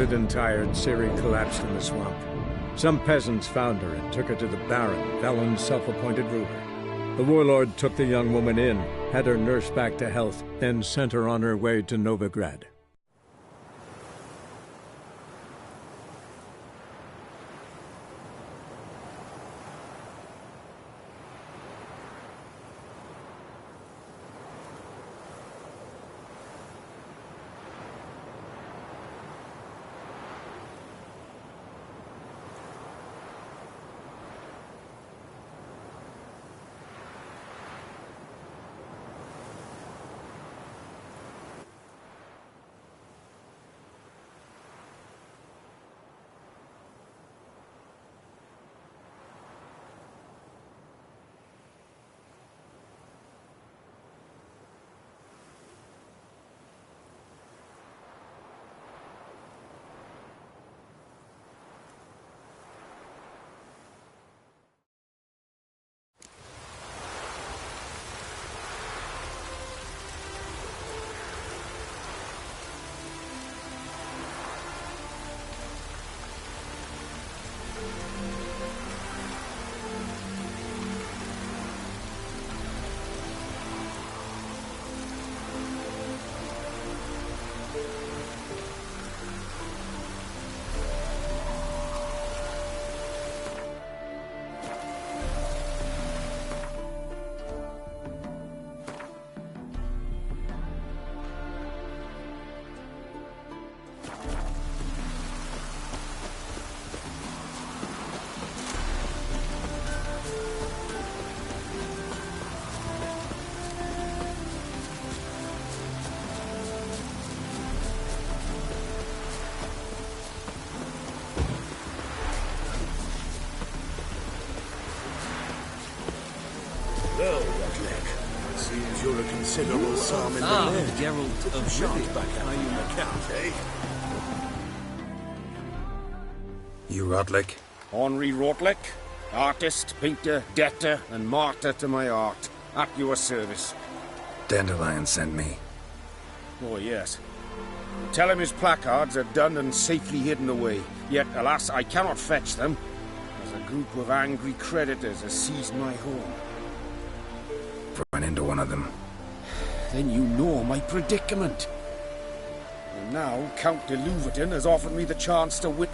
Wounded and tired, Ciri collapsed in the swamp. Some peasants found her and took her to the Baron, Valen's self-appointed ruler. The warlord took the young woman in, had her nursed back to health, then sent her on her way to Novigrad. Well, Rockleg, seems you're a considerable psalm in the land. Geralt of Shan't back out on the count, eh? You Rodlick? Henri Rotlick, artist, painter, debtor, and martyr to my art. At your service. Dandelion sent me. Oh, yes. Tell him his placards are done and safely hidden away. Yet, alas, I cannot fetch them, as a group of angry creditors has seized my home. Run into one of them. Then you know my predicament. And now, Count de Louverton has offered me the chance to wit...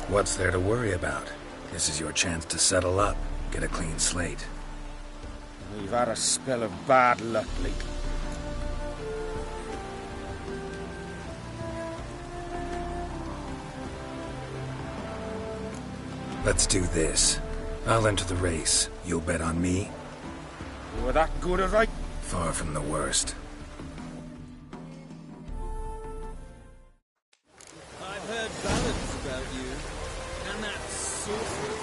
What's there to worry about? This is your chance to settle up, get a clean slate. We've had a spell of bad luck lately. Let's do this. I'll enter the race. You'll bet on me? You were that good, right? Far from the worst. I've heard ballads about you, and that sorcery.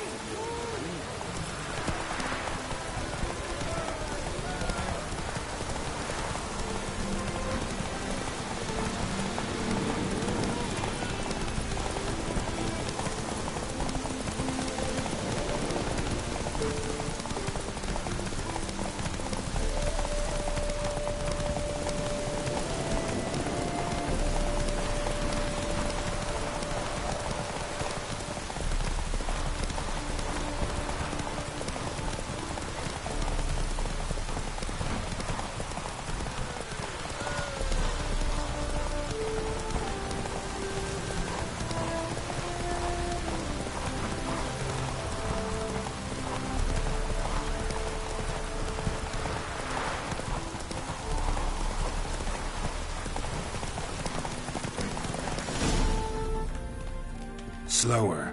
Slower.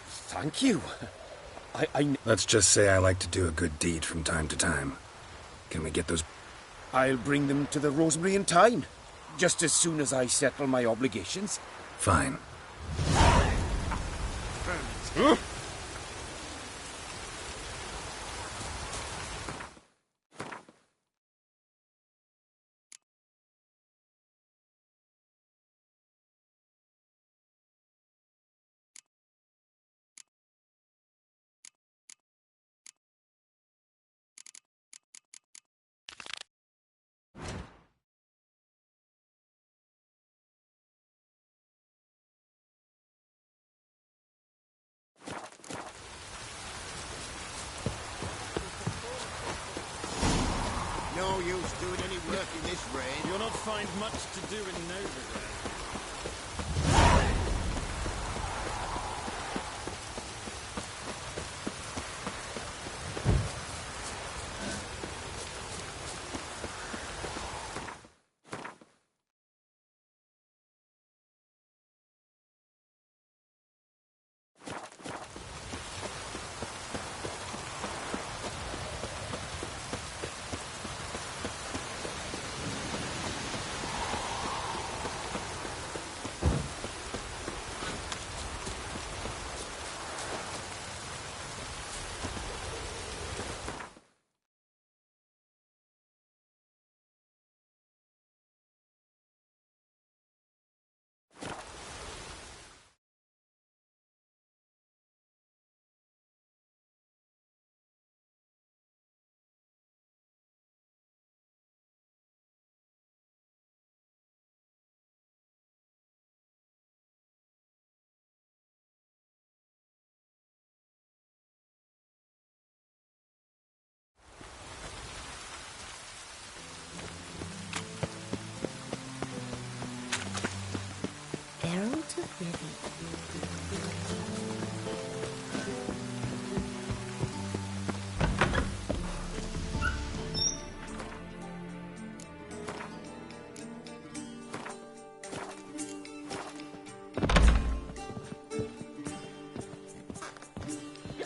Thank you. Let's just say I like to do a good deed from time to time. Can we get those... I'll bring them to the Rosemary in time. Just as soon as I settle my obligations. Fine. Huh? no use doing any work in this rain. You'll not find much to do in Novigrad. Geralt of Rivia.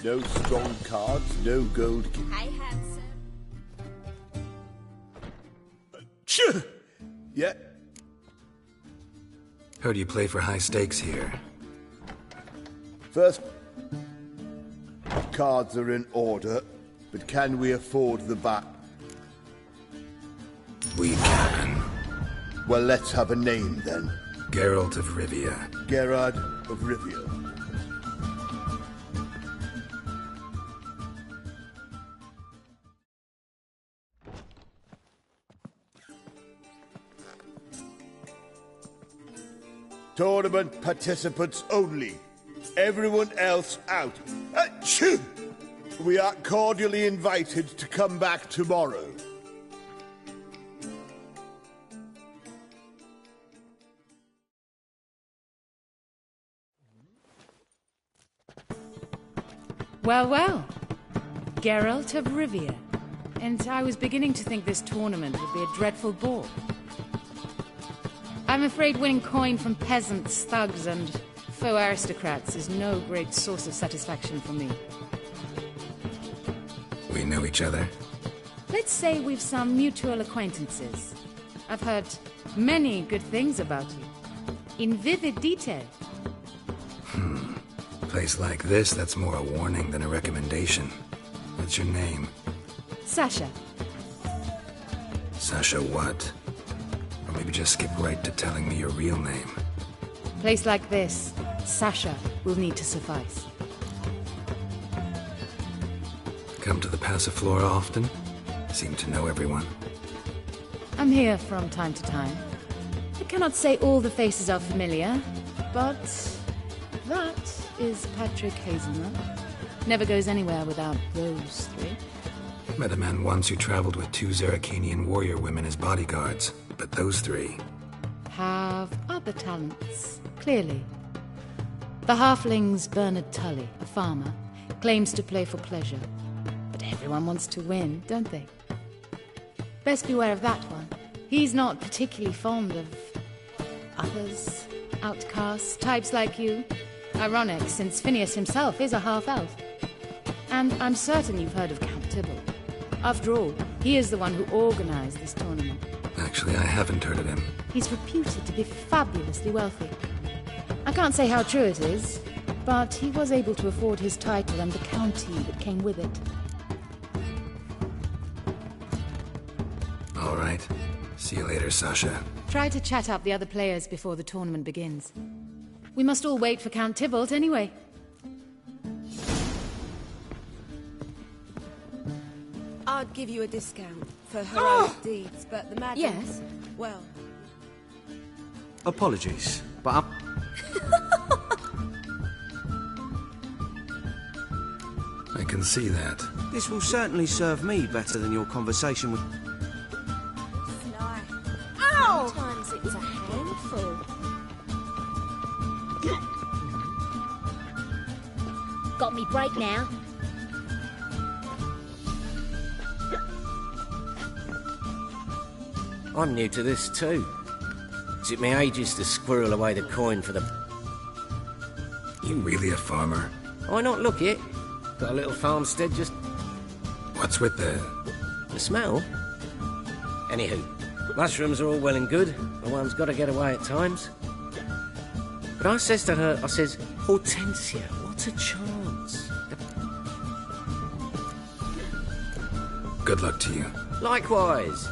No strong cards, no gold. I have some. Yeah. Heard you play for high stakes here. First, cards are in order, but can we afford the bat? We can. Well, let's have a name then. Geralt of Rivia. Gerard of Rivia. Tournament participants only. Everyone else out. Achoo! We are cordially invited to come back tomorrow. Well, well. Geralt of Rivia. And I was beginning to think this tournament would be a dreadful bore. I'm afraid winning coin from peasants, thugs, and faux aristocrats is no great source of satisfaction for me. We know each other. Let's say we've some mutual acquaintances. I've heard many good things about you. In vivid detail. A place like this, that's more a warning than a recommendation. What's your name? Sasha. Sasha what? Or maybe just skip right to telling me your real name. Place like this, Sasha will need to suffice. Come to the Passiflora often? Seem to know everyone. I'm here from time to time. I cannot say all the faces are familiar, but that is Patrick Hazelnut. Never goes anywhere without those three. Met a man once who traveled with 2 Zerrikanian warrior women as bodyguards, but those 3... have other talents, clearly. The halfling's Bernard Tully, a farmer, claims to play for pleasure. But everyone wants to win, don't they? Best beware of that one. He's not particularly fond of others, outcasts, types like you. Ironic, since Phineas himself is a half-elf. And I'm certain you've heard of Count Tybalt. After all, he is the one who organized this tournament. Actually, I haven't heard of him. He's reputed to be fabulously wealthy. I can't say how true it is, but he was able to afford his title and the county that came with it. All right. See you later, Sasha. Try to chat up the other players before the tournament begins. We must all wait for Count Tybalt anyway. I'd give you a discount for heroic deeds, but the madam... Yes? Well... Apologies, but I can see that. this will certainly serve me better than your conversation with... Sometimes it's a handful. Got me break now. I'm new to this too. Took me ages to squirrel away the coin for the... You really a farmer? Why not look it? Got a little farmstead just... What's with the smell? Anywho, mushrooms are all well and good, but one's got to get away at times. But I says to her, I says, Hortensia, what's a chance? Good luck to you. Likewise.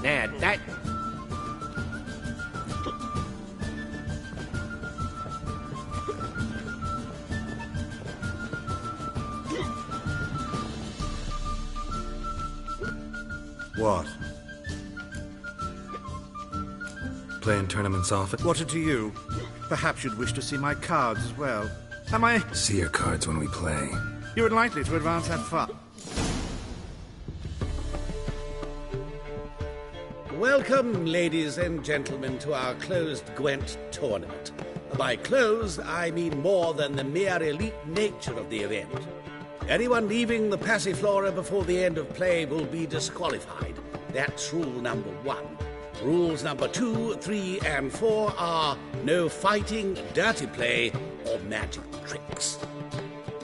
Now, that... What? Playing tournaments often? What to you? Perhaps you'd wish to see my cards as well. Am I... See your cards when we play. You would likely to advance that far. Welcome, ladies and gentlemen, to our closed Gwent tournament. By closed, I mean more than the mere elite nature of the event. Anyone leaving the Passiflora before the end of play will be disqualified. That's rule number 1. Rules number 2, 3, and 4 are no fighting, dirty play, or magic tricks.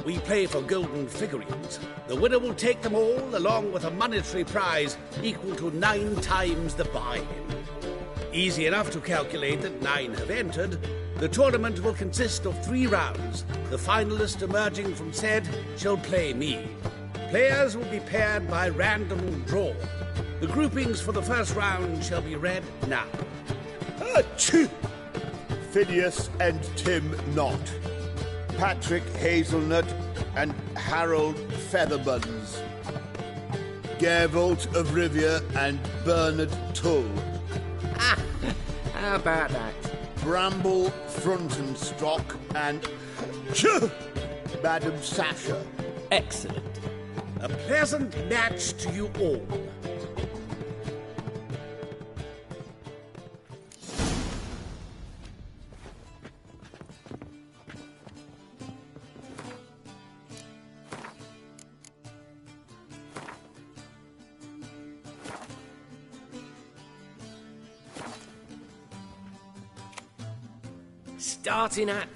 We play for golden figurines. The winner will take them all, along with a monetary prize equal to 9 times the buy-in. Easy enough to calculate that 9 have entered. The tournament will consist of 3 rounds. The finalist emerging from said shall play me. Players will be paired by random draw. The groupings for the first round shall be read now. Achoo! Phineas and Tim Knott. Patrick Hazelnut and Harold Featherbuns. Gervolt of Rivia and Bernard Tull. How about that? Bramble Frontenstock and Madam Sasha. Excellent. A pleasant match to you all. Starting at...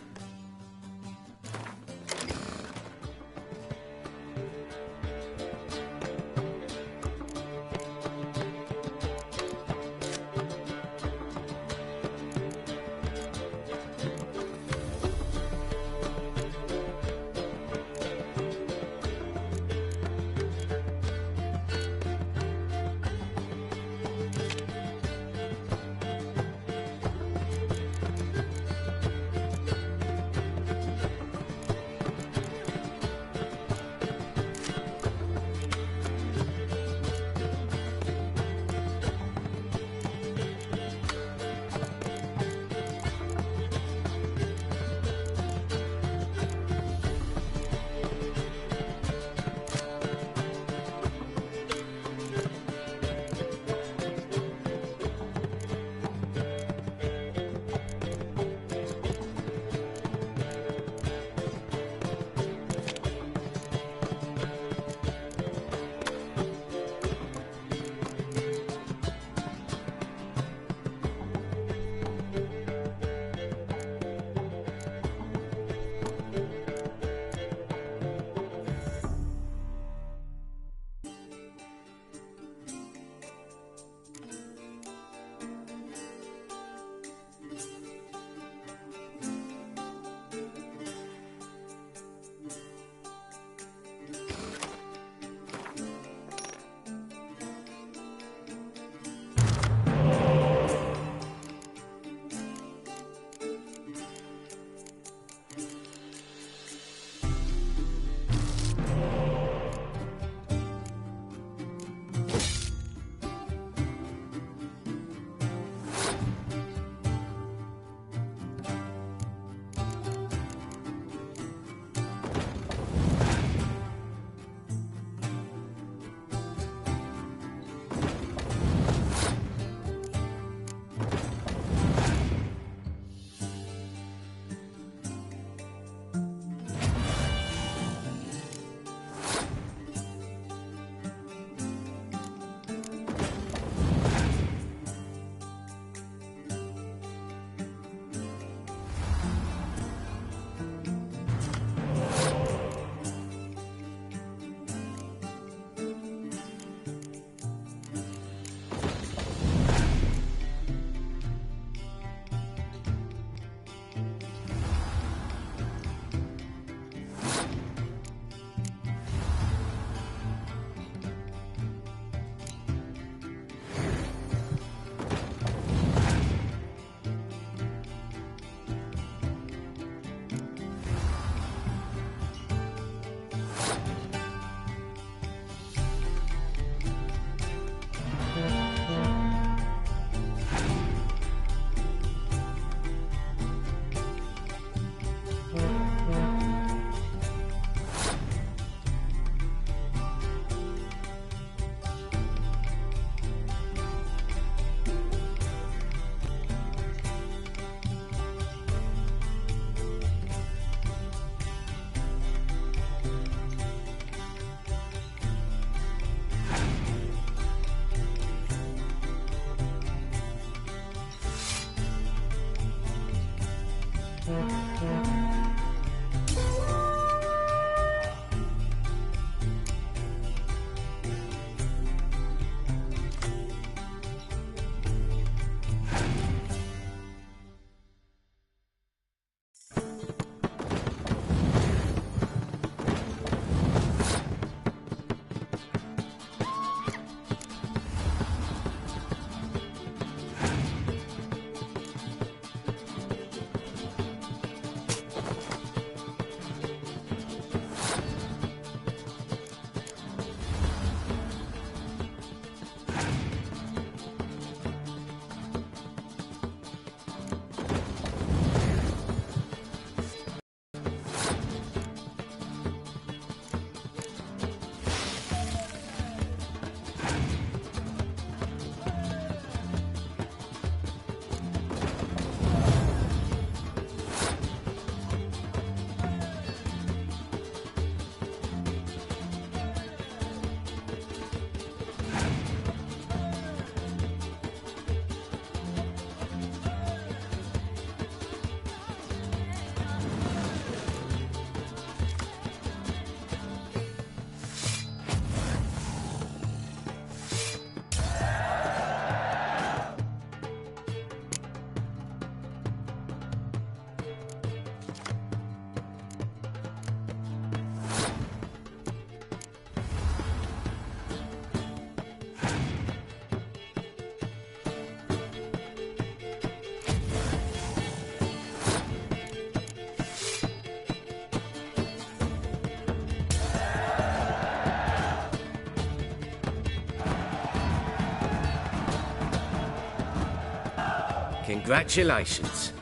Congratulations.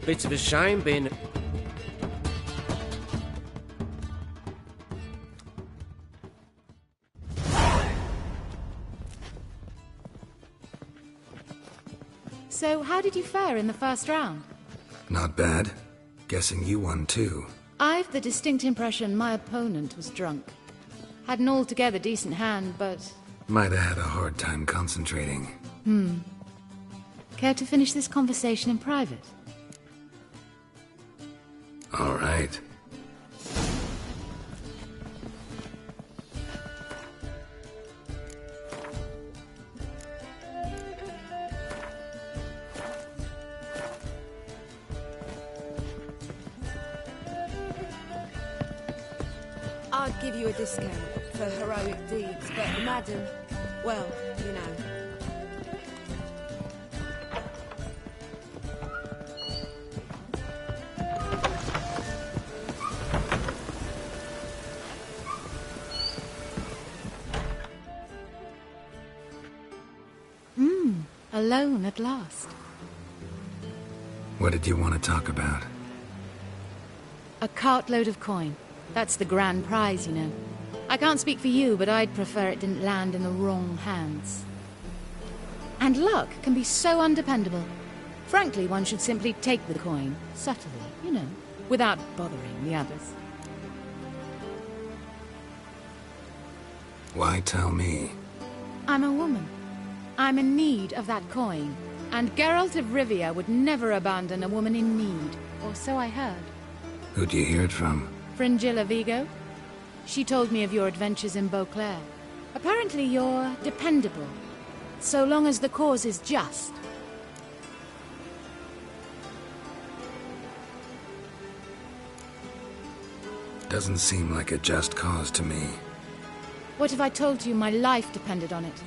Bit of a shame being... So, how did you fare in the first round? Not bad. Guessing you won too. I've the distinct impression my opponent was drunk. Had an altogether decent hand, but... Might have had a hard time concentrating. Care to finish this conversation in private? All right. I'd give you a discount for heroic deeds, but madam, well, you know. Alone at last. What did you want to talk about? A cartload of coin. That's the grand prize, you know. I can't speak for you, but I'd prefer it didn't land in the wrong hands. And luck can be so undependable. Frankly, one should simply take the coin, subtly, you know, without bothering the others. Why tell me? I'm a woman. I'm in need of that coin, and Geralt of Rivia would never abandon a woman in need, or so I heard. Who'd you hear it from? Fringilla Vigo. She told me of your adventures in Beauclair. Apparently you're dependable, so long as the cause is just. Doesn't seem like a just cause to me. What if I told you my life depended on it?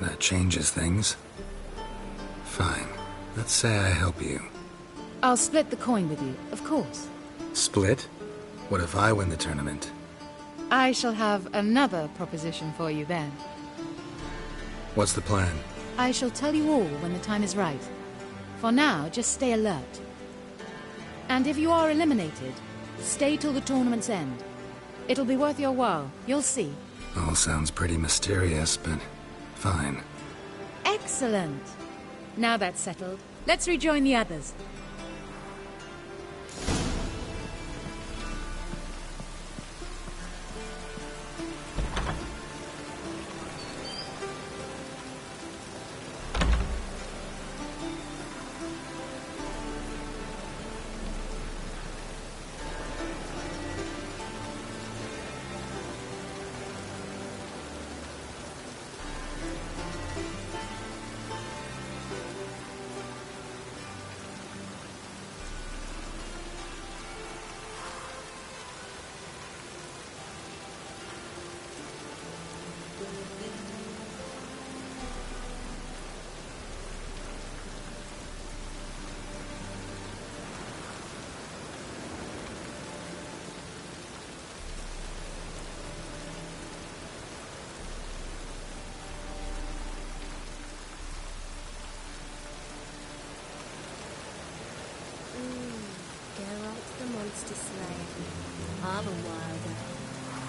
That changes things. Fine. Let's say I help you. I'll split the coin with you, of course. Split? What if I win the tournament? I shall have another proposition for you then. What's the plan? I shall tell you all when the time is right. For now, just stay alert. And if you are eliminated, stay till the tournament's end. It'll be worth your while, you'll see. All sounds pretty mysterious, but fine. Excellent. Now that's settled, let's rejoin the others.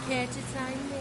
Care to time me?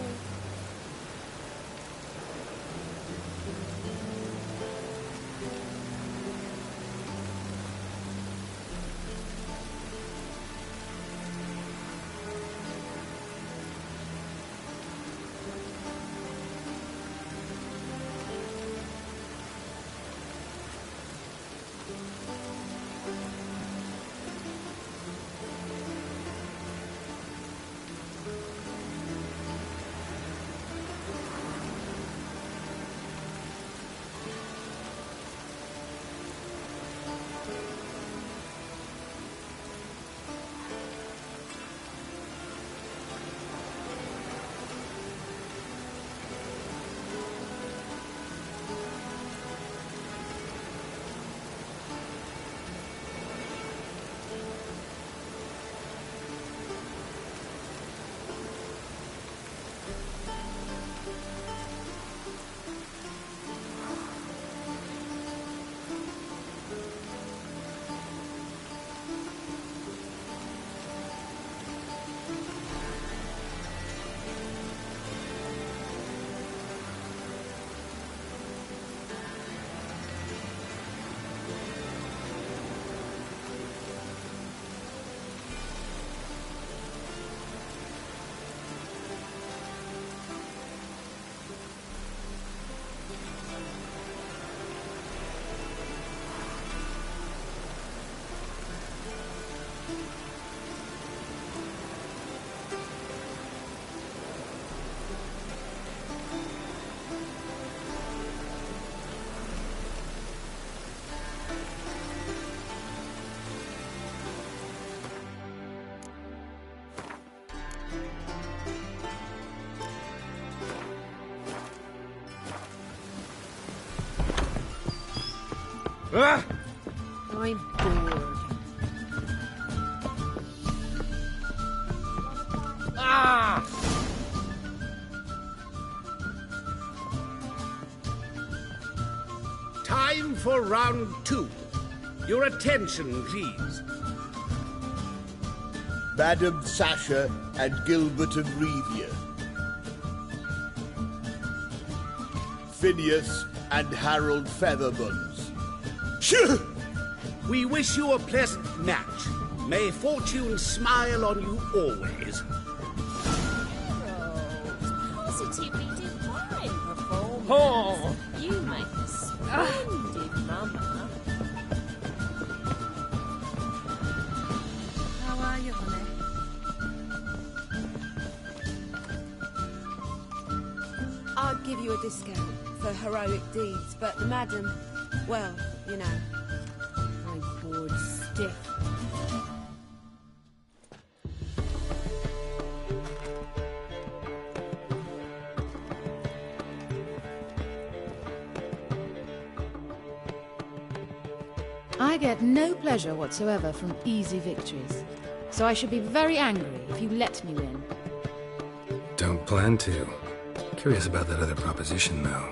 Ah! I'm bored. Ah! Time for round 2. Your attention, please. Madam Sasha and Gilbert of Revia. Phineas and Harold Featherbones. We wish you a pleasant match. May fortune smile on you always. Positively divine performance. Oh! You make a splendid mama. How are you, honey? I'd give you a discount for heroic deeds, but the madam, well, you know, I'm bored stiff. I get no pleasure whatsoever from easy victories, so I should be very angry if you let me win. Don't plan to. Curious about that other proposition, though.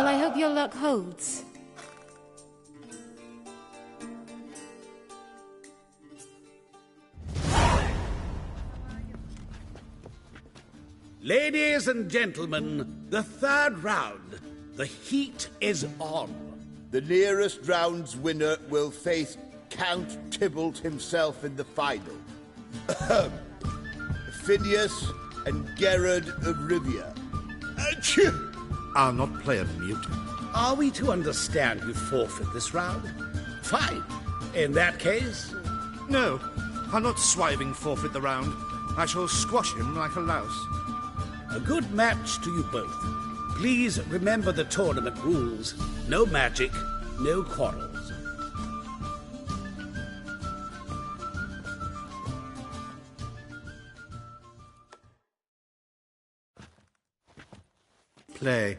Well, I hope your luck holds. Ladies and gentlemen, the third round. The heat is on. The nearest round's winner will face Count Tybalt himself in the final. Phineas and Gerard of Rivia. Achoo! I'll not play a mute. Are we to understand you forfeit this round? Fine. In that case... No, I'll not swiving forfeit the round. I shall squash him like a louse. A good match to you both. Please remember the tournament rules. No magic, no quarrels. Play.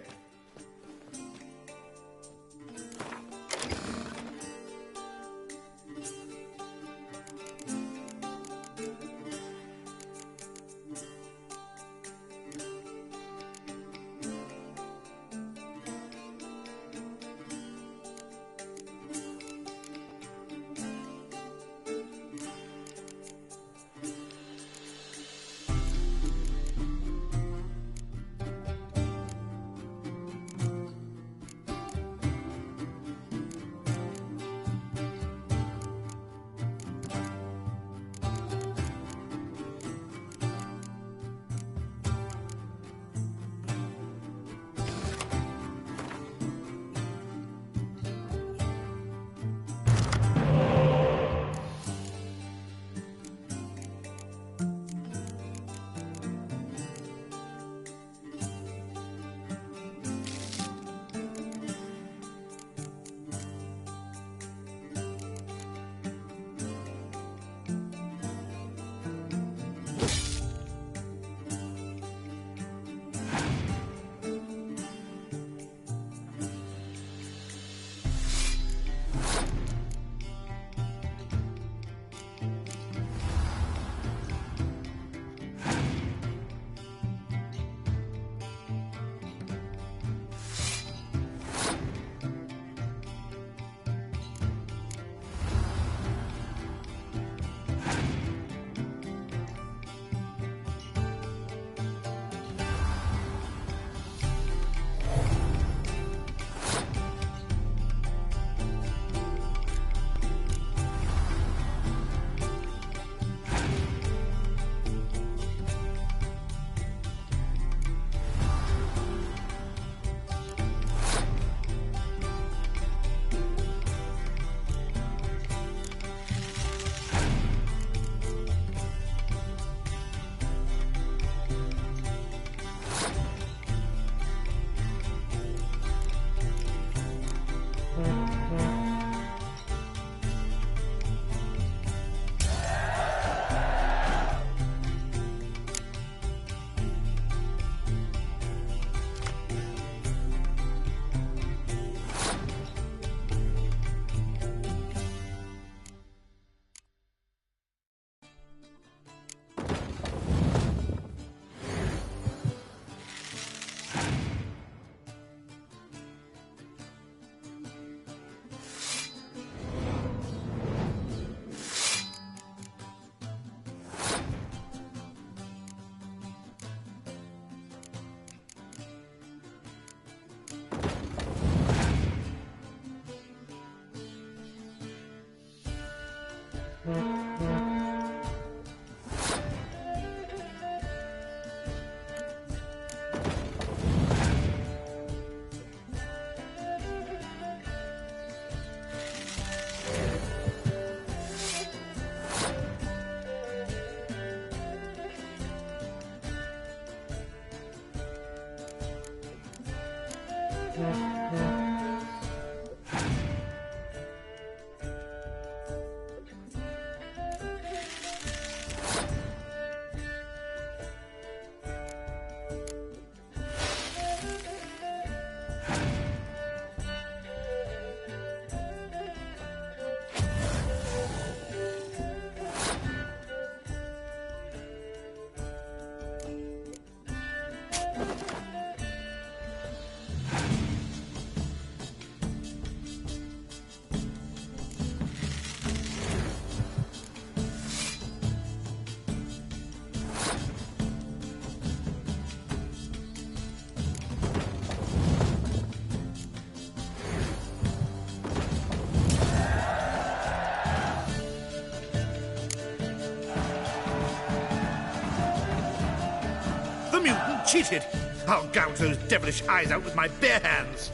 Cheated! I'll gouge those devilish eyes out with my bare hands.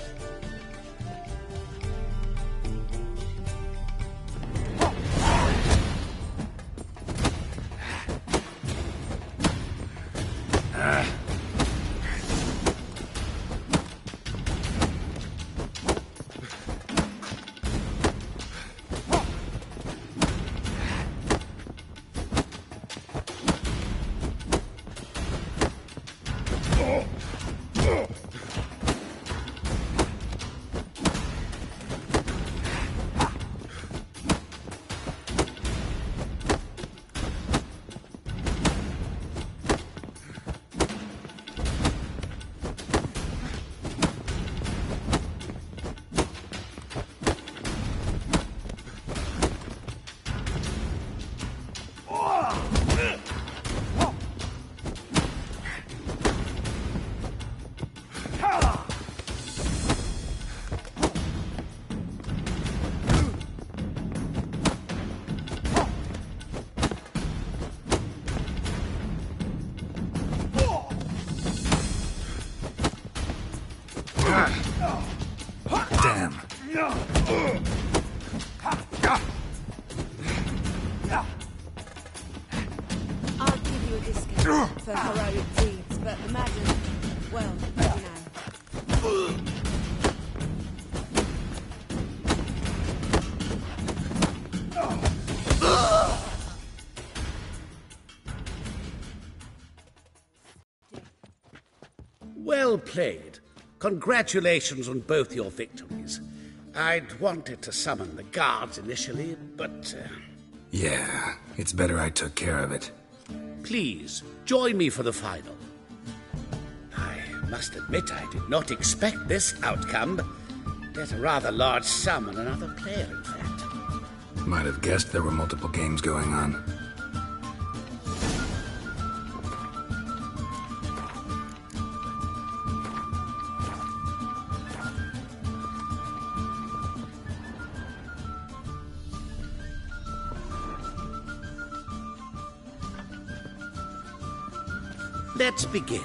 Damn. I'll give you a discount for heroic deeds, but the madam, well, you know. Well played. Congratulations on both your victories. I'd wanted to summon the guards initially, but... Yeah, it's better I took care of it. Please, join me for the final. I must admit I did not expect this outcome. There's a rather large sum on another player, in fact. Might have guessed there were multiple games going on. Let's begin.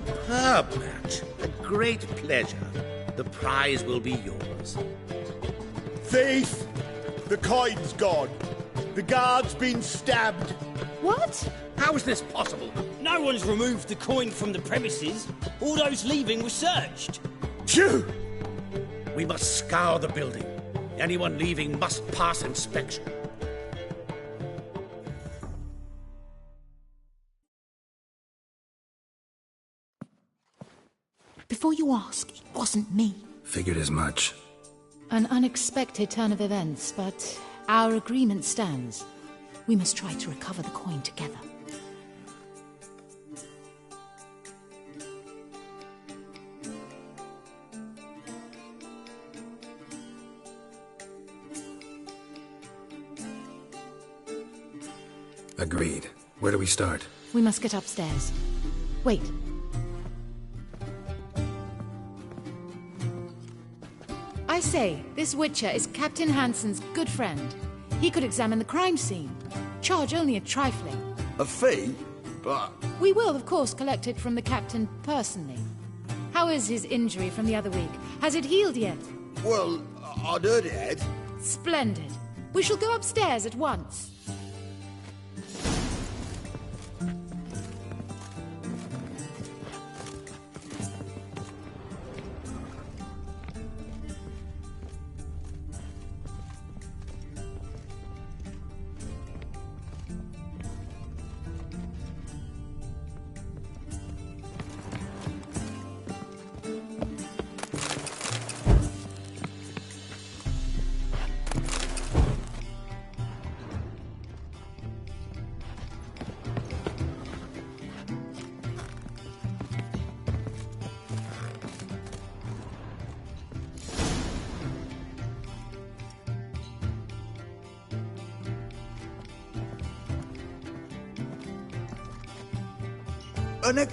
Superb match. A great pleasure. The prize will be yours. Thief! The coin's gone. The guard's been stabbed. What? How is this possible? No one's removed the coin from the premises. All those leaving were searched. Phew! We must scour the building. Anyone leaving must pass inspection. Before you ask, it wasn't me. Figured as much. An unexpected turn of events, but our agreement stands. We must try to recover the coin together. Agreed. Where do we start? We must get upstairs. Wait. I say, this Witcher is Captain Hansen's good friend. He could examine the crime scene. Charge only a trifling. A fee? But... We will, of course, collect it from the captain personally. How is his injury from the other week? Has it healed yet? Well, I'd heard it had. Splendid. We shall go upstairs at once.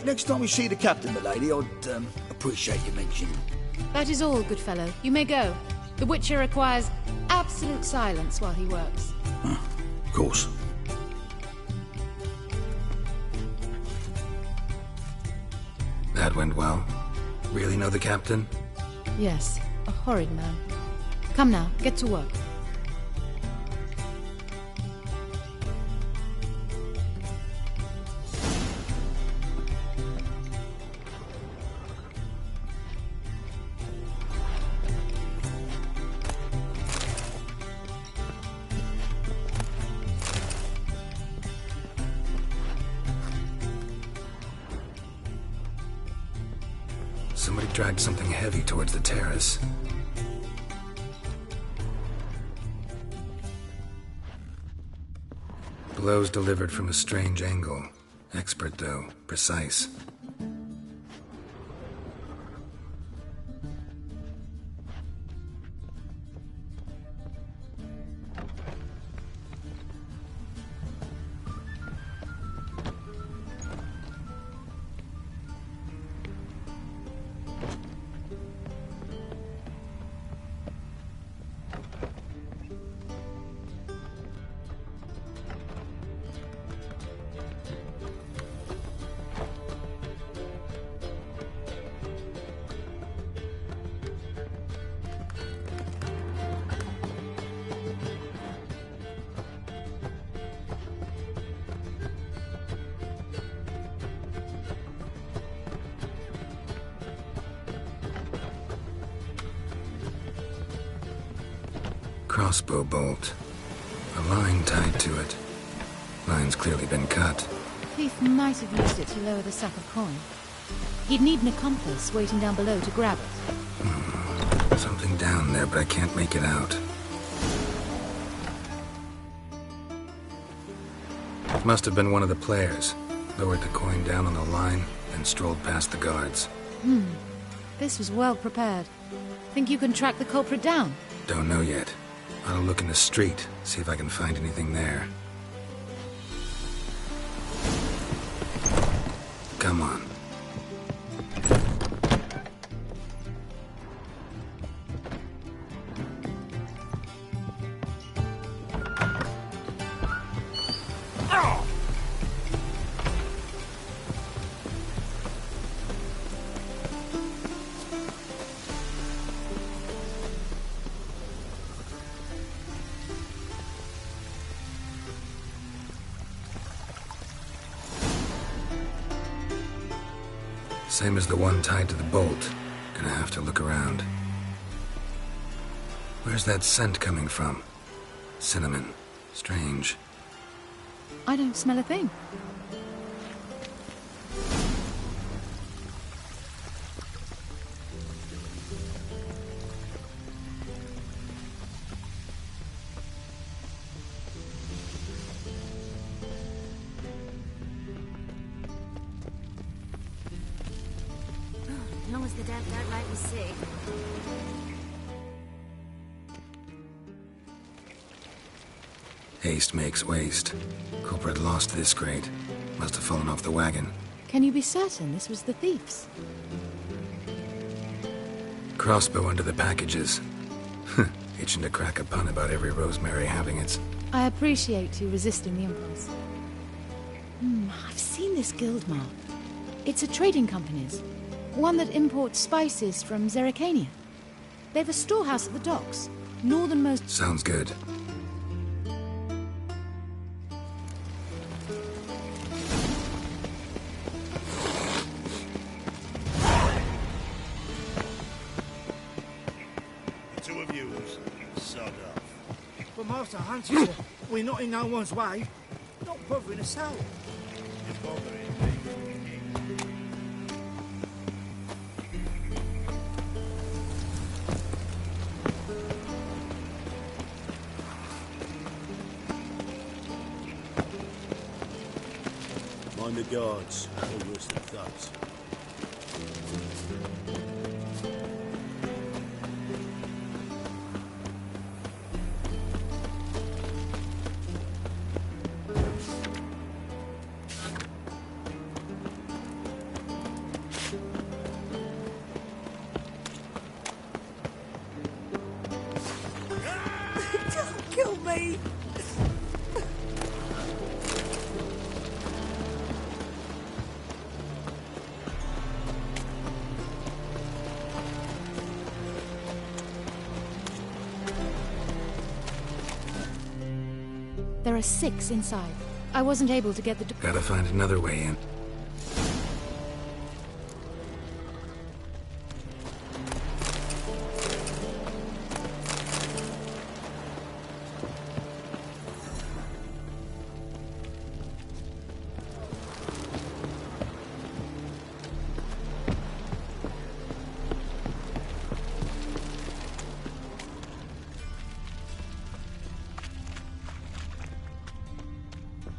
Next time we see the captain, milady, I'd appreciate you mentioning. That is all, good fellow. You may go. The Witcher requires absolute silence while he works. Of course. That went well. Really know the captain? Yes, a horrid man. Come now, get to work. Somebody dragged something heavy towards the terrace. Blows delivered from a strange angle. Expert, though. Precise. Crossbow bolt. A line tied to it. Line's clearly been cut. Thief might have used it to lower the sack of coin. He'd need an accomplice waiting down below to grab it. Something down there, but I can't make it out. Must have been one of the players. Lowered the coin down on the line, and strolled past the guards. This was well prepared. Think you can track the culprit down? Don't know yet. I'll look in the street, see if I can find anything there. Come on. Same as the one tied to the bolt. Gonna have to look around. Where's that scent coming from? Cinnamon. Strange. I don't smell a thing. As long as the dead don't make me sick. Haste makes waste. Culprit lost this crate. Must have fallen off the wagon. Can you be certain this was the thief's? Crossbow under the packages. Itching to crack a pun about every rosemary having its. I appreciate you resisting the impulse. I've seen this guild mark. It's a trading company's. One that imports spices from Zerrikania. They've a storehouse at the docks. Northernmost... Sounds good. The two of you, sod off. But Master Hunter, we're not in no one's way. Not bothering us out. You're bothering me. Mind the guards. They're worse than thugs. Don't kill me! There are 6 inside. I wasn't able to get the... Gotta find another way in.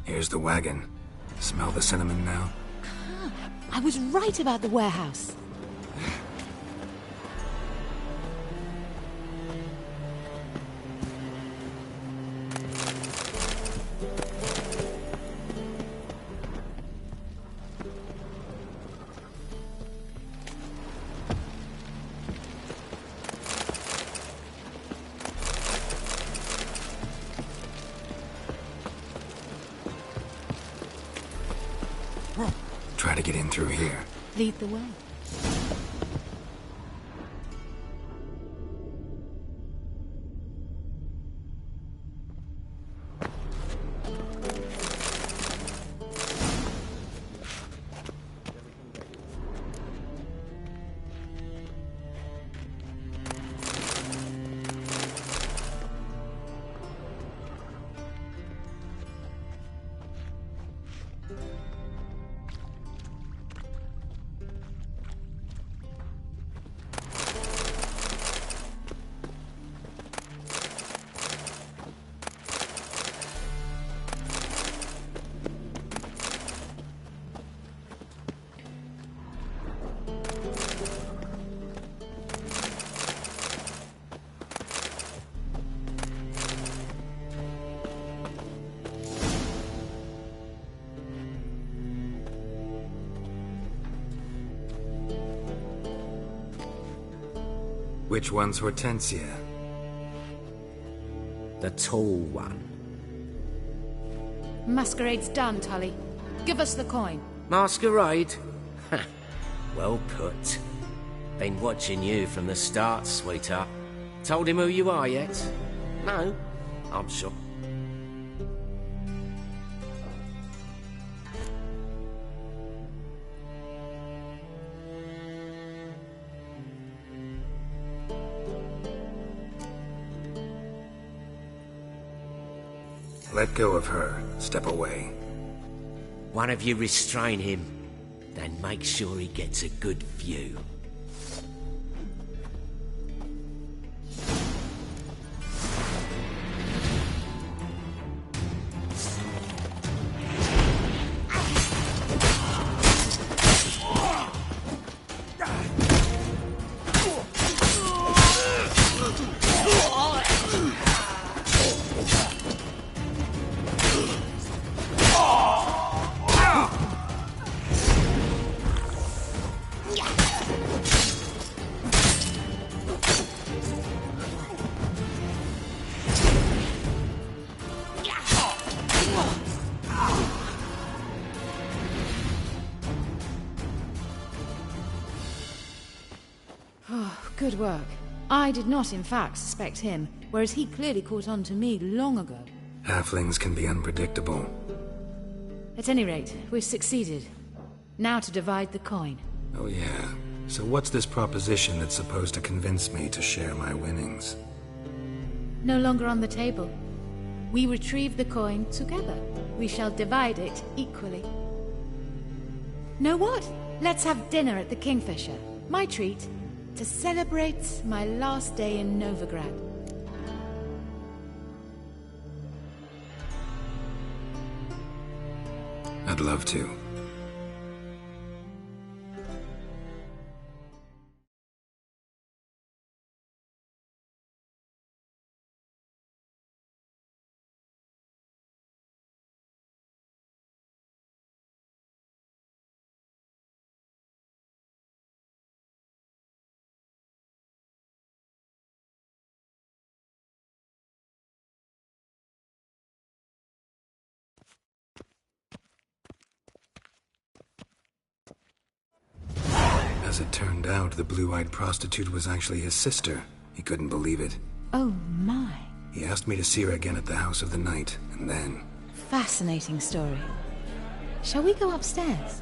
Here's the wagon. Smell the cinnamon now? I was right about the warehouse. Try to get in through here. Lead the way. Which one's Hortensia? The tall one. Masquerade's done, Tully. Give us the coin. Masquerade? Ha! Well put. Been watching you from the start, sweetheart. Told him who you are yet? No? I'm sure. Let go of her. Step away. One of you restrain him, then make sure he gets a good view. Good work. I did not, in fact, suspect him, whereas he clearly caught on to me long ago. Halflings can be unpredictable. At any rate, we've succeeded. Now to divide the coin. Oh yeah. So what's this proposition that's supposed to convince me to share my winnings? No longer on the table. We retrieve the coin together. We shall divide it equally. Know what? Let's have dinner at the Kingfisher. My treat. To celebrate my last day in Novigrad. I'd love to. As it turned out, the blue-eyed prostitute was actually his sister. He couldn't believe it. Oh my. He asked me to see her again at the House of the Night, and then... Fascinating story. Shall we go upstairs?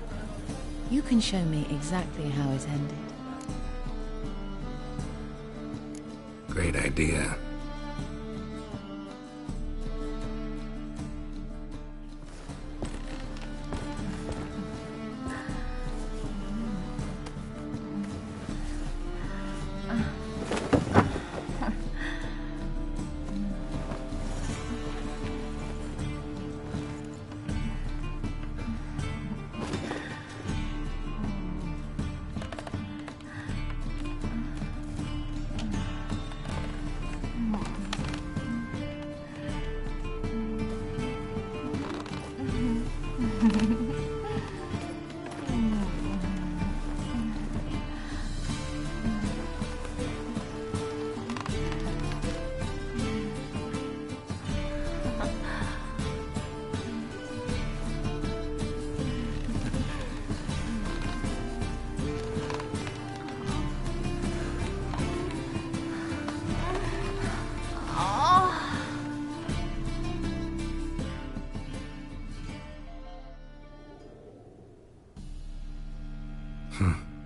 You can show me exactly how it ended. Great idea.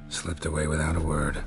Slipped away without a word.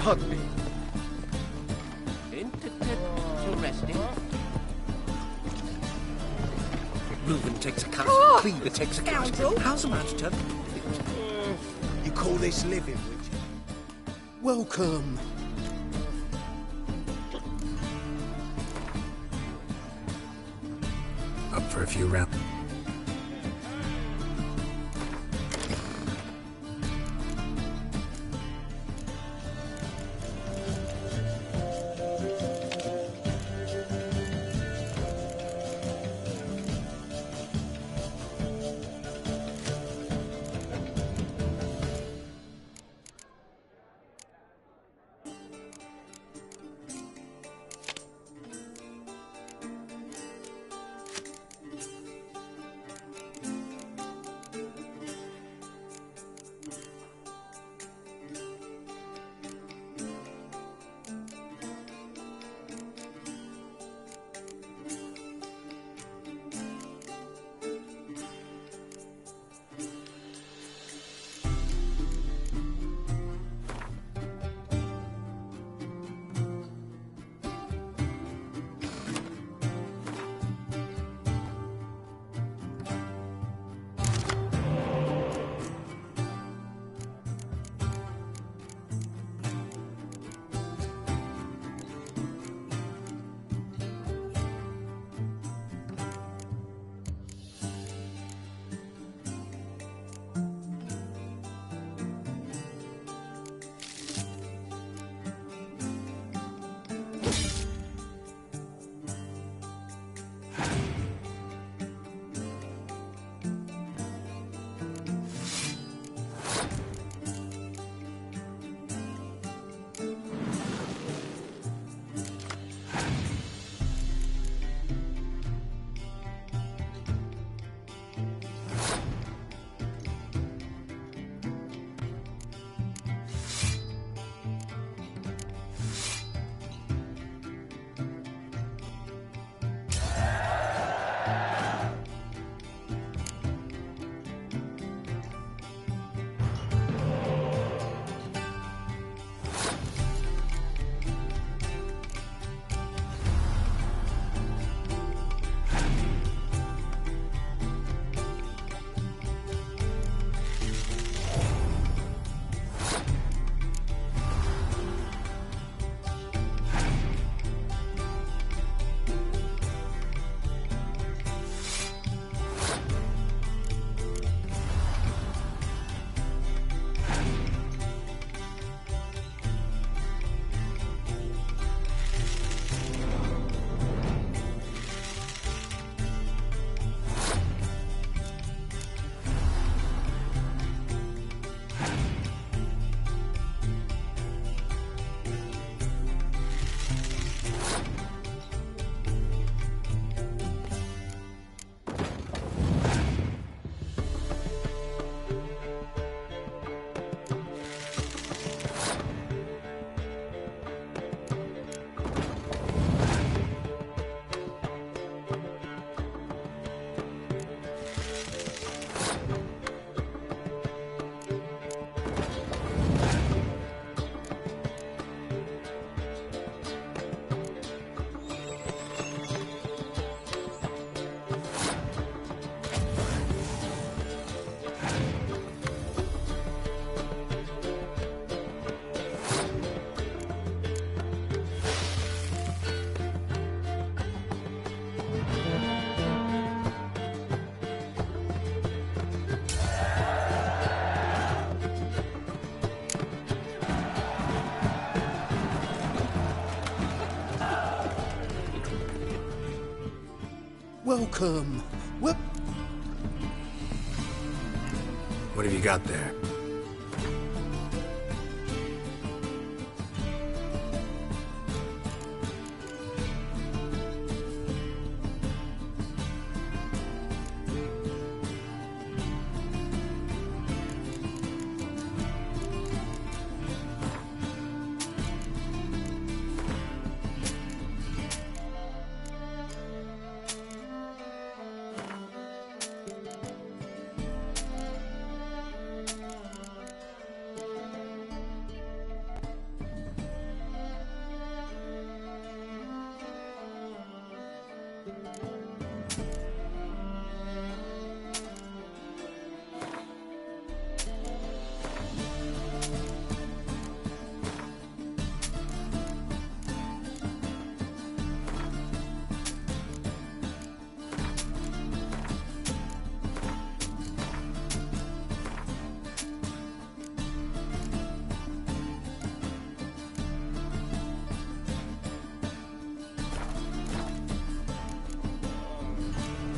Pardon me. Interesting. Reuben takes a cast, Cleaver takes a cast. How's the matter, Tub? You call this living, would you? Welcome. Up for a few rounds. Welcome. What have you got there?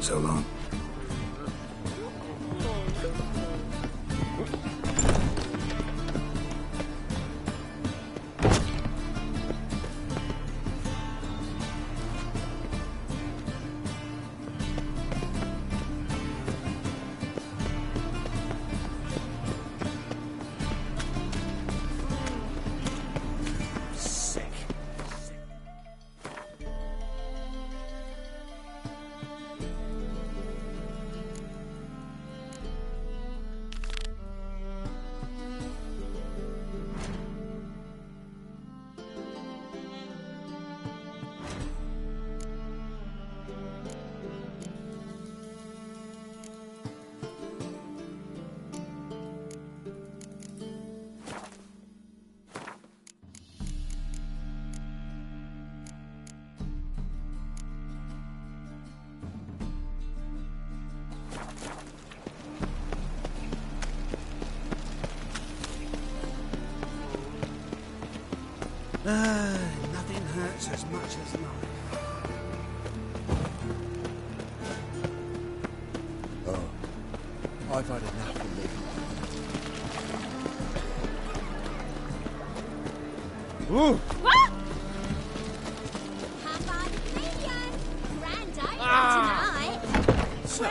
So long. Nothing hurts as much as life. Oh, I've had enough of living. Ooh! What? Have fun, Canadian! Grand tonight! So,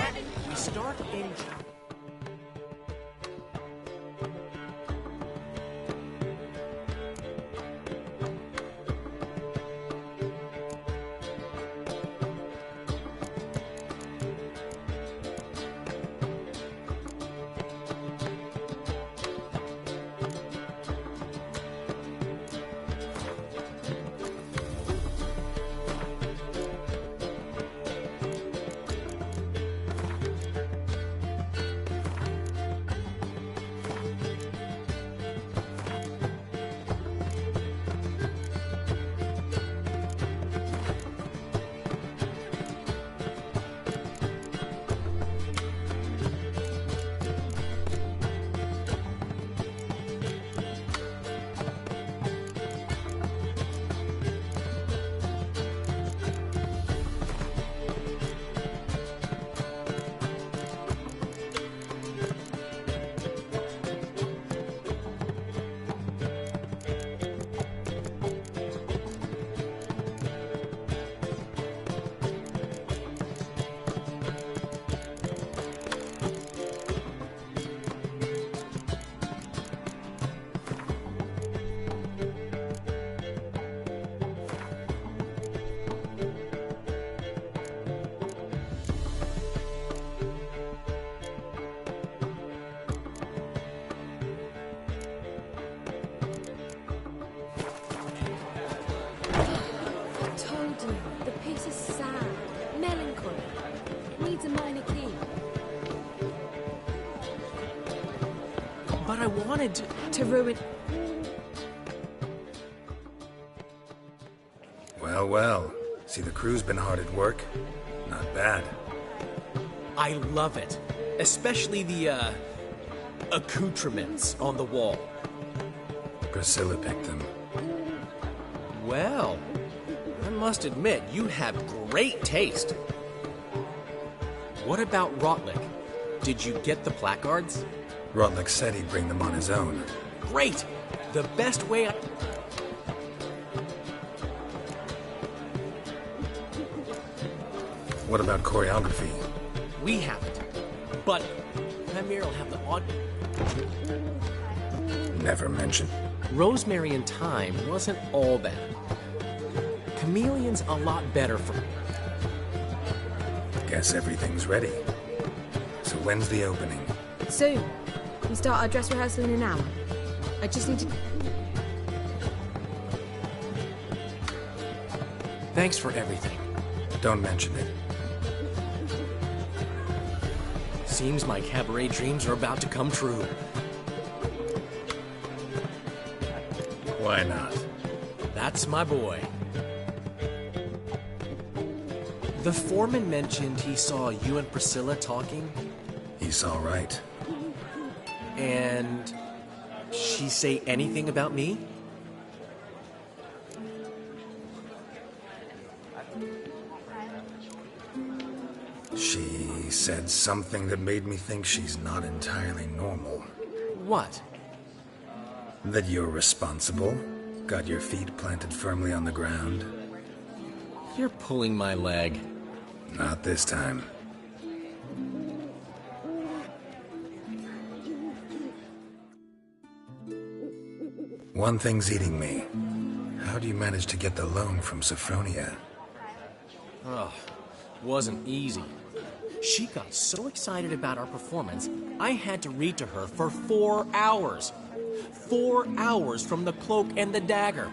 we start in... The piece is sad, melancholy. It needs a minor key. But I wanted to ruin... Well, well. See, the crew's been hard at work. Not bad. I love it. Especially the, accoutrements on the wall. Priscilla picked them. Well, I must admit, you have great taste. What about Rotlick? Did you get the placards? Rotlick said he'd bring them on his own. Great! The best way I... What about choreography? We have it. But Premier will have the odd... Never mentioned. Rosemary and Thyme wasn't all bad. Chameleon's a lot better for... Guess everything's ready. So when's the opening? Soon. We start our dress rehearsal in an hour. I just need to... Thanks for everything. Don't mention it. Seems my cabaret dreams are about to come true. Why not? That's my boy. The foreman mentioned he saw you and Priscilla talking. He's all right. And she say anything about me? She said something that made me think she's not entirely normal. What? That you're responsible, got your feet planted firmly on the ground. You're pulling my leg. Not this time. One thing's eating me. How do you manage to get the loan from Sophronia? Oh, wasn't easy. She got so excited about our performance, I had to read to her for 4 hours. 4 hours from the cloak and the dagger.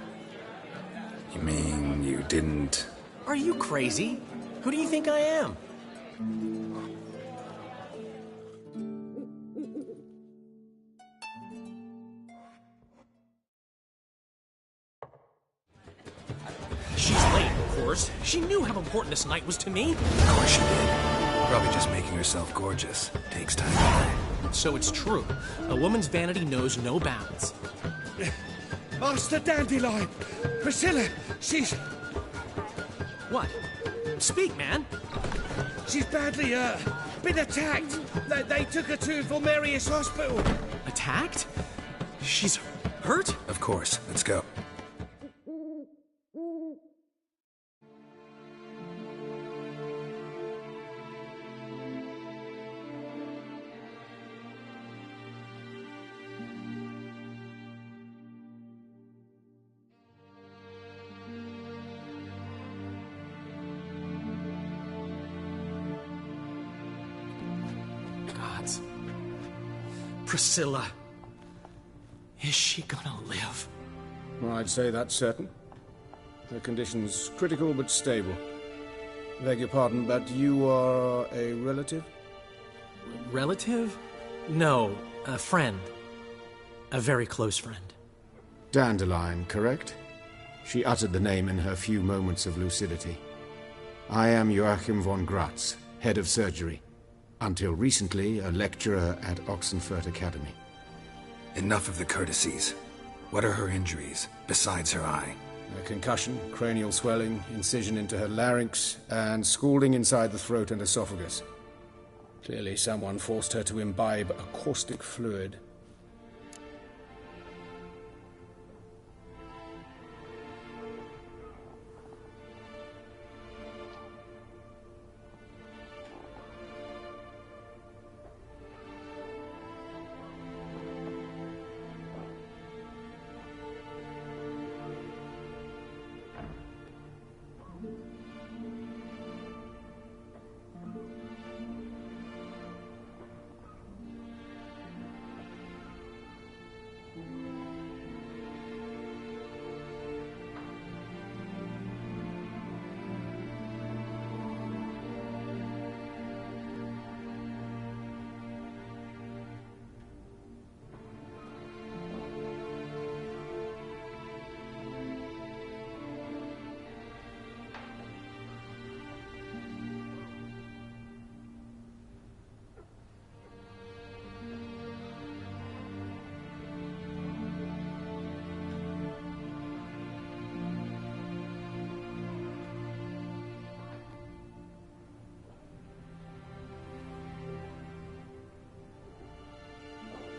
You mean you didn't... Are you crazy? Who do you think I am? She's late, of course. She knew how important this night was to me. Of course she did. Probably just making herself gorgeous. Takes time. So it's true. A woman's vanity knows no bounds. Master Dandelion! Priscilla, she's... What? Speak, man. She's badly, been attacked. They took her to Vulmerius Hospital. Attacked? She's hurt? Of course. Let's go. Priscilla. Is she gonna live? I'd say that's certain. Her condition's critical but stable. Beg your pardon, but you are a relative? Relative? No, a friend. A very close friend. Dandelion, correct? She uttered the name in her few moments of lucidity. I am Joachim von Gratz, head of surgery. Until recently, a lecturer at Oxenfurt Academy. Enough of the courtesies. What are her injuries, besides her eye? A concussion, cranial swelling, incision into her larynx, and scalding inside the throat and esophagus. Clearly someone forced her to imbibe a caustic fluid.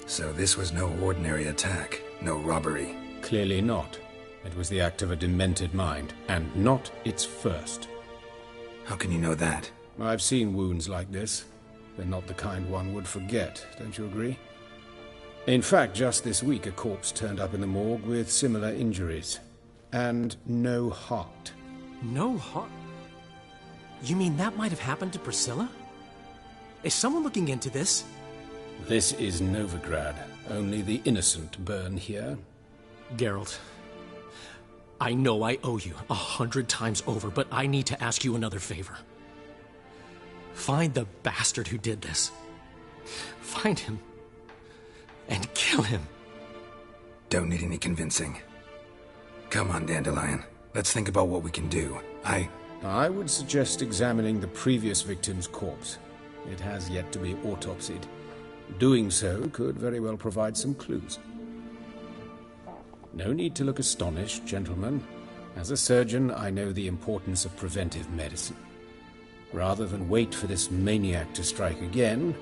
So this was no ordinary attack, no robbery. Clearly not. It was the act of a demented mind, and not its first. How can you know that? I've seen wounds like this. They're not the kind one would forget, don't you agree? In fact, just this week a corpse turned up in the morgue with similar injuries. And no heart. No heart? You mean that might have happened to Priscilla? Is someone looking into this? This is Novigrad. Only the innocent burn here. Geralt, I know I owe you 100 times over, but I need to ask you another favor. Find the bastard who did this. Find him and kill him. Don't need any convincing. Come on, Dandelion. Let's think about what we can do. I would suggest examining the previous victim's corpse. It has yet to be autopsied. Doing so could very well provide some clues. No need to look astonished, gentlemen. As a surgeon, I know the importance of preventive medicine. Rather than wait for this maniac to strike again,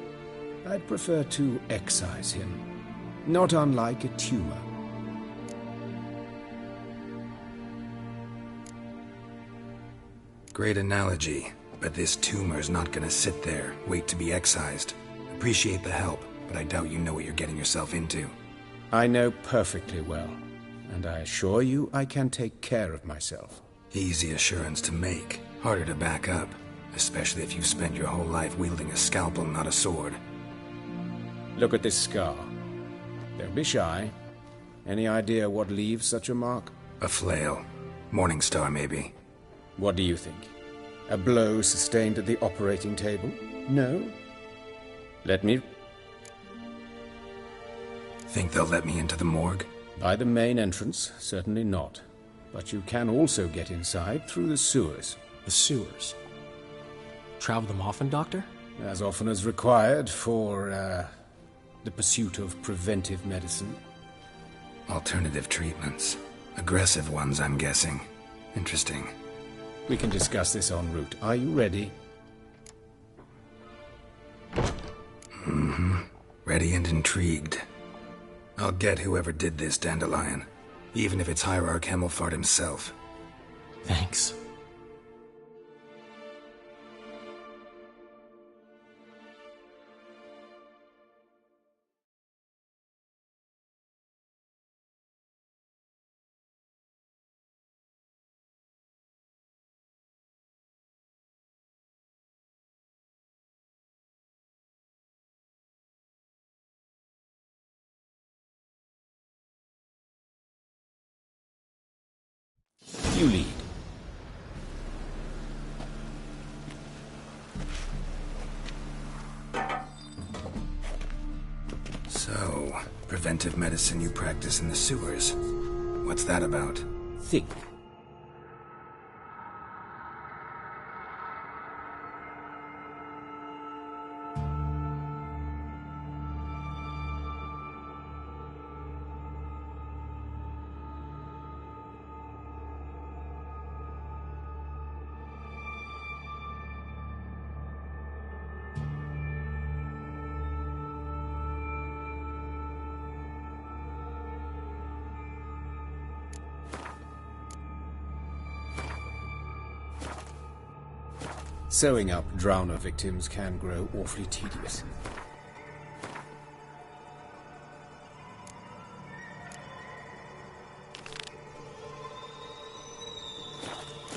I'd prefer to excise him. Not unlike a tumor. Great analogy, but this tumor's not gonna sit there, wait to be excised. Appreciate the help, but I doubt you know what you're getting yourself into. I know perfectly well, and I assure you I can take care of myself. Easy assurance to make, harder to back up, especially if you've spent your whole life wielding a scalpel, not a sword. Look at this scar. Don't be shy. Any idea what leaves such a mark? A flail. Morning star, maybe. What do you think? A blow sustained at the operating table? No? Let me... Think they'll let me into the morgue? By the main entrance, certainly not. But you can also get inside through the sewers. The sewers? Travel them often, Doctor? As often as required for, the pursuit of preventive medicine. Alternative treatments. Aggressive ones, I'm guessing. Interesting. We can discuss this en route. Are you ready? Mm-hmm. Ready and intrigued. I'll get whoever did this, Dandelion. Even if it's Hierarch Hemmelfart himself. Thanks. You lead. So, preventive medicine you practice in the sewers. What's that about? Think. Sewing up drowner victims can grow awfully tedious.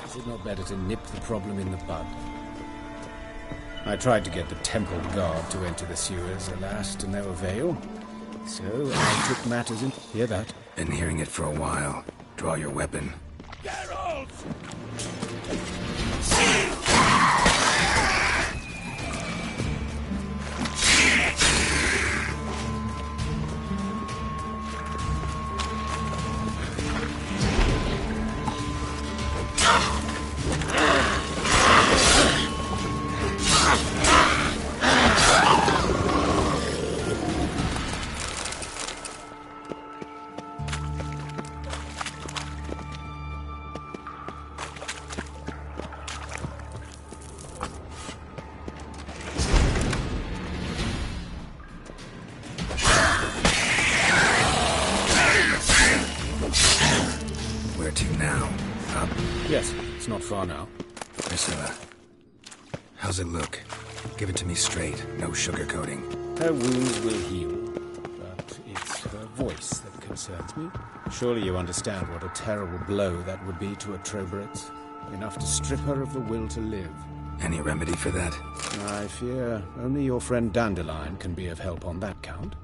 Is it not better to nip the problem in the bud? I tried to get the temple guard to enter the sewers, alas, to no avail. So I took matters in... Hear that? Been hearing it for a while. Draw your weapon. Geralt! Far now. Priscilla, how's it look? Give it to me straight, no sugarcoating. Her wounds will heal, but it's her voice that concerns me. Surely you understand what a terrible blow that would be to a Trobritz. Enough to strip her of the will to live. Any remedy for that? I fear only your friend Dandelion can be of help on that count.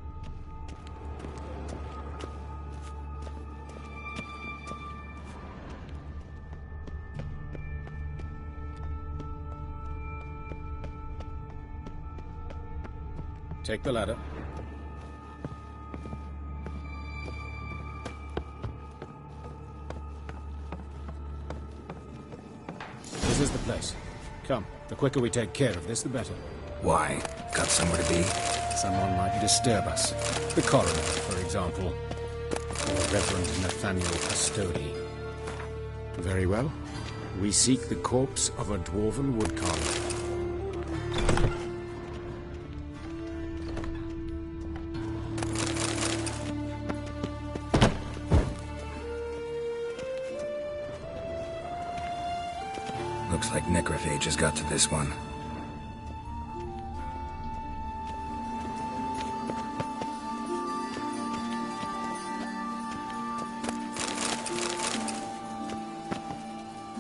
Take the ladder. This is the place. Come, the quicker we take care of this, the better. Why? Got somewhere to be? Someone might disturb us. The coroner, for example. Or Reverend Nathaniel Custodi. Very well. We seek the corpse of a dwarven woodcarver. Looks like necrophages got to this one.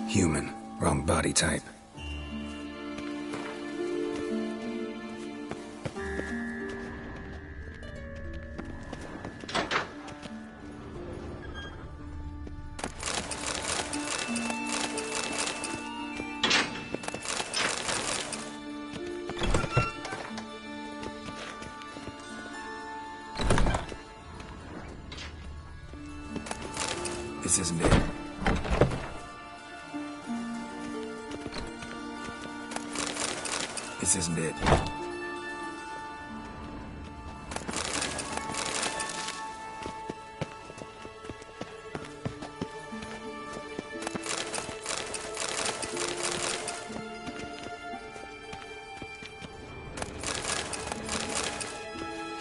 Human. Wrong body type. This isn't it. This isn't it.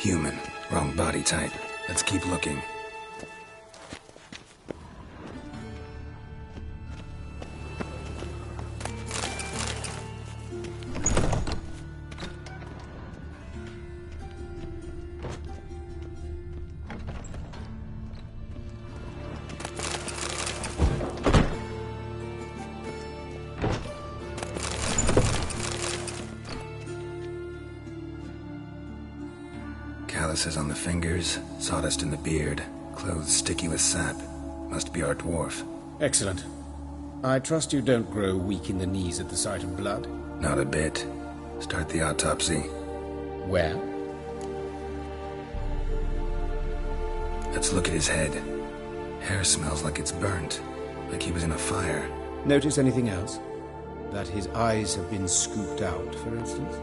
Human. Wrong body type. Let's keep looking. Calluses on the fingers, sawdust in the beard, clothes sticky with sap. Must be our dwarf. Excellent. I trust you don't grow weak in the knees at the sight of blood? Not a bit. Start the autopsy. Where? Let's look at his head. Hair smells like it's burnt, like he was in a fire. Notice anything else? That his eyes have been scooped out, for instance?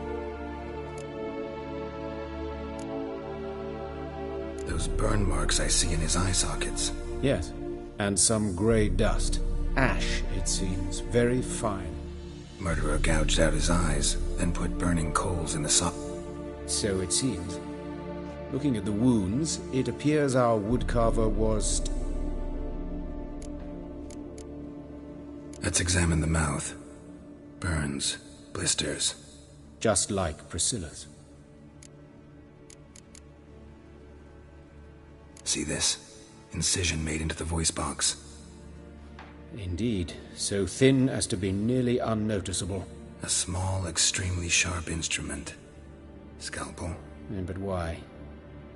Those burn marks I see in his eye sockets. Yes, and some grey dust. Ash, it seems. Very fine. Murderer gouged out his eyes, then put burning coals in the So it seems. Looking at the wounds, it appears our woodcarver was... Let's examine the mouth. Burns, blisters. Just like Priscilla's. See this? Incision made into the voice box. Indeed, so thin as to be nearly unnoticeable. A small, extremely sharp instrument. Scalpel? But why?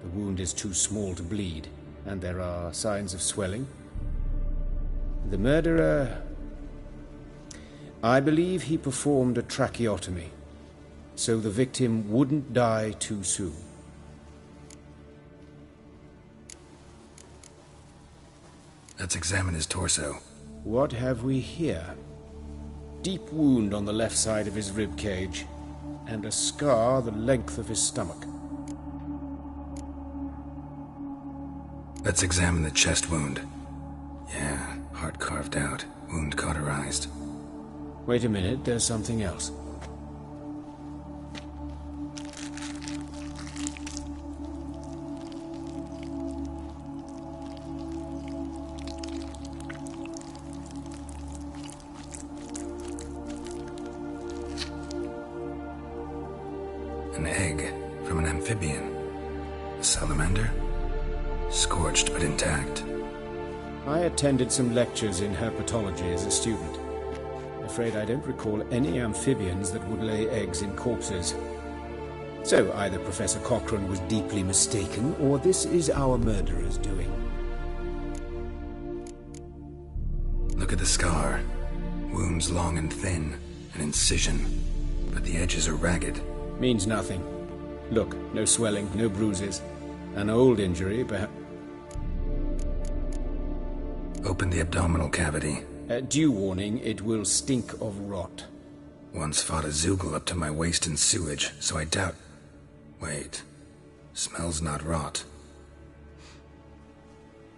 The wound is too small to bleed, and there are signs of swelling. The murderer... I believe he performed a tracheotomy, so the victim wouldn't die too soon. Let's examine his torso. What have we here? Deep wound on the left side of his rib cage, and a scar the length of his stomach. Let's examine the chest wound. Yeah, heart carved out, wound cauterized. Wait a minute, there's something else. An egg from an amphibian. A salamander? Scorched but intact. I attended some lectures in herpetology as a student. Afraid I don't recall any amphibians that would lay eggs in corpses. So either Professor Cochrane was deeply mistaken, or this is our murderer's doing. Look at the scar. Wounds long and thin. An incision. But the edges are ragged. Means nothing. Look, no swelling, no bruises. An old injury, perhaps. Open the abdominal cavity. Due warning, it will stink of rot. Once fought a Zoogle up to my waist in sewage, so I doubt... Wait. Smells not rot.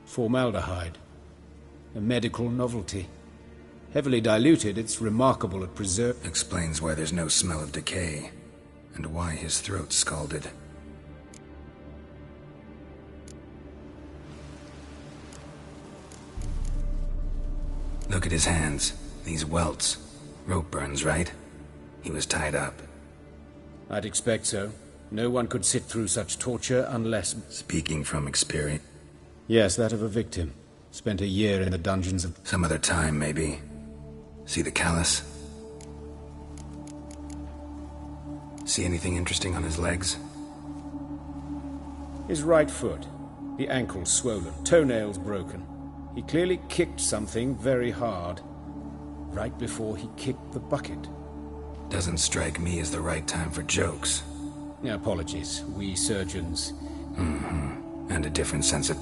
Formaldehyde. A medical novelty. Heavily diluted, it's remarkable at preserve... Explains why there's no smell of decay, and why his throat's scalded. Look at his hands. These welts. Rope burns, right? He was tied up. I'd expect so. No one could sit through such torture unless... Speaking from experience. Yes, that of a victim. Spent a year in the dungeons of... Some other time, maybe. See the callus? See anything interesting on his legs? His right foot. The ankle swollen, toenails broken. He clearly kicked something very hard. Right before he kicked the bucket. Doesn't strike me as the right time for jokes. Apologies. We surgeons... Mm-hmm. And a different sense of...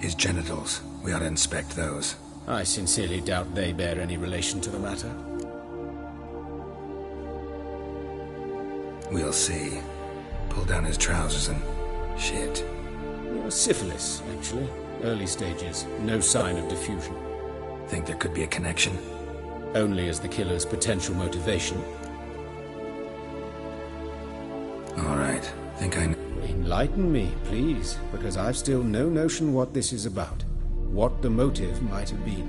His genitals. We ought to inspect those. I sincerely doubt they bear any relation to the matter. We'll see. Pull down his trousers and... shit. Syphilis, actually. Early stages. No sign of diffusion. Think there could be a connection? Only as the killer's potential motivation. All right. Think I know. Enlighten me, please, because I've still no notion what this is about. What the motive might have been.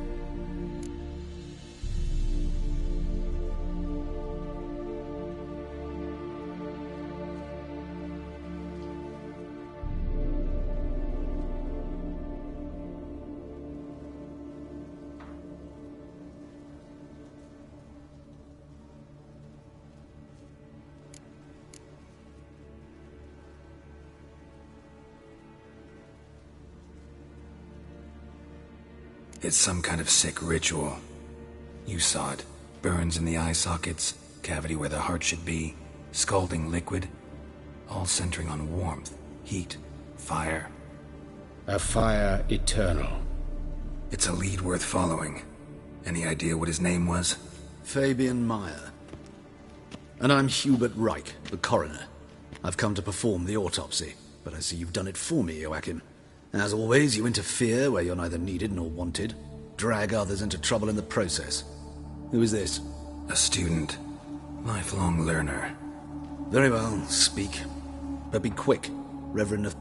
It's some kind of sick ritual. You saw it. Burns in the eye sockets, cavity where the heart should be, scalding liquid, all centering on warmth, heat, fire. A fire eternal. It's a lead worth following. Any idea what his name was? Fabian Meyer. And I'm Hubert Reich, the coroner. I've come to perform the autopsy, but I see you've done it for me, Joachim. As always, you interfere where you're neither needed nor wanted. Drag others into trouble in the process. Who is this? A student. Lifelong learner. Very well, speak. But be quick, Reverend...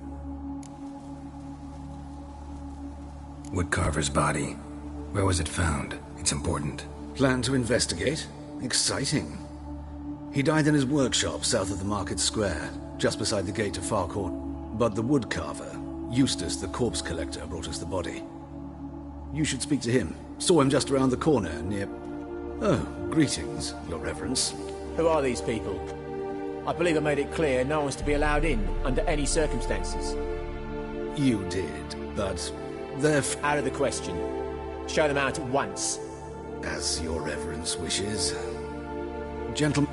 Woodcarver's body. Where was it found? It's important. Plan to investigate? Exciting. He died in his workshop south of the market square, just beside the gate to Farcourt. But the woodcarver, Eustace, the corpse collector, brought us the body. You should speak to him. Saw him just around the corner, near... Oh, greetings, Your Reverence. Who are these people? I believe I made it clear no one's to be allowed in, under any circumstances. You did, but they're... Out of the question. Show them out at once. As Your Reverence wishes. Gentlemen...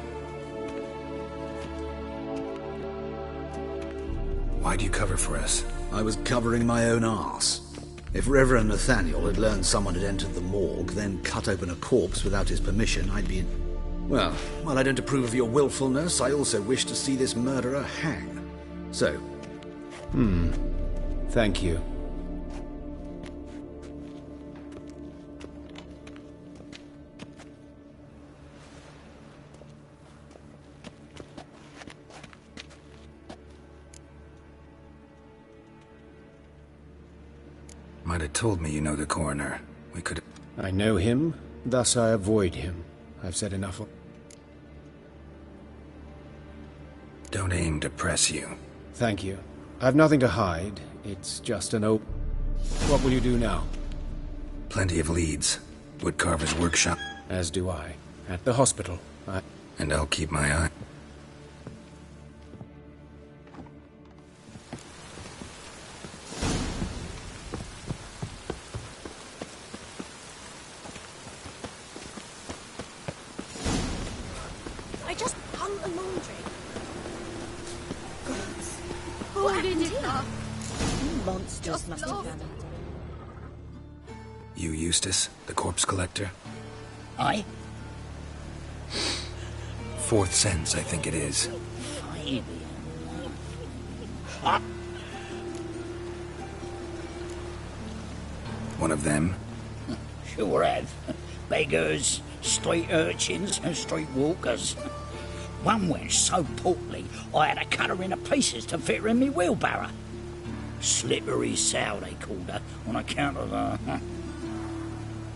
Why'd you cover for us? I was covering my own arse. If Reverend Nathaniel had learned someone had entered the morgue, then cut open a corpse without his permission, I'd be... Well, while I don't approve of your willfulness, I also wish to see this murderer hang. So... Thank you. Might have told me you know the coroner. We could... I know him, thus I avoid him. I've said enough. Don't aim to press you. Thank you. I've nothing to hide. It's just an open... What will you do now? Plenty of leads. Woodcarver's workshop. As do I. At the hospital. And I'll keep my eye... Monsters must have done it. You Eustace, the corpse collector? Aye? Fourth sense, I think it is. Fabian. One of them? Sure have. Beggars, street urchins, and street walkers. One went so portly, I had to cut her into pieces to fit her in me wheelbarrow. Slippery sow, they called her, on account of her...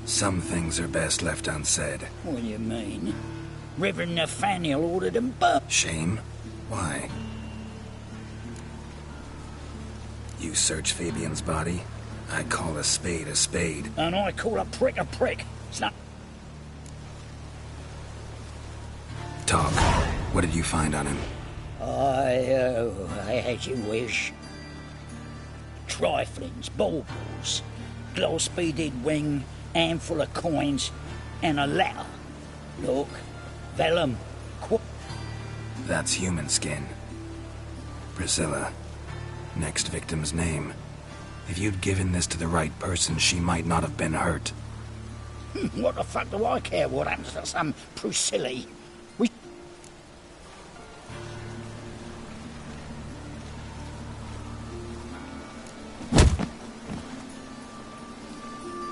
Some things are best left unsaid. What do you mean? Reverend Nathaniel ordered them burnt. Shame? Why? You search Fabian's body? I call a spade a spade. And I call a prick a prick. It's not... Talk. What did you find on him? As you wish. Triflings, baubles, glass-beaded ring, handful of coins, and a letter. Look, vellum. That's human skin. Priscilla. Next victim's name. If you'd given this to the right person, she might not have been hurt. What the fuck do I care what happens to some Priscilla?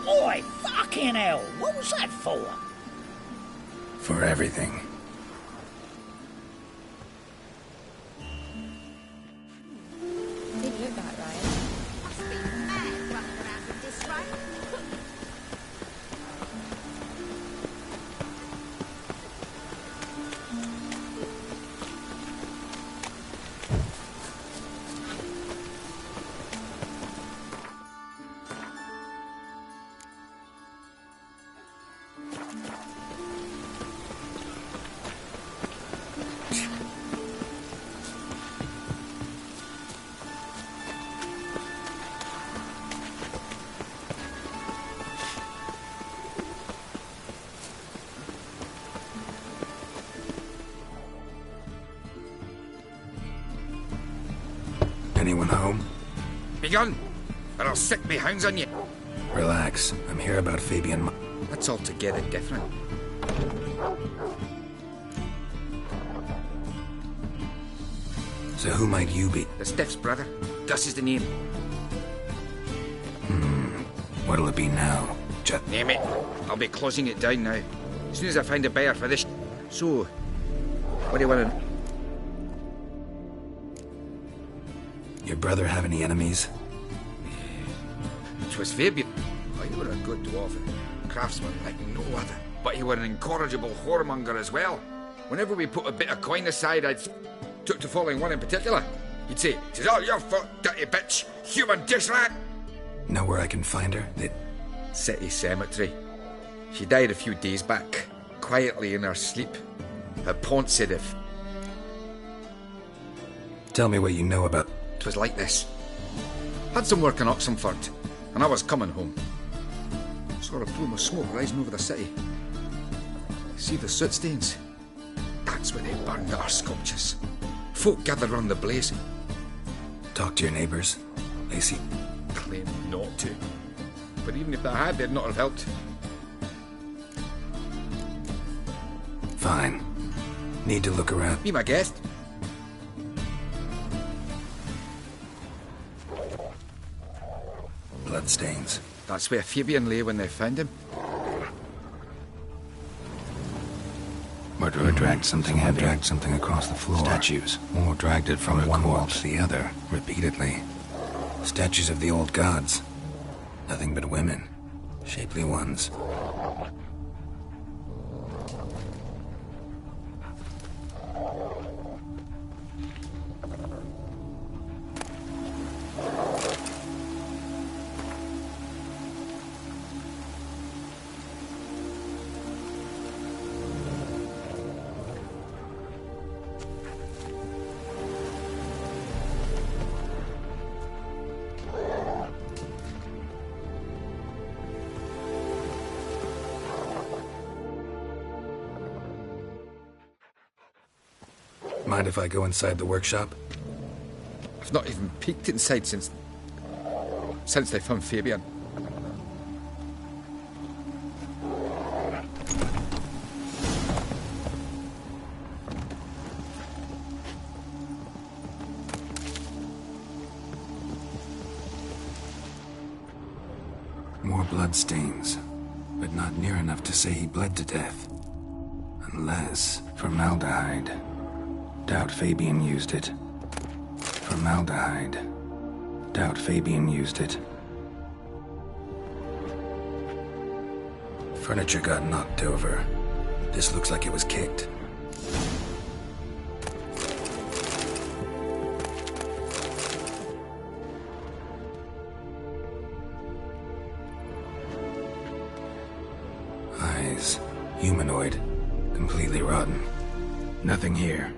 Oi, fucking hell! What was that for? For everything. Didn't look like Ryan. Must be mad running around with this way. Anyone home? Begun, or I'll sick me hounds on you. Relax. I'm here about Fabian. That's altogether different. So who might you be? The Stiff's brother. Gus is the name. What'll it be now? Name it. I'll be closing it down now. As soon as I find a buyer for this. So, what do you want to... Your brother have any enemies? 'Twas Fabian. Oh, you were a good dwarf. Craftsman like no other. But you were an incorrigible whoremonger as well. Whenever we put a bit of coin aside, I'd took to following one in particular. He'd say, "'Tis all your fault, dirty bitch, human dish rat." Know where I can find her? City Cemetery. She died a few days back, quietly in her sleep. Her pawn said if... Tell me what you know about... 'Twas like this. Had some work in Oxenford, and I was coming home. Saw a plume of smoke rising over the city. See the soot stains? That's where they burned our sculptures. Folk gathered round the blaze. Talk to your neighbours. They see... Claim not to. But even if they had, they'd not have helped. Fine. Need to look around. Be my guest. Bloodstains. That's where Fabian lay when they found him. Murderer dragged something heavy. Dragged something across the floor. Statues. Or dragged it from one wall to the other, repeatedly. Statues of the old gods. Nothing but women. Shapely ones. Mind if I go inside the workshop? I've not even peeked inside since they found Fabian. More bloodstains, but not near enough to say he bled to death. Unless formaldehyde. Doubt Fabian used it. Formaldehyde. Doubt Fabian used it. Furniture got knocked over. This looks like it was kicked. Eyes. Humanoid. Completely rotten. Nothing here.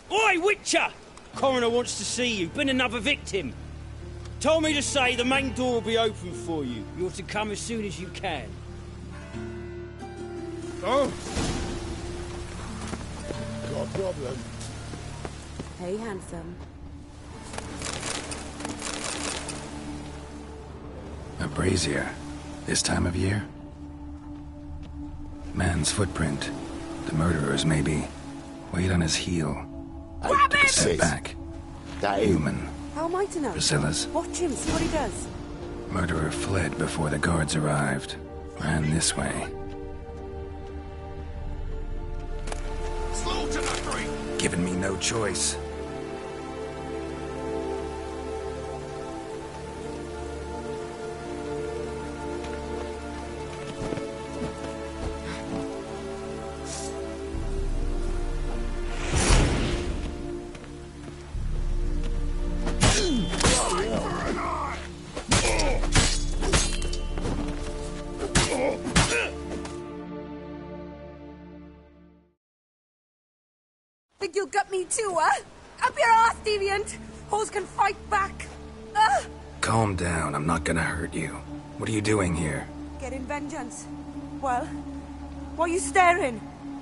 Oi, Witcher! Coroner wants to see you. Been another victim. Told me to say the main door will be open for you. You're to come as soon as you can. Oh! Got a problem. Hey, handsome. A brazier. This time of year? Man's footprint. The murderer's maybe. Weight on his heel. Grab him! Step back. Human. How am I to know? Priscilla's. Watch him, see what he does. Murderer fled before the guards arrived. Ran this way. Slaughter that three! Given me no choice. Think you'll gut me too, huh? Up your ass, deviant! Hoes can fight back! Calm down, I'm not gonna hurt you. What are you doing here? Getting vengeance. Well, why are you staring?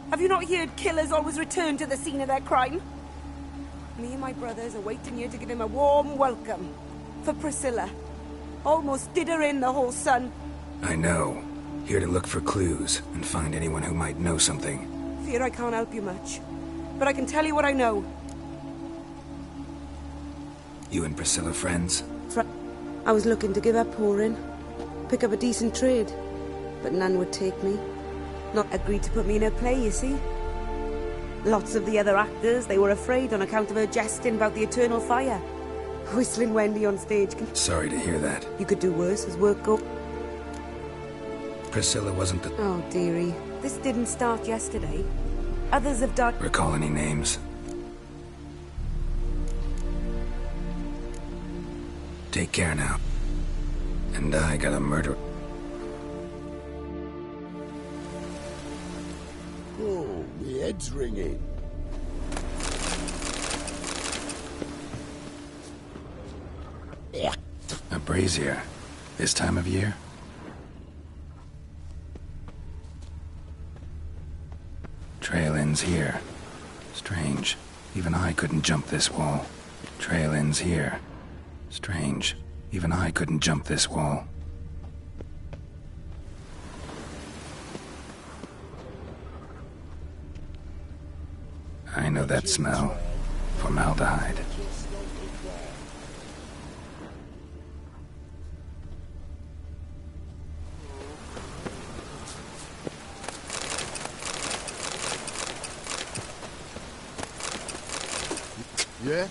Have you not heard killers always return to the scene of their crime? Me and my brothers are waiting here to give him a warm welcome. For Priscilla. Almost did her in, the whole son. I know. Here to look for clues and find anyone who might know something. Fear I can't help you much. But I can tell you what I know. You and Priscilla friends? I was looking to give up whoring. Pick up a decent trade. But none would take me. Not agreed to put me in her play, you see. Lots of the other actors, they were afraid on account of her jesting about the eternal fire. Whistling Wendy on stage. Sorry to hear that. You could do worse as work go. Priscilla wasn't the... Oh, dearie. This didn't start yesterday. Others have died. Recall any names? Take care now. And I got a murder... Oh, my head's ringing. A brazier. This time of year? Trail ends here. Strange. Even I couldn't jump this wall. Trail ends here. Strange. Even I couldn't jump this wall. I know that smell. Formaldehyde. Yeah?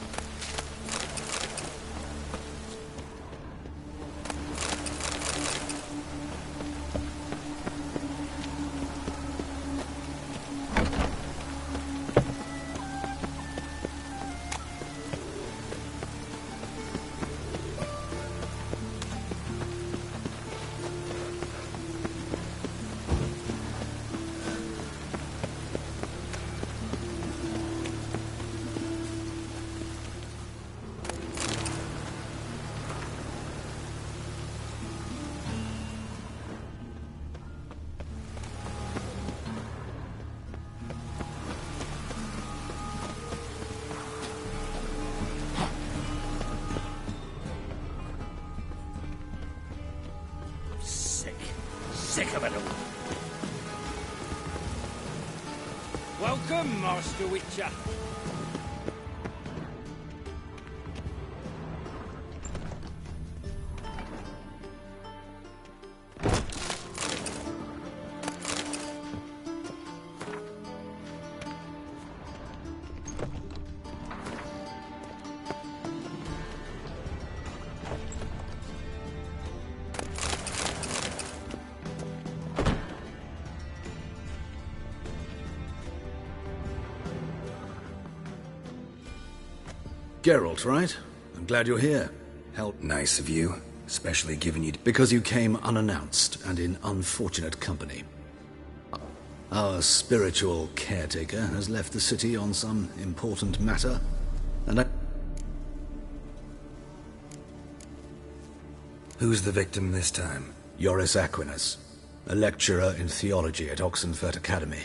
Sick of it all. Welcome, Master Witcher. Geralt, right? I'm glad you're here. Help. Nice of you, especially given you... Because you came unannounced and in unfortunate company. Our spiritual caretaker has left the city on some important matter, and I... Who's the victim this time? Joris Aquinas, a lecturer in theology at Oxenfurt Academy.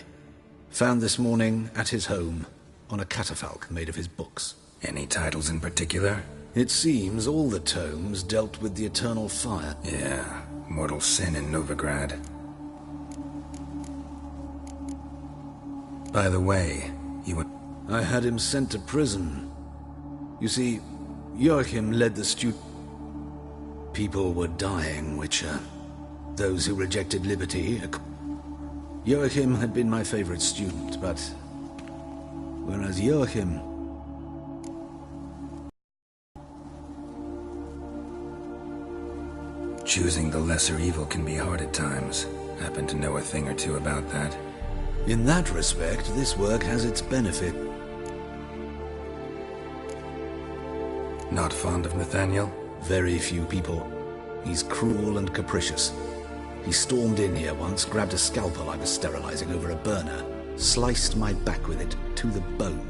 Found this morning at his home on a catafalque made of his books. Any titles in particular? It seems all the tomes dealt with the eternal fire. Yeah, mortal sin in Novigrad. By the way, I had him sent to prison. You see, Joachim led the People were dying, Witcher. Those who rejected liberty... Joachim had been my favorite student, but... Whereas Joachim... Choosing the lesser evil can be hard at times. Happen to know a thing or two about that. In that respect, this work has its benefit. Not fond of Nathaniel? Very few people. He's cruel and capricious. He stormed in here once, grabbed a scalpel I was sterilizing over a burner, sliced my back with it to the bone.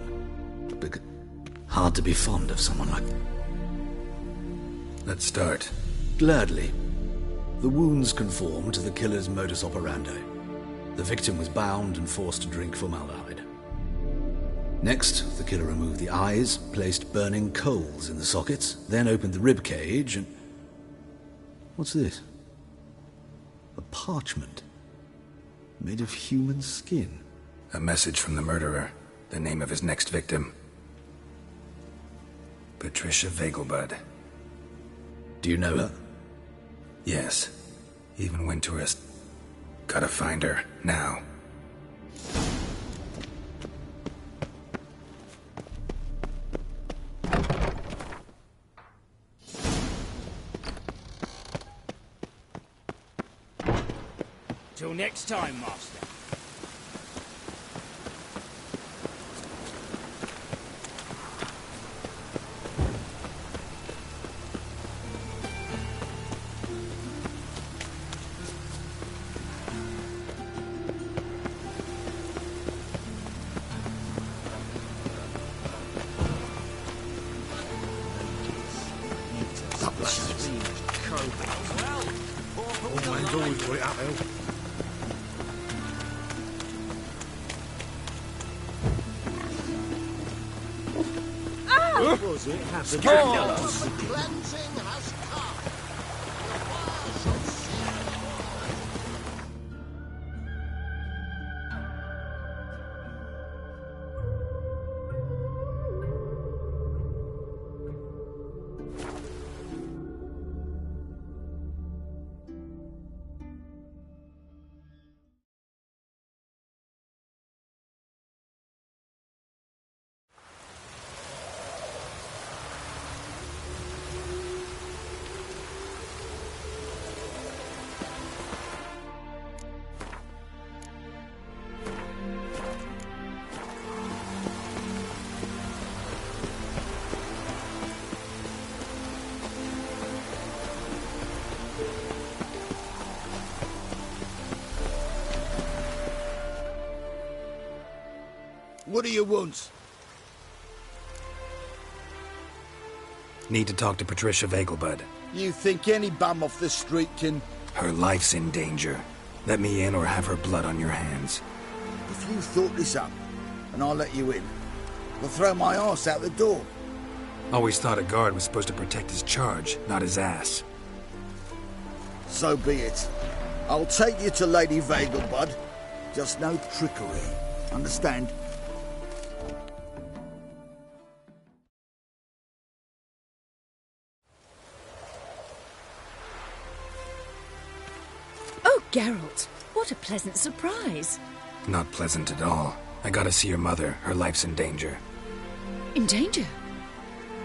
Hard to be fond of someone like... Let's start. Gladly. The wounds conformed to the killer's modus operandi. The victim was bound and forced to drink formaldehyde. Next, the killer removed the eyes, placed burning coals in the sockets, then opened the rib cage and... What's this? A parchment. Made of human skin. A message from the murderer. The name of his next victim. Patricia Vegelbud. Do you know her? Yes. Even went to her... Gotta find her, now. Till next time, Master. Scandalous! The cleansing has come. What do you want? Need to talk to Patricia Vegelbud. You think any bum off the street can... Her life's in danger. Let me in or have her blood on your hands. If you thought this up, and I'll let you in, I'll throw my arse out the door. Always thought a guard was supposed to protect his charge, not his ass. So be it. I'll take you to Lady Vegelbud. Just no trickery. Understand? Geralt, what a pleasant surprise. Not pleasant at all. I gotta see your mother. Her life's in danger. In danger?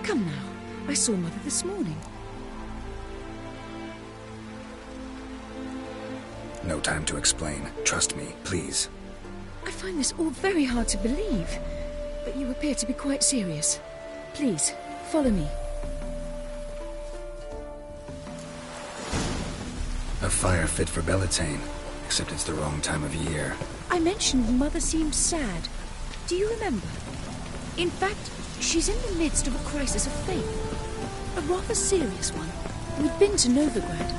Come now, I saw Mother this morning. No time to explain. Trust me, please. I find this all very hard to believe, but you appear to be quite serious. Please, follow me. A fire fit for Bellatane, except it's the wrong time of year. I mentioned Mother seemed sad. Do you remember? In fact, she's in the midst of a crisis of faith. A rather serious one. We'd been to Novigrad.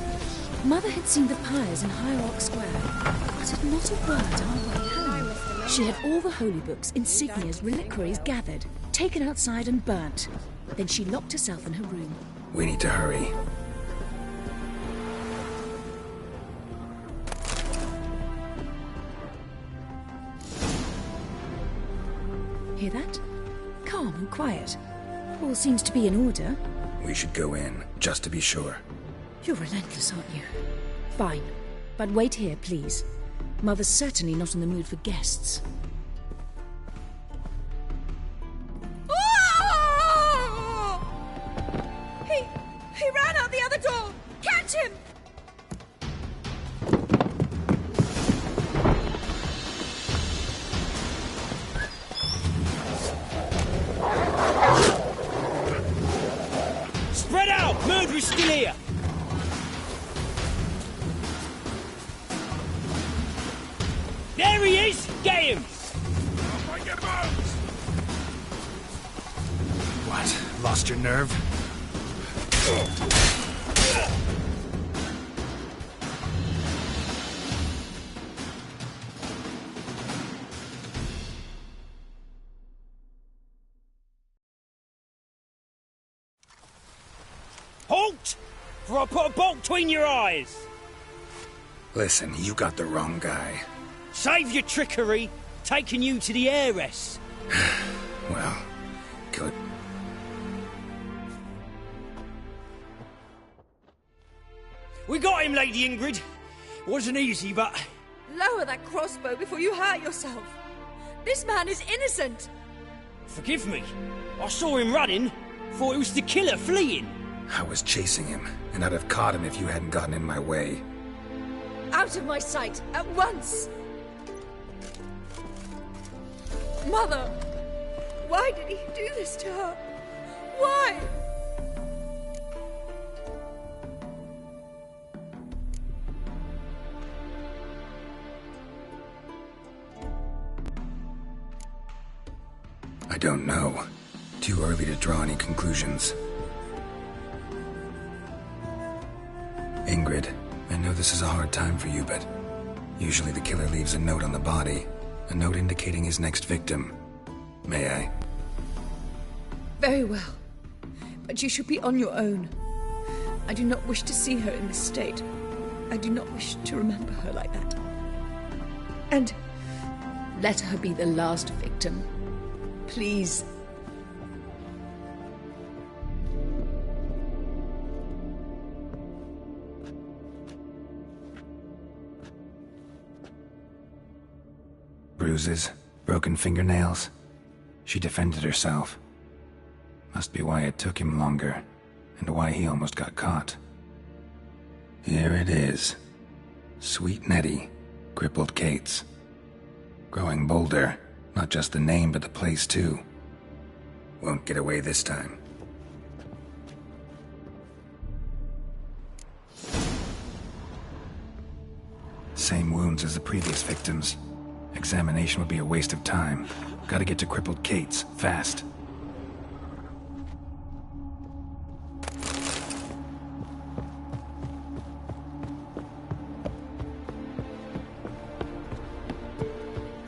Mother had seen the pyres in Hierarch Square, uttered not a word on her way home. She had all the holy books, insignias, reliquaries gathered, taken outside and burnt. Then she locked herself in her room. We need to hurry. Hear that? Calm and quiet. All seems to be in order. We should go in, just to be sure. You're relentless, aren't you? Fine. But wait here, please. Mother's certainly not in the mood for guests. He ran out the other door! Catch him! Spread out! Murderer's still here! There he is! Get him! What? Lost your nerve? Halt! For I put a bolt between your eyes! Listen, you got the wrong guy. Save your trickery, taking you to the heiress. Well, good. We got him, Lady Ingrid. Wasn't easy, but... Lower that crossbow before you hurt yourself. This man is innocent. Forgive me. I saw him running. Thought it was the killer fleeing. I was chasing him, and I'd have caught him if you hadn't gotten in my way. Out of my sight, at once! Mother! Why did he do this to her? Why? I don't know. Too early to draw any conclusions. Ingrid, I know this is a hard time for you, but usually the killer leaves a note on the body. A note indicating his next victim. May I? Very well. But you should be on your own. I do not wish to see her in this state. I do not wish to remember her like that. And let her be the last victim. Please. Bruises, broken fingernails. She defended herself. Must be why it took him longer, and why he almost got caught. Here it is. Sweet Nettie, crippled Kate's. Growing bolder, not just the name but the place too. Won't get away this time. Same wounds as the previous victims. Examination would be a waste of time. Gotta get to crippled Kate's, fast.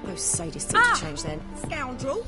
Those sadists seem to change then. Scoundrel!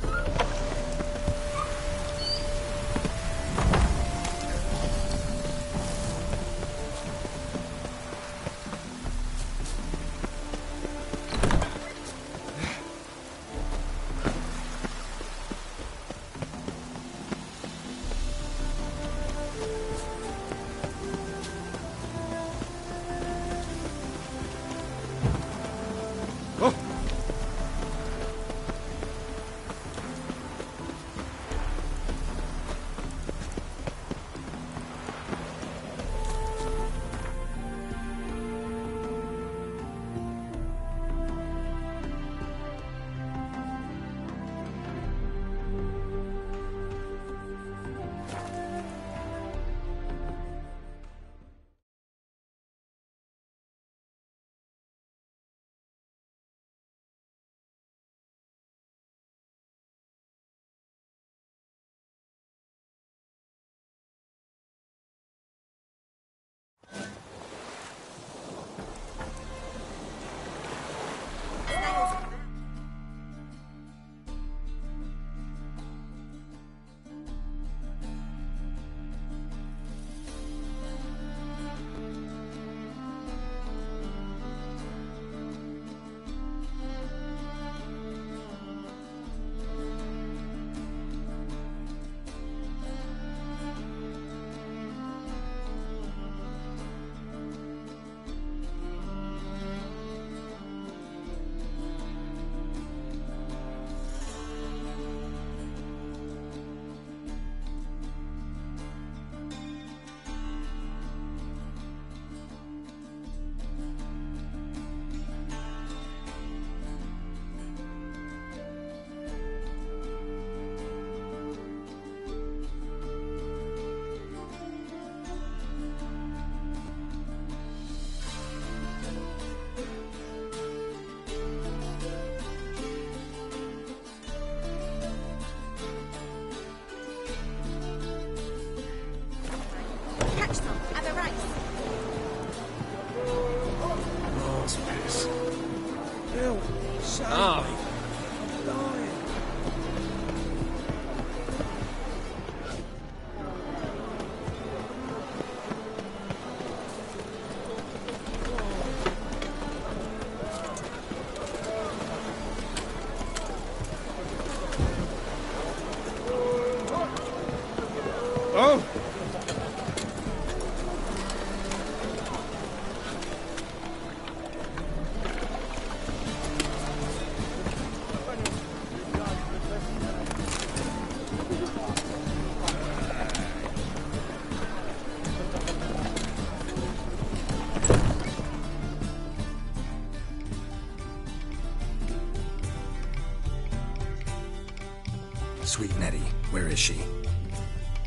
she?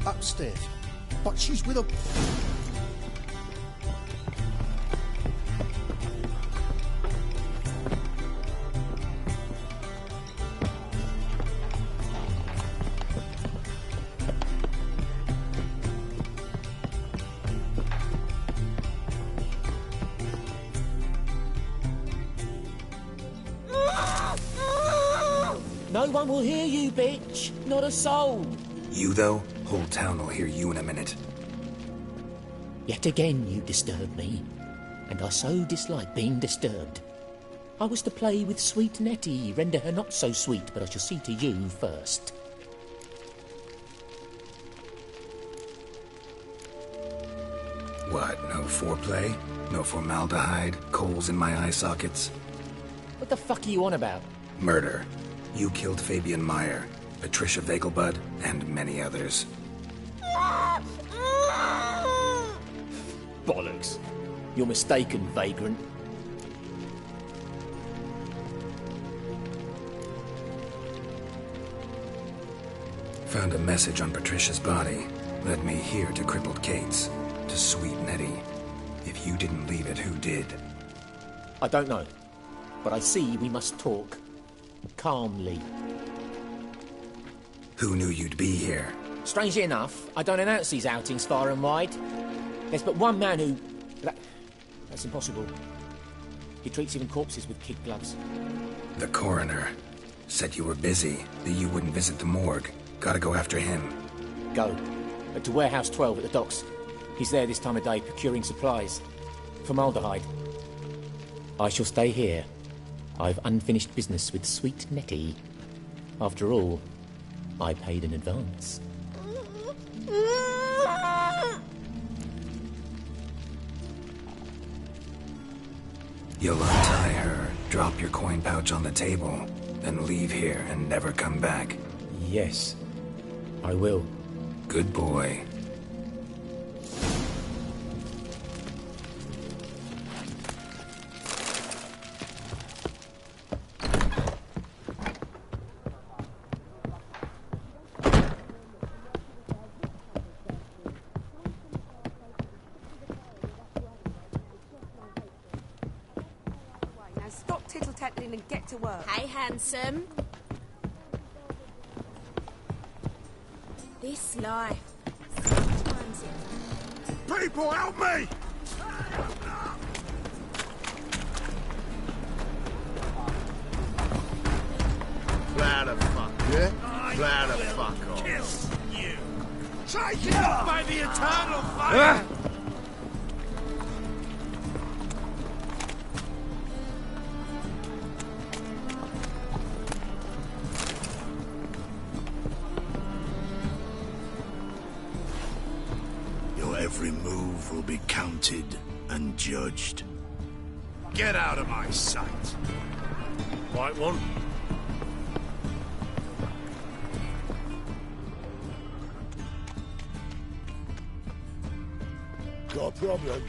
Upstairs. But she's with a... No one will hear you, bitch. Not a soul. You, though? Whole town will hear you in a minute. Yet again you disturb me, and I so dislike being disturbed. I was to play with sweet Nettie, render her not so sweet, but I shall see to you first. What, no foreplay? No formaldehyde? Coals in my eye sockets? What the fuck are you on about? Murder. You killed Fabian Meyer, Patricia Vegelbud, and many others. Bollocks. You're mistaken, vagrant. Found a message on Patricia's body. Led me here to crippled Kate's. To sweet Nettie. If you didn't leave it, who did? I don't know. But I see we must talk. Calmly. Who knew you'd be here? Strangely enough, I don't announce these outings far and wide. There's but one man who... That's impossible. He treats even corpses with kid gloves. The coroner. Said you were busy, that you wouldn't visit the morgue. Gotta go after him. Go. To Warehouse 12 at the docks. He's there this time of day, procuring supplies. Formaldehyde. I shall stay here. I've unfinished business with sweet Nettie. After all, I paid in advance. You'll untie her, drop your coin pouch on the table, then leave here and never come back. Yes, I will. Good boy. And get to work. Hey, handsome. This life. Sometimes it... People, help me! Plow the fuck, yeah? Plow the fuck off. Kill you. Take it off by the eternal fire! Every move will be counted and judged. Get out of my sight. Right one. Got a problem?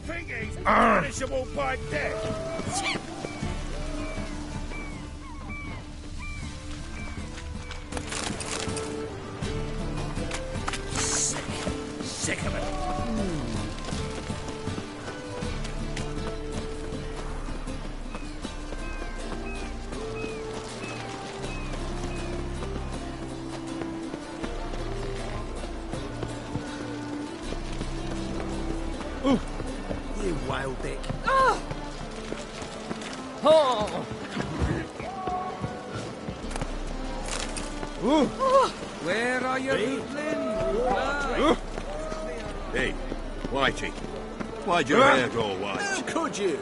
Think he's punishable by death. Sick of it. You whale dick. Oh! Where are you, Rutland? Hey, Whitey. Why'd your hair go white? How could you?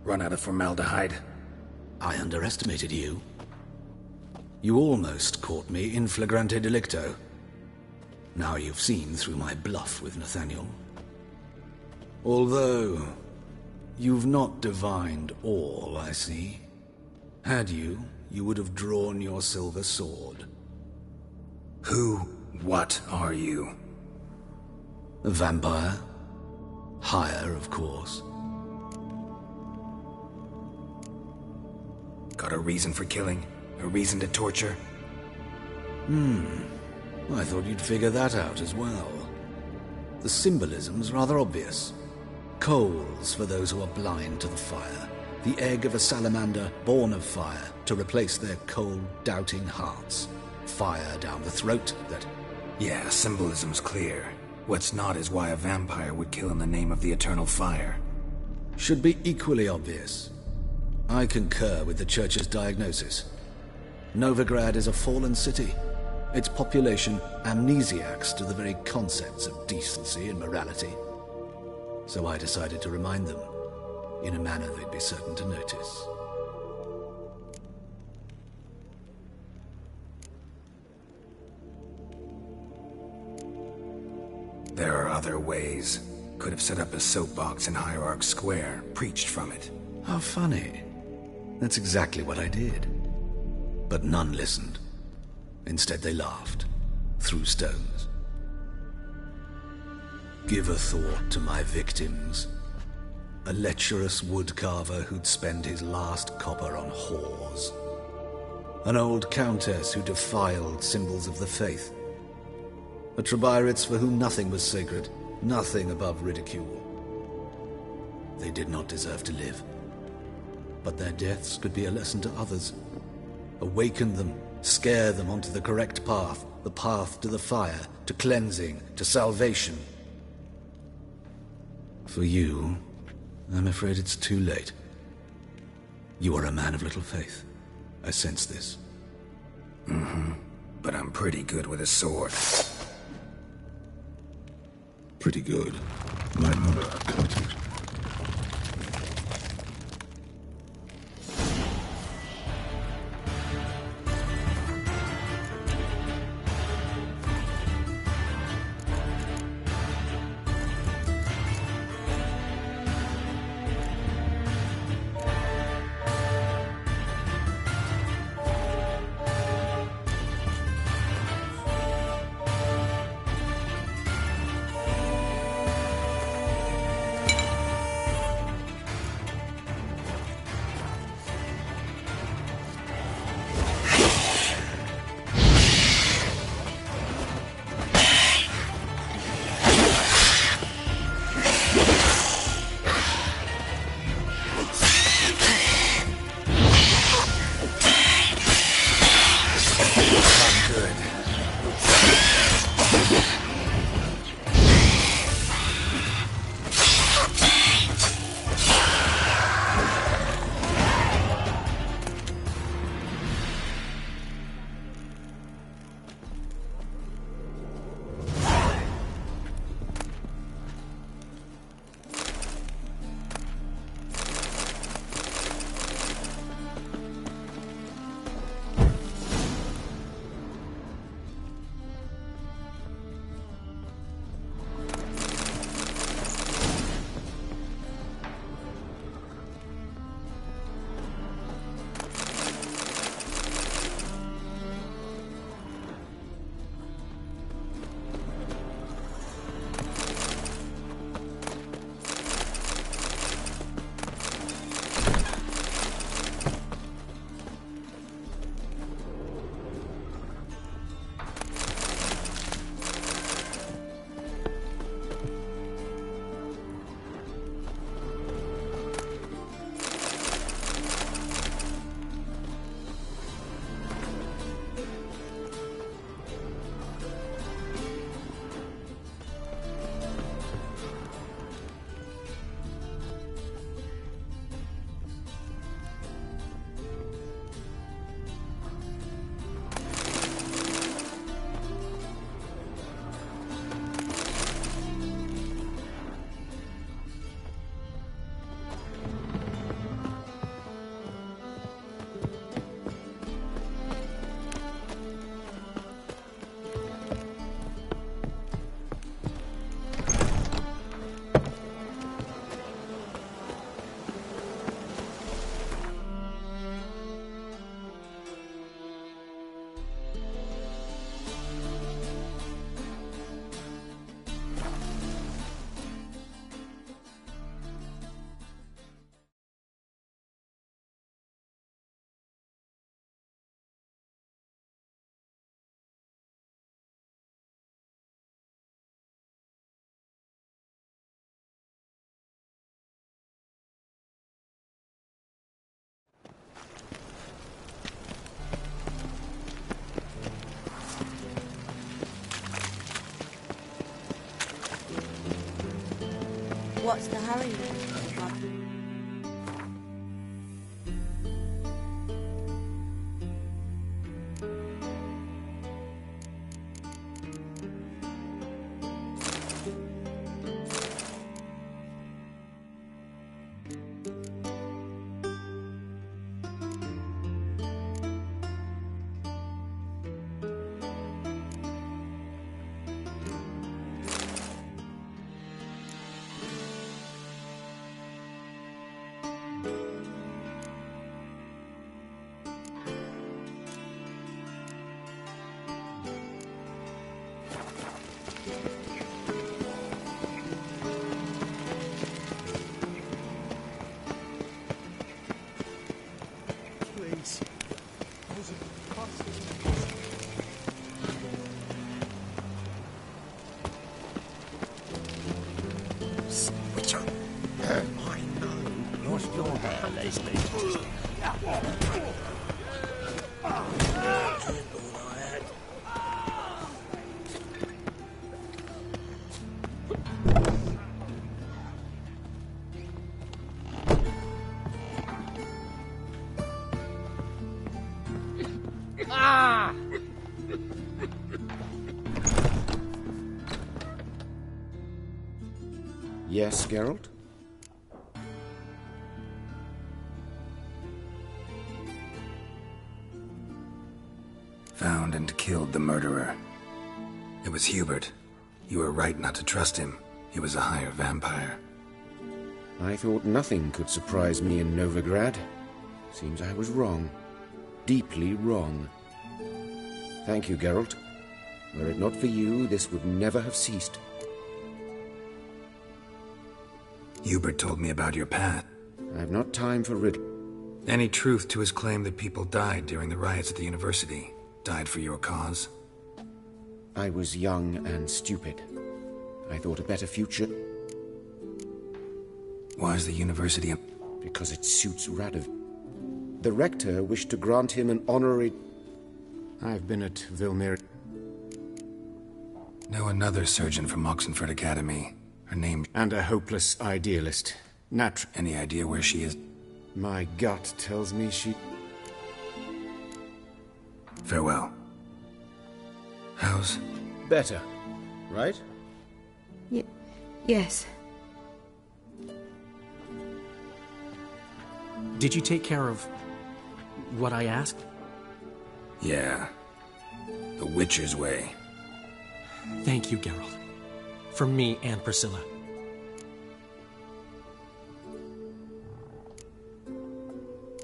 Run out of formaldehyde. I underestimated you. You almost caught me in flagrante delicto. Now you've seen through my bluff with Nathaniel. Although, you've not divined all, I see. Had you, you would have drawn your silver sword. Who, what are you? A vampire? Higher, of course. Got a reason for killing? A reason to torture? I thought you'd figure that out as well. The symbolism's rather obvious. Coals for those who are blind to the fire. The egg of a salamander born of fire to replace their cold, doubting hearts. Fire down the throat that... Yeah, symbolism's clear. What's not is why a vampire would kill in the name of the eternal fire. Should be equally obvious. I concur with the Church's diagnosis. Novigrad is a fallen city. Its population amnesiacs to the very concepts of decency and morality. So I decided to remind them, in a manner they'd be certain to notice. There are other ways. Could have set up a soapbox in Hierarch Square, preached from it. How funny. That's exactly what I did. But none listened. Instead they laughed, threw stones. Give a thought to my victims. A lecherous woodcarver who'd spend his last copper on whores. An old countess who defiled symbols of the faith. A Trebirates for whom nothing was sacred, nothing above ridicule. They did not deserve to live. But their deaths could be a lesson to others. Awaken them, scare them onto the correct path, the path to the fire, to cleansing, to salvation. For you, I'm afraid it's too late. You are a man of little faith. I sense this. But I'm pretty good with a sword. Pretty good. My mother cut it. what's the hurry? Please. Was it possible? Switcher. I know. Lost your hand, Leslie. Ah! Yes, Geralt? Found and killed the murderer. It was Hubert. You were right not to trust him. He was a higher vampire. I thought nothing could surprise me in Novigrad. Seems I was wrong. Deeply wrong. Thank you, Geralt. Were it not for you, this would never have ceased. Hubert told me about your path. I've not time for riddle. Any truth to his claim that people died during the riots at the university? Died for your cause? I was young and stupid. I thought a better future. Why is the university a... Because it suits Radov. The rector wished to grant him an honorary... I've been at Vilmir. Know another surgeon from Oxenford Academy. Her name... And a hopeless idealist. Any idea where she is? My gut tells me she... Farewell. How's... Better, right? Yes. Did you take care of what I asked? Yeah. The Witcher's way. Thank you, Geralt. For me and Priscilla.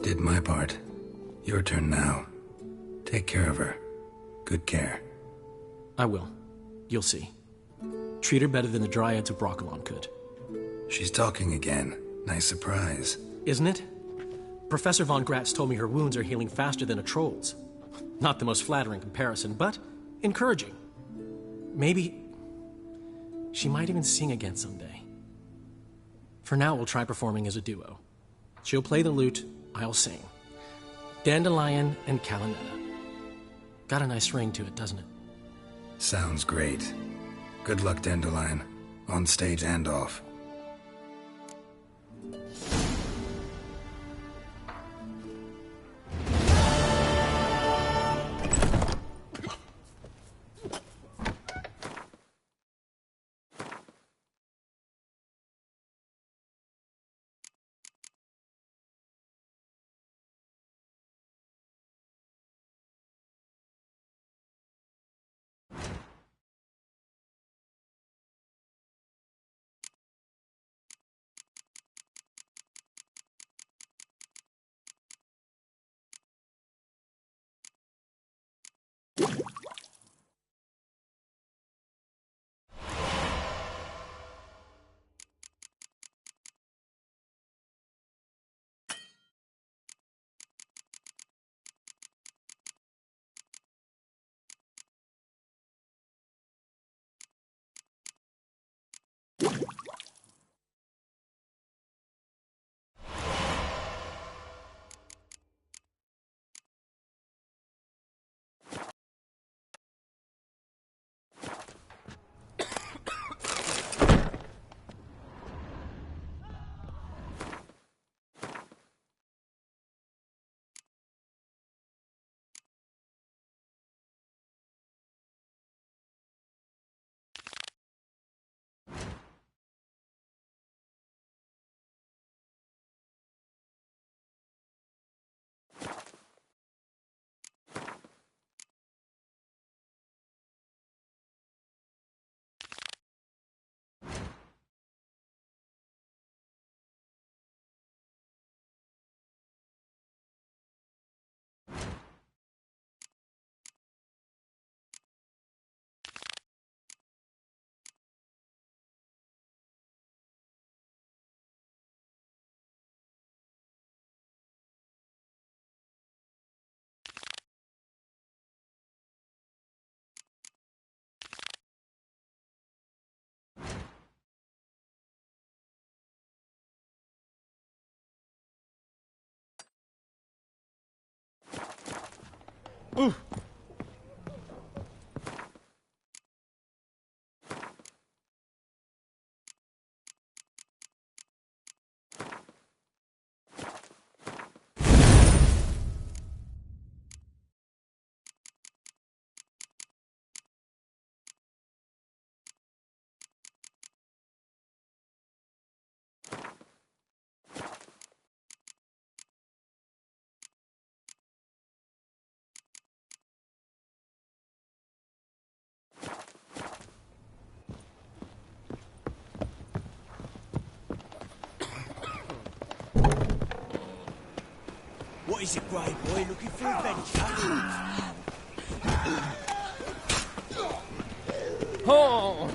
Did my part. Your turn now. Take care of her. Good care. I will. You'll see. Treat her better than the Dryads of Broccolon could. She's talking again. Nice surprise. Isn't it? Professor von Gratz told me her wounds are healing faster than a troll's. Not the most flattering comparison, but encouraging. Maybe she might even sing again someday. For now, we'll try performing as a duo. She'll play the lute, I'll sing. Dandelion and Calinetta. Got a nice ring to it, doesn't it? Sounds great. Good luck, Dandelion. On stage and off. What is it, Grey Boy? Looking for adventure? Oh!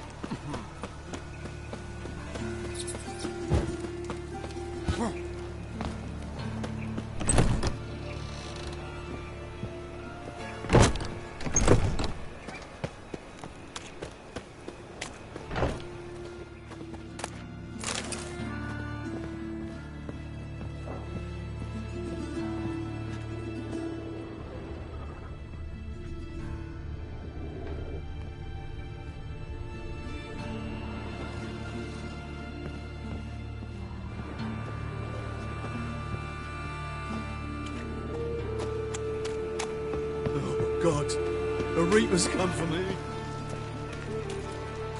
God, the Reaper's come for me.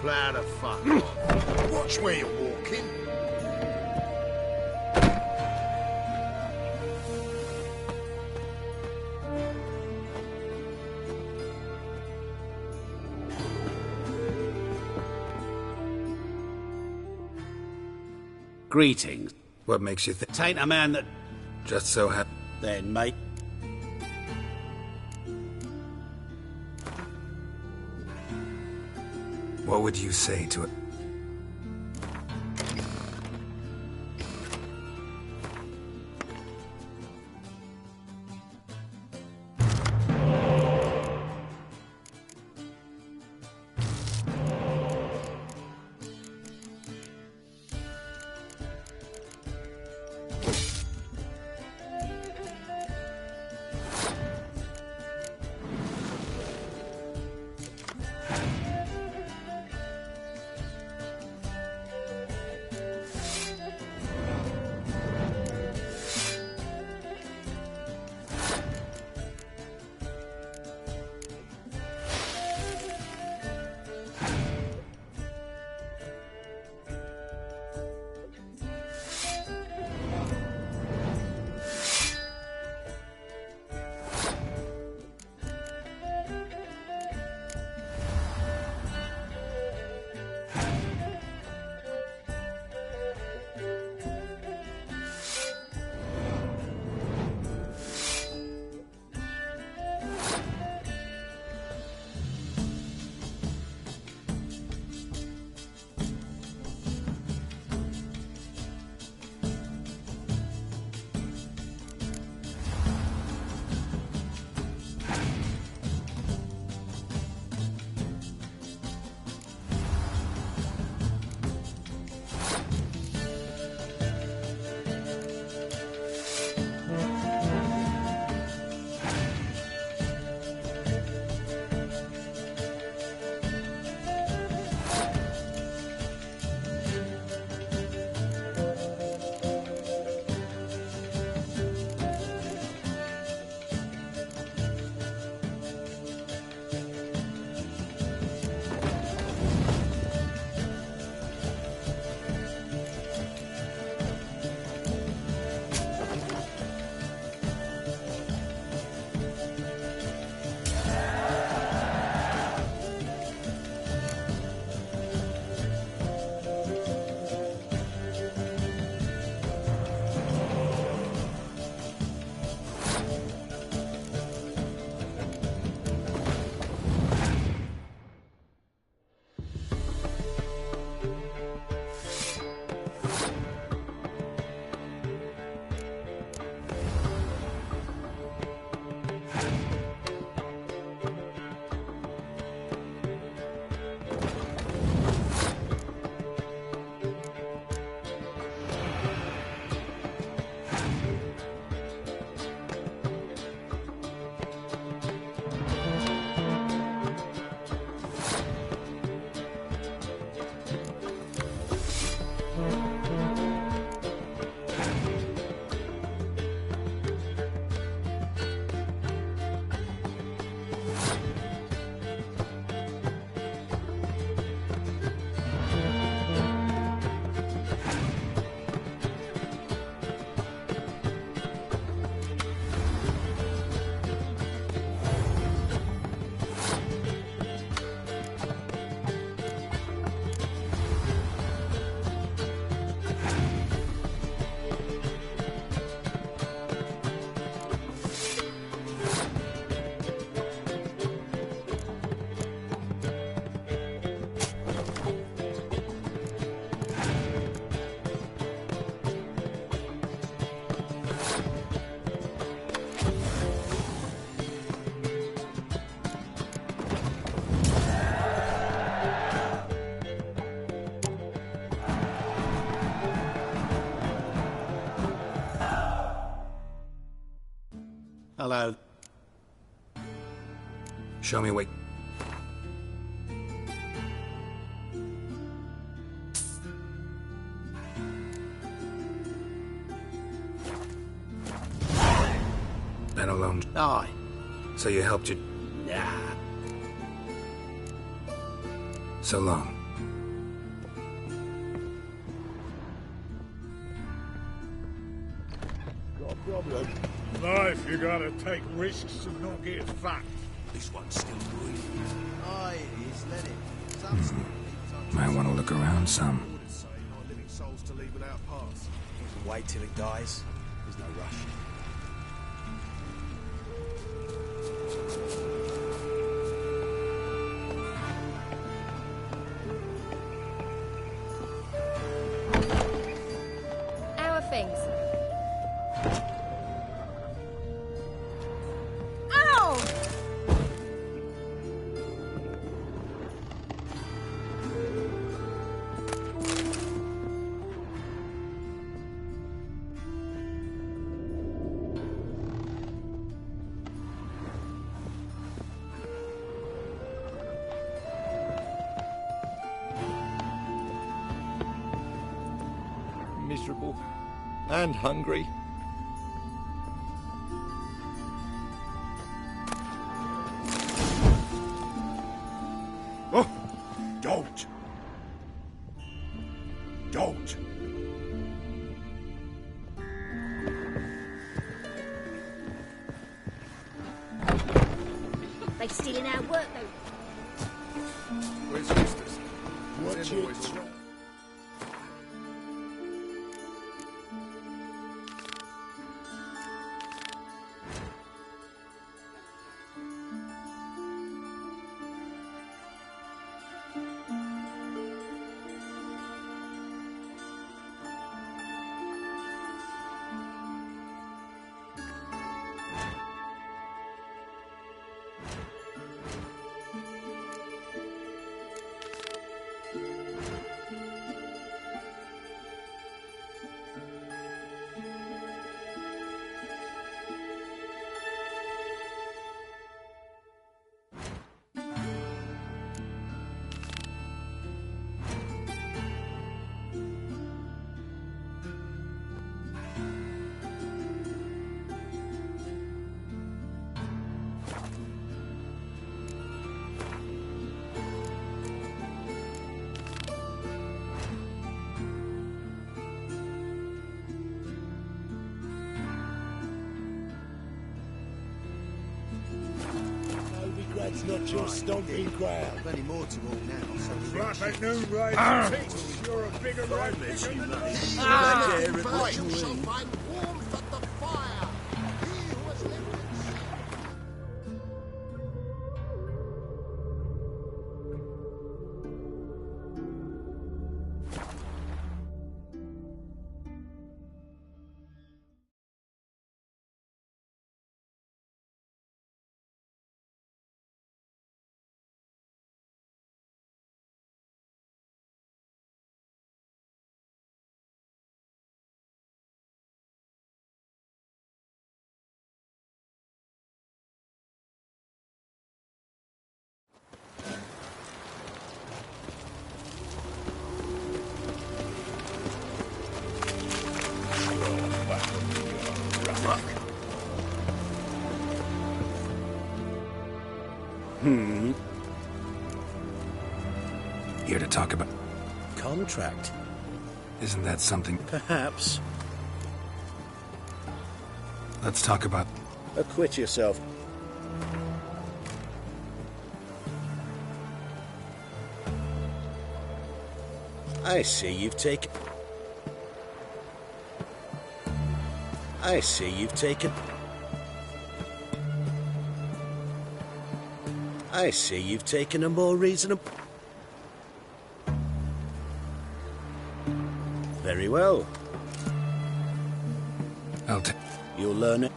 Plow the fuck off. Watch where you're walking. Greetings. What makes you think? Tain't a man that... Just so happy. Then, mate. What would you say to it? Hello. Show me what... Been alone. Aye. So you helped your... Nah. So long. Got a problem? Life, you gotta take risks and not get fucked. This one's still breathing. Aye, it is, let it. Might want to look around some. We can wait till it dies. There's no rush. How are things? Ow! Miserable and hungry. Oh! Don't! Don't! They stealing our work, though. Where's Eustace? Watch it. That's not your stomping ground. Plenty more to walk now. So Right at noon, right? You're a bigger rat. Here to talk about... Contract? Isn't that something? Perhaps. Let's talk about... Acquit yourself. I see you've taken... I see you've taken... I see you've taken a more reasonable... Very well. You'll learn it.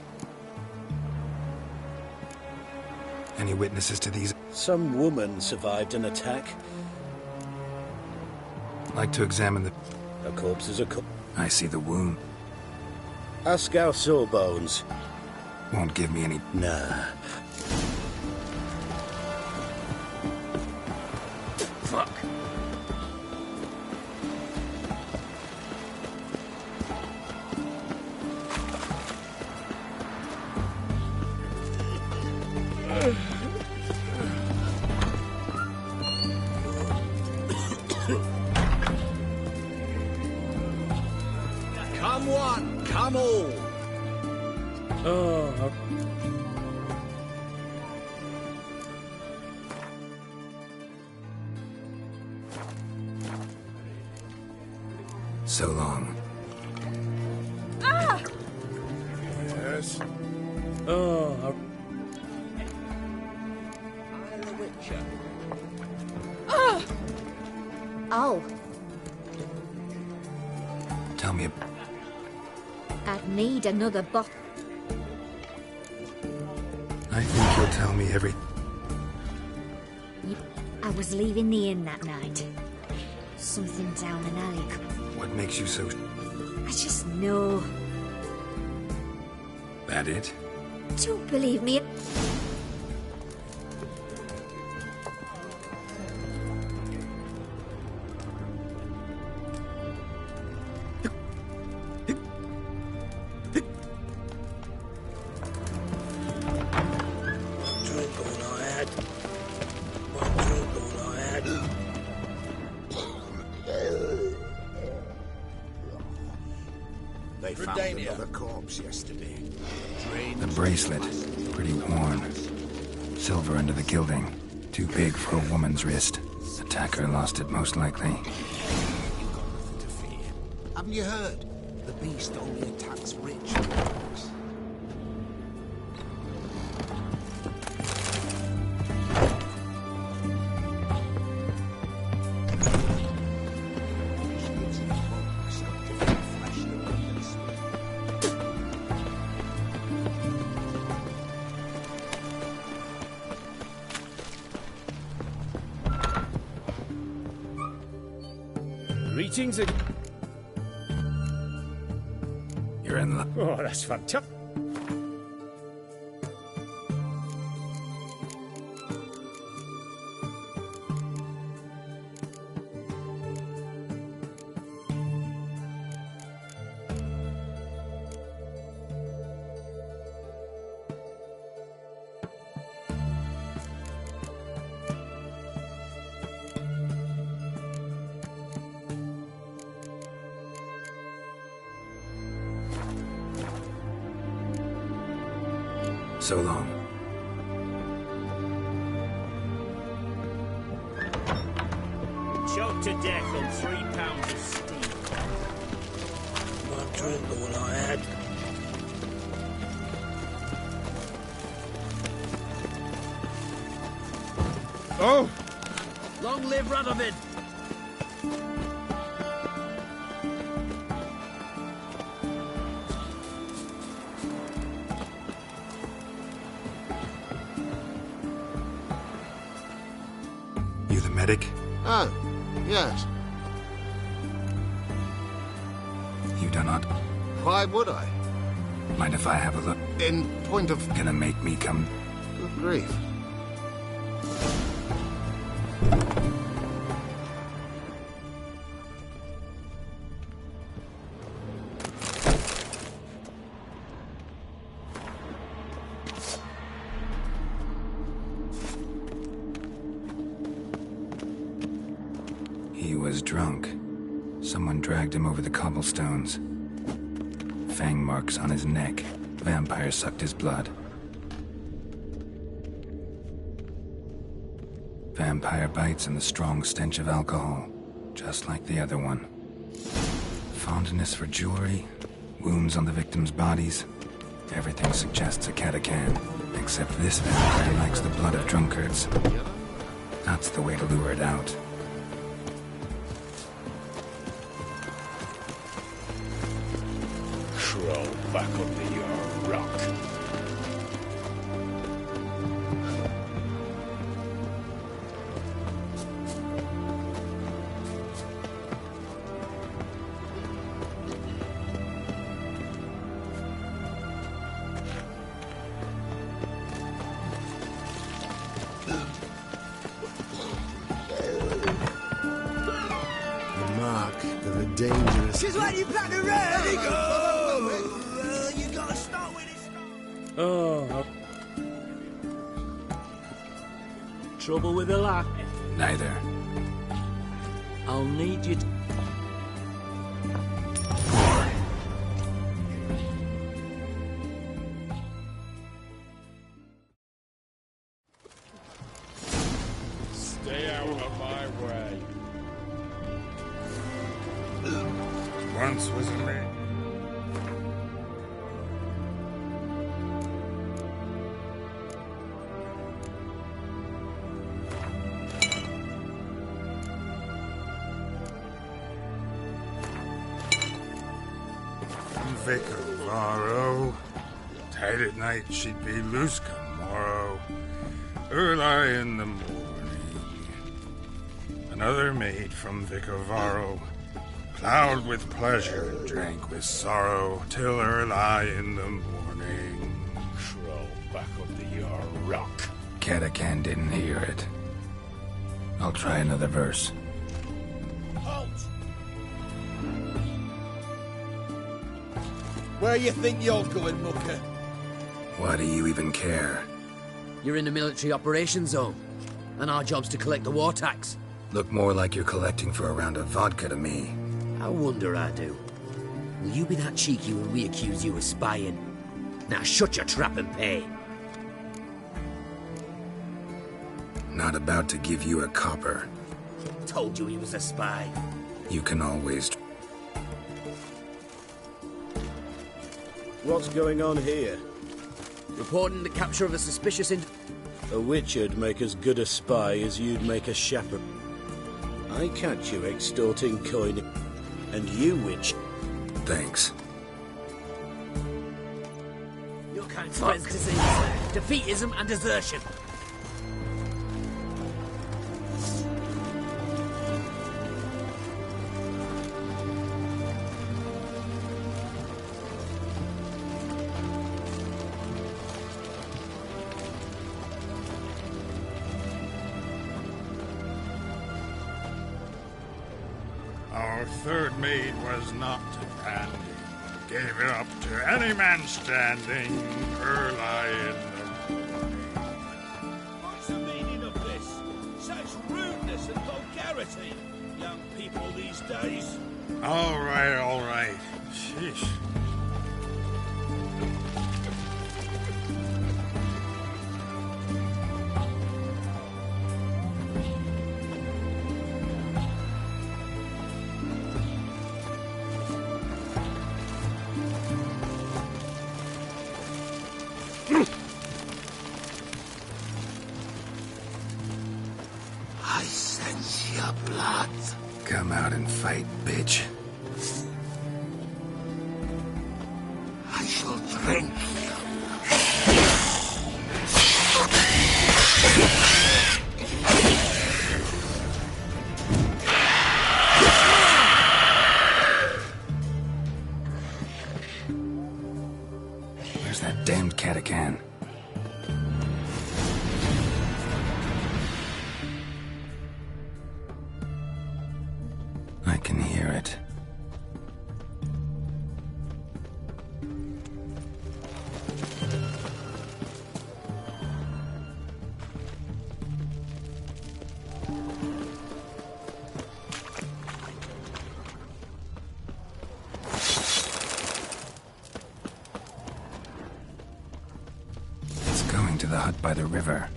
Any witnesses to these? Some woman survived an attack. Like to examine the... A corpse is a corpse. I see the wound. Ask our sawbones. Won't give me any... Nah. Fuck. Come one, come all. Oh. So long. Ah! Yes? Oh. Ah! Oh, Tell me... I'd need another bottle. I think you'll tell me every... I was leaving the inn that night. Something down an alley. What makes you so... I just know. That it? Don't believe me. Drink all I had. One drink all I had. They found another corpse yesterday. The bracelet. Pretty worn. Silver under the gilding. Too big for a woman's wrist. Attacker lost it, most likely. You've got nothing to fear. Haven't you heard? The beast only attacks rich folks. Greetings. You're in luck. Oh, that's fantastic. So long. Choked to death on 3 pounds of steak. One drink all I had. Oh! Long live Radovid! You the medic? Oh, yes. You do not. Why would I? Mind if I have a look? In point of... Gonna make me come... Good grief. He was drunk. Someone dragged him over the cobblestones. Fang marks on his neck. Vampire sucked his blood. Vampire bites and the strong stench of alcohol. Just like the other one. Fondness for jewelry. Wounds on the victims' bodies. Everything suggests a catacan. Except this vampire likes the blood of drunkards. That's the way to lure it out. Crawl back under your rock. This is what you plan to run. You gotta start with it. Oh. Trouble with the lad? Neither. I'll need you to... Stay out of my way. Once was a man. Vicar Varro. Tight at night, she'd be loose come morrow. Early in the morning. Another maid from Vicar Varro. Plowed with pleasure and drank with sorrow till early in the morning. Crawl back under your rock. Catacan didn't hear it. I'll try another verse. Halt! Where you think you're going, mucker? Why do you even care? You're in the military operations zone, and our job's to collect the war tax. Look more like you're collecting for a round of vodka to me. I wonder I do. Will you be that cheeky when we accuse you of spying? Now shut your trap and pay. Not about to give you a copper. Told you he was a spy. You can always... What's going on here? Reporting the capture of a suspicious A witcher'd make as good a spy as you'd make a shepherd. I catch you extorting coin, and you witch. Thanks. Your kind spreads disease, defeatism and desertion. Our third maid was not handy. Gave it up to any man standing early in the morning. What's the meaning of this? Such rudeness and vulgarity. Young people these days. All right. Sheesh. I sense your blood. Come out and fight, bitch. I shall drink you. Where's that damned Catacan? I can hear it. It's going to the hut by the river.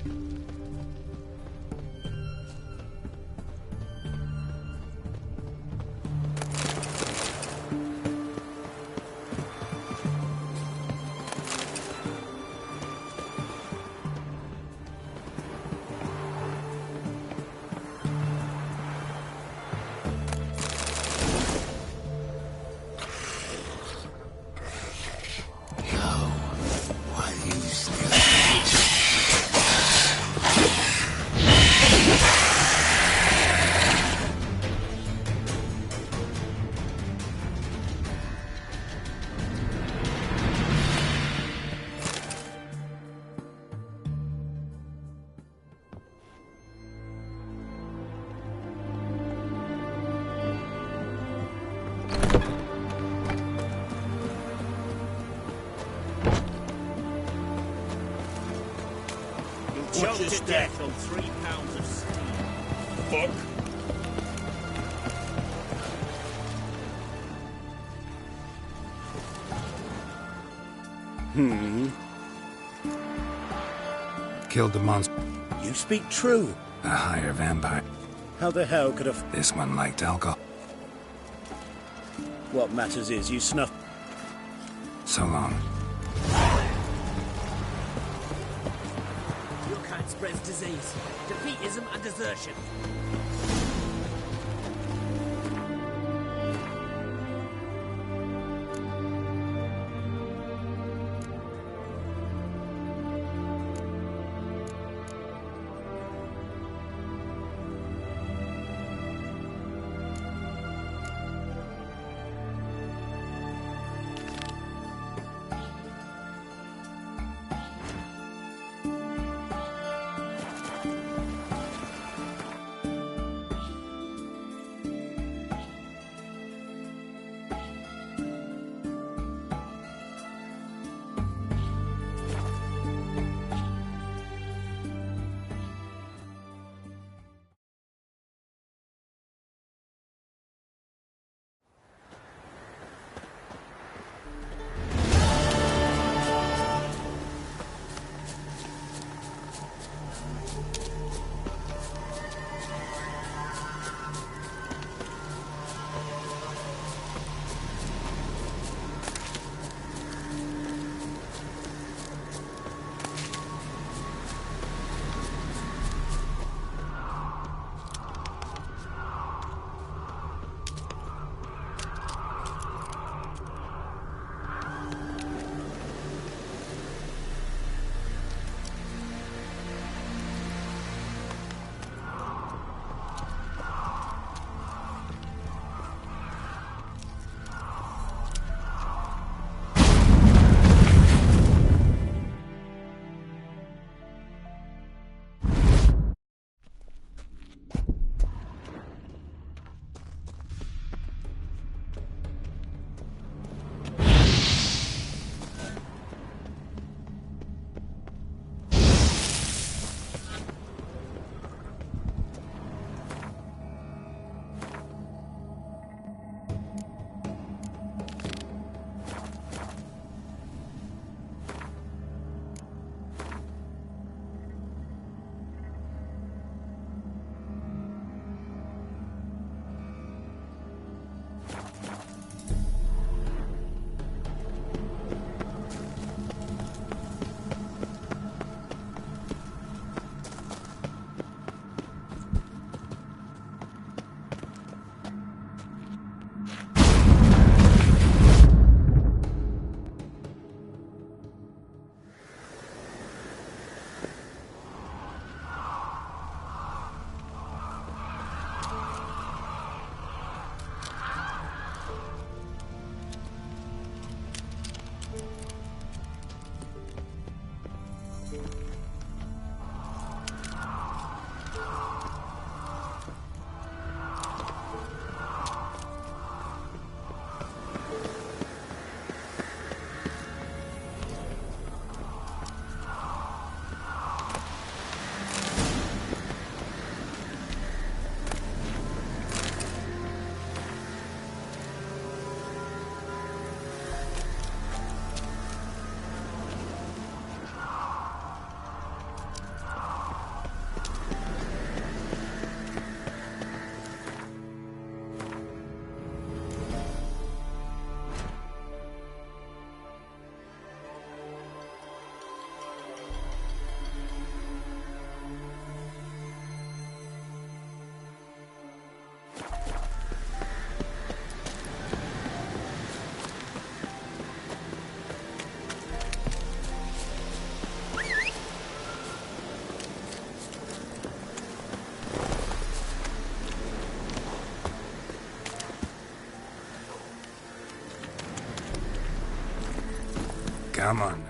Choked to death on 3 pounds of steam. Fuck. Killed the monster. You speak true. A higher vampire. How the hell could a... This one liked alcohol. What matters is you snuffed... So long. Your kind spreads disease, defeatism and desertion. Come on.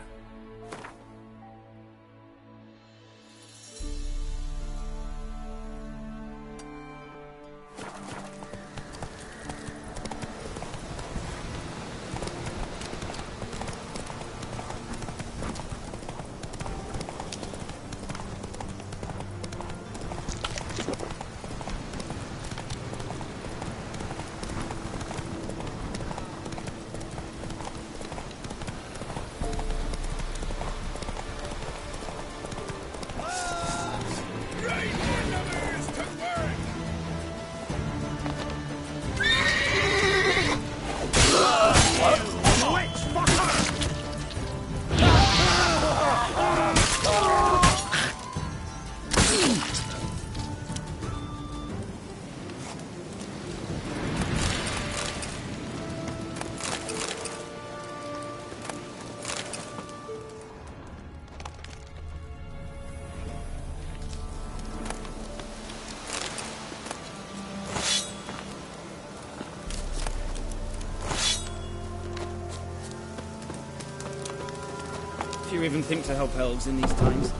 If you even think to help elves in these times,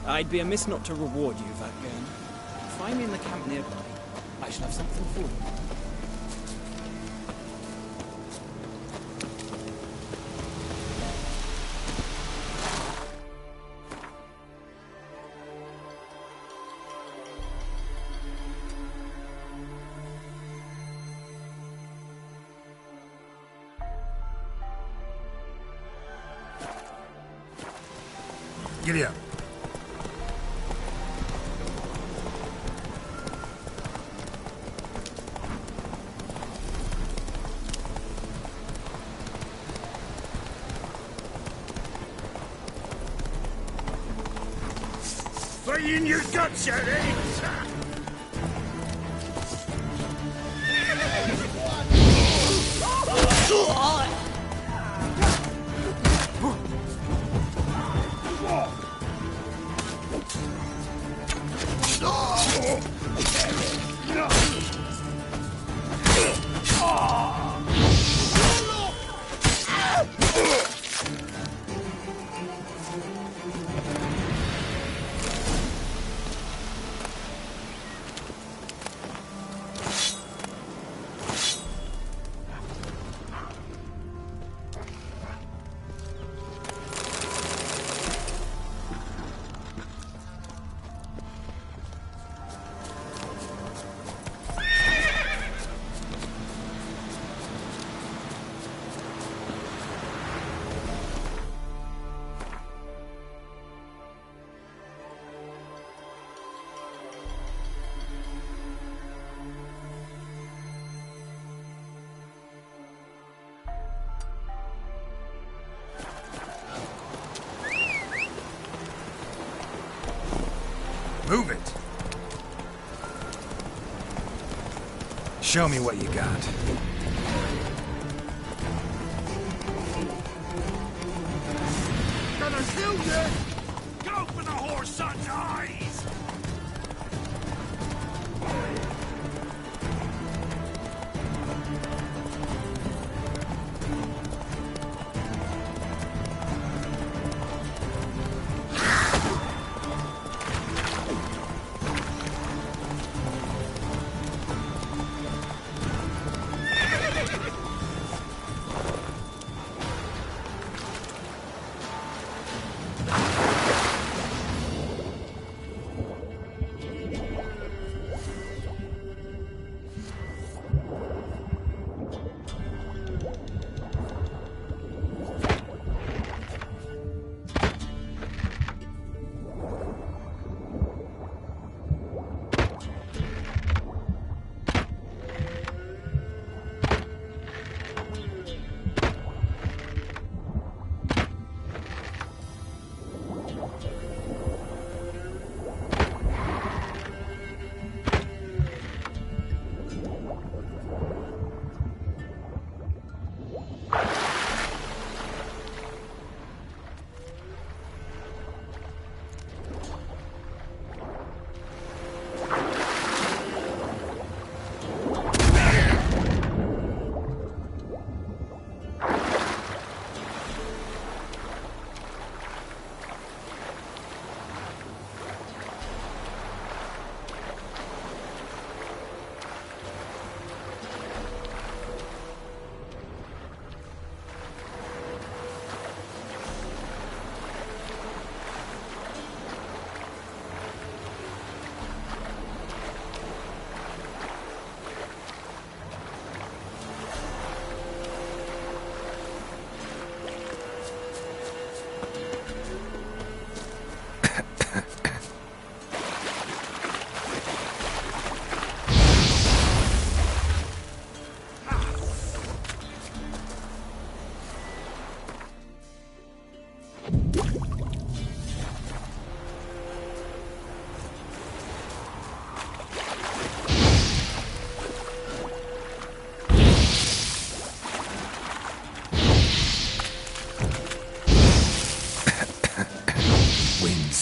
I'd be amiss not to reward you, Vatgern. Find me in the camp nearby. I shall have something for you. Giddy up. Fight in your guts, Eddie! Move it. Show me what you got. Gonna kill you! Go for the horse son's eyes!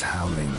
Howling.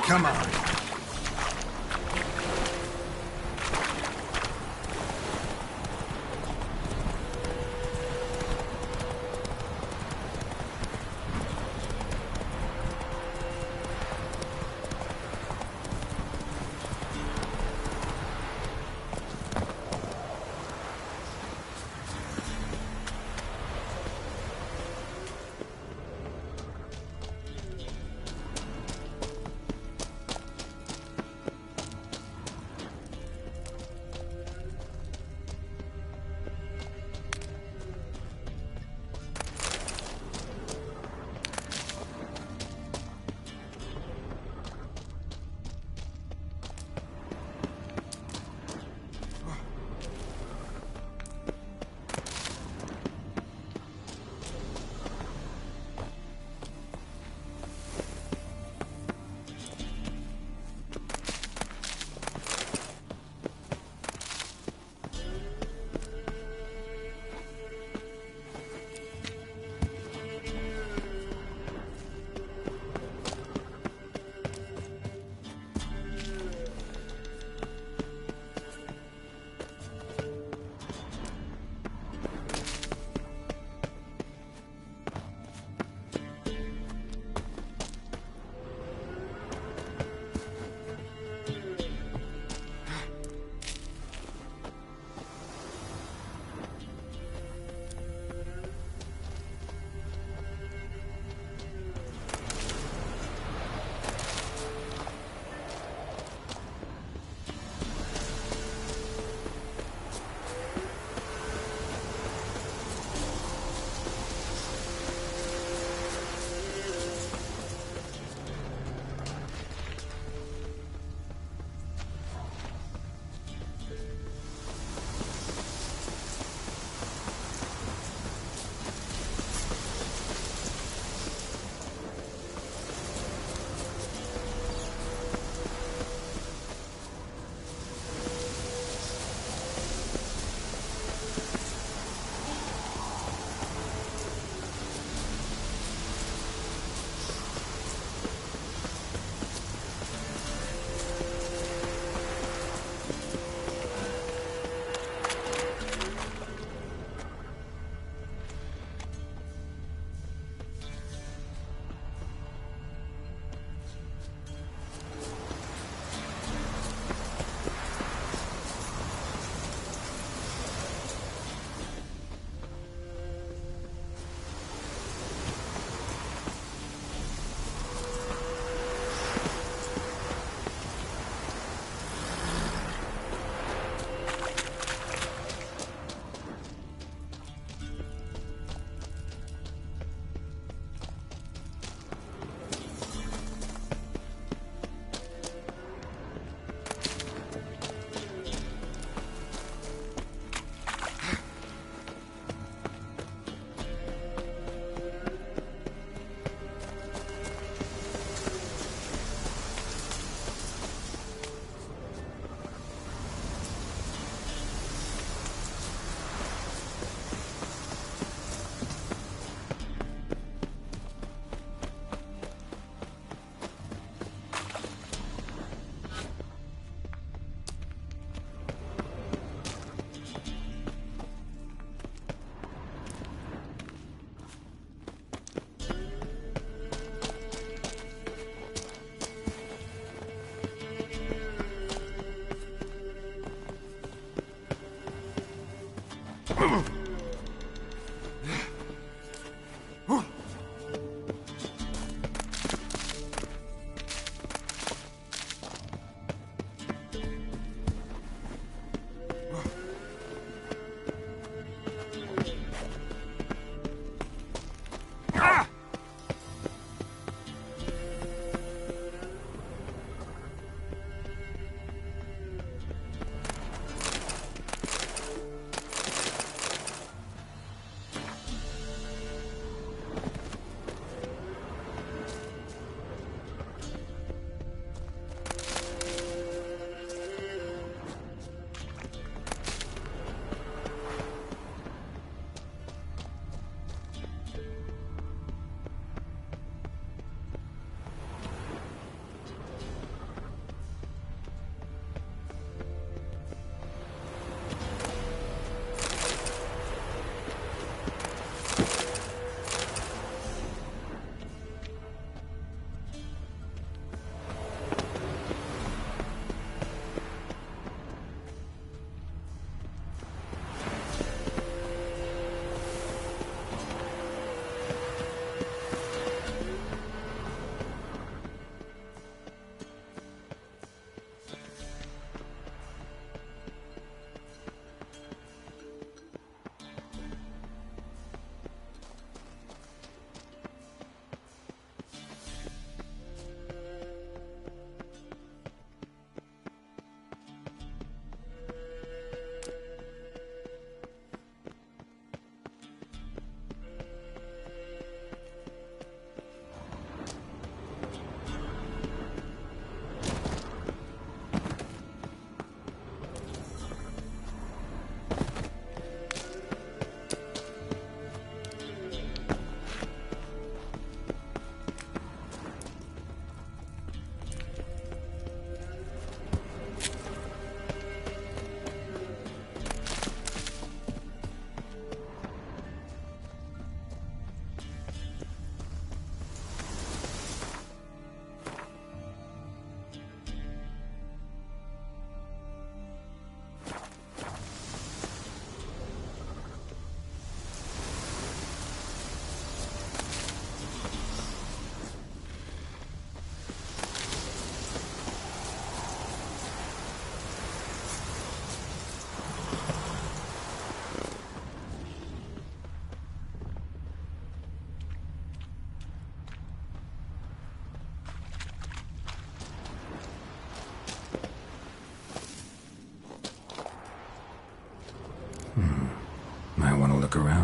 Come on.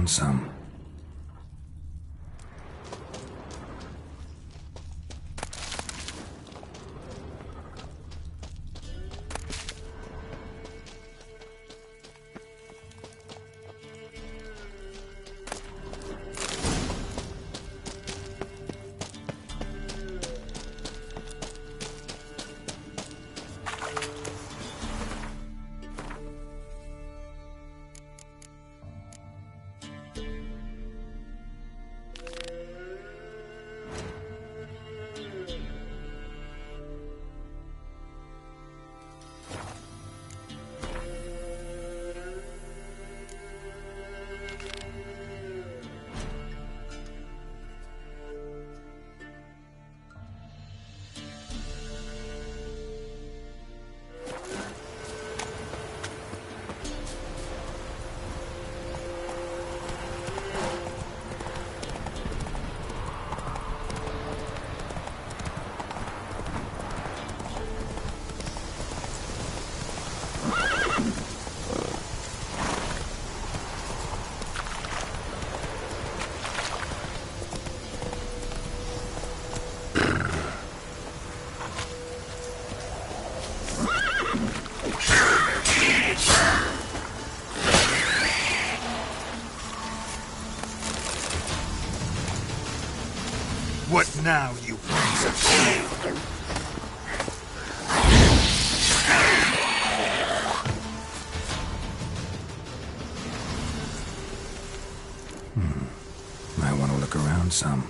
around some. What now, you prince of steel? Might want to look around some.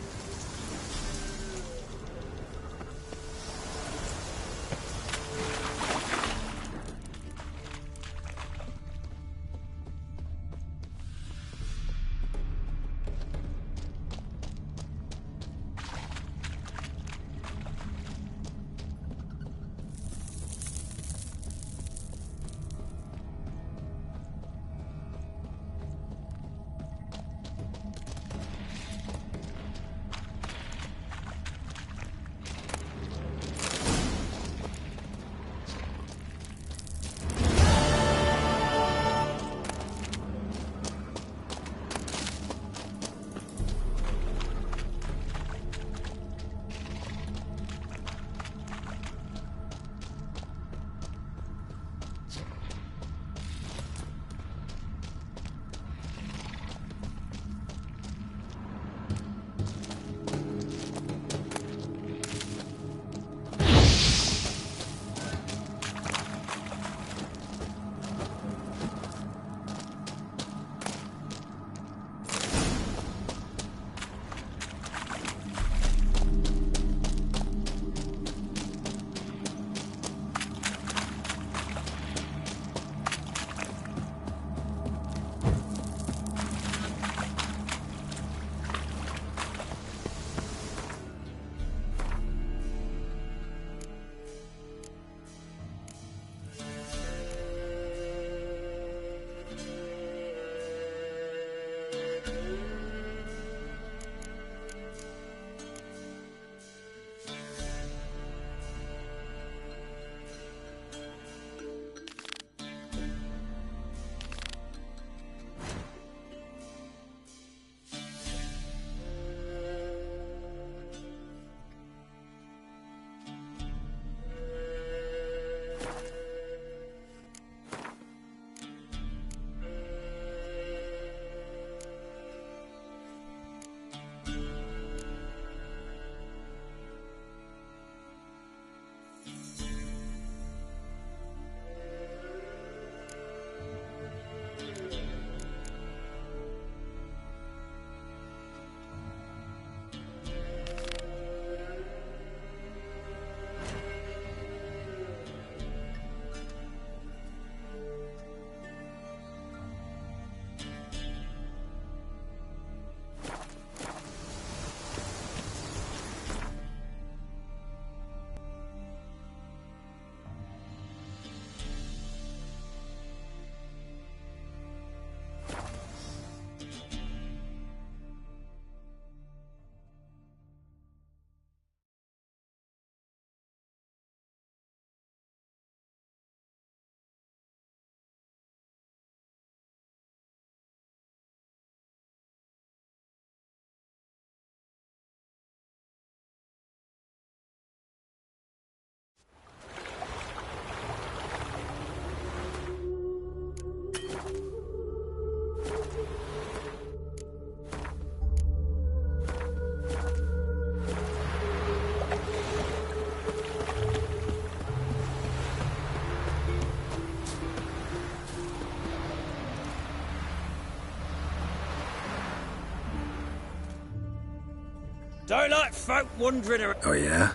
Don't like folk wandering around. Oh, yeah?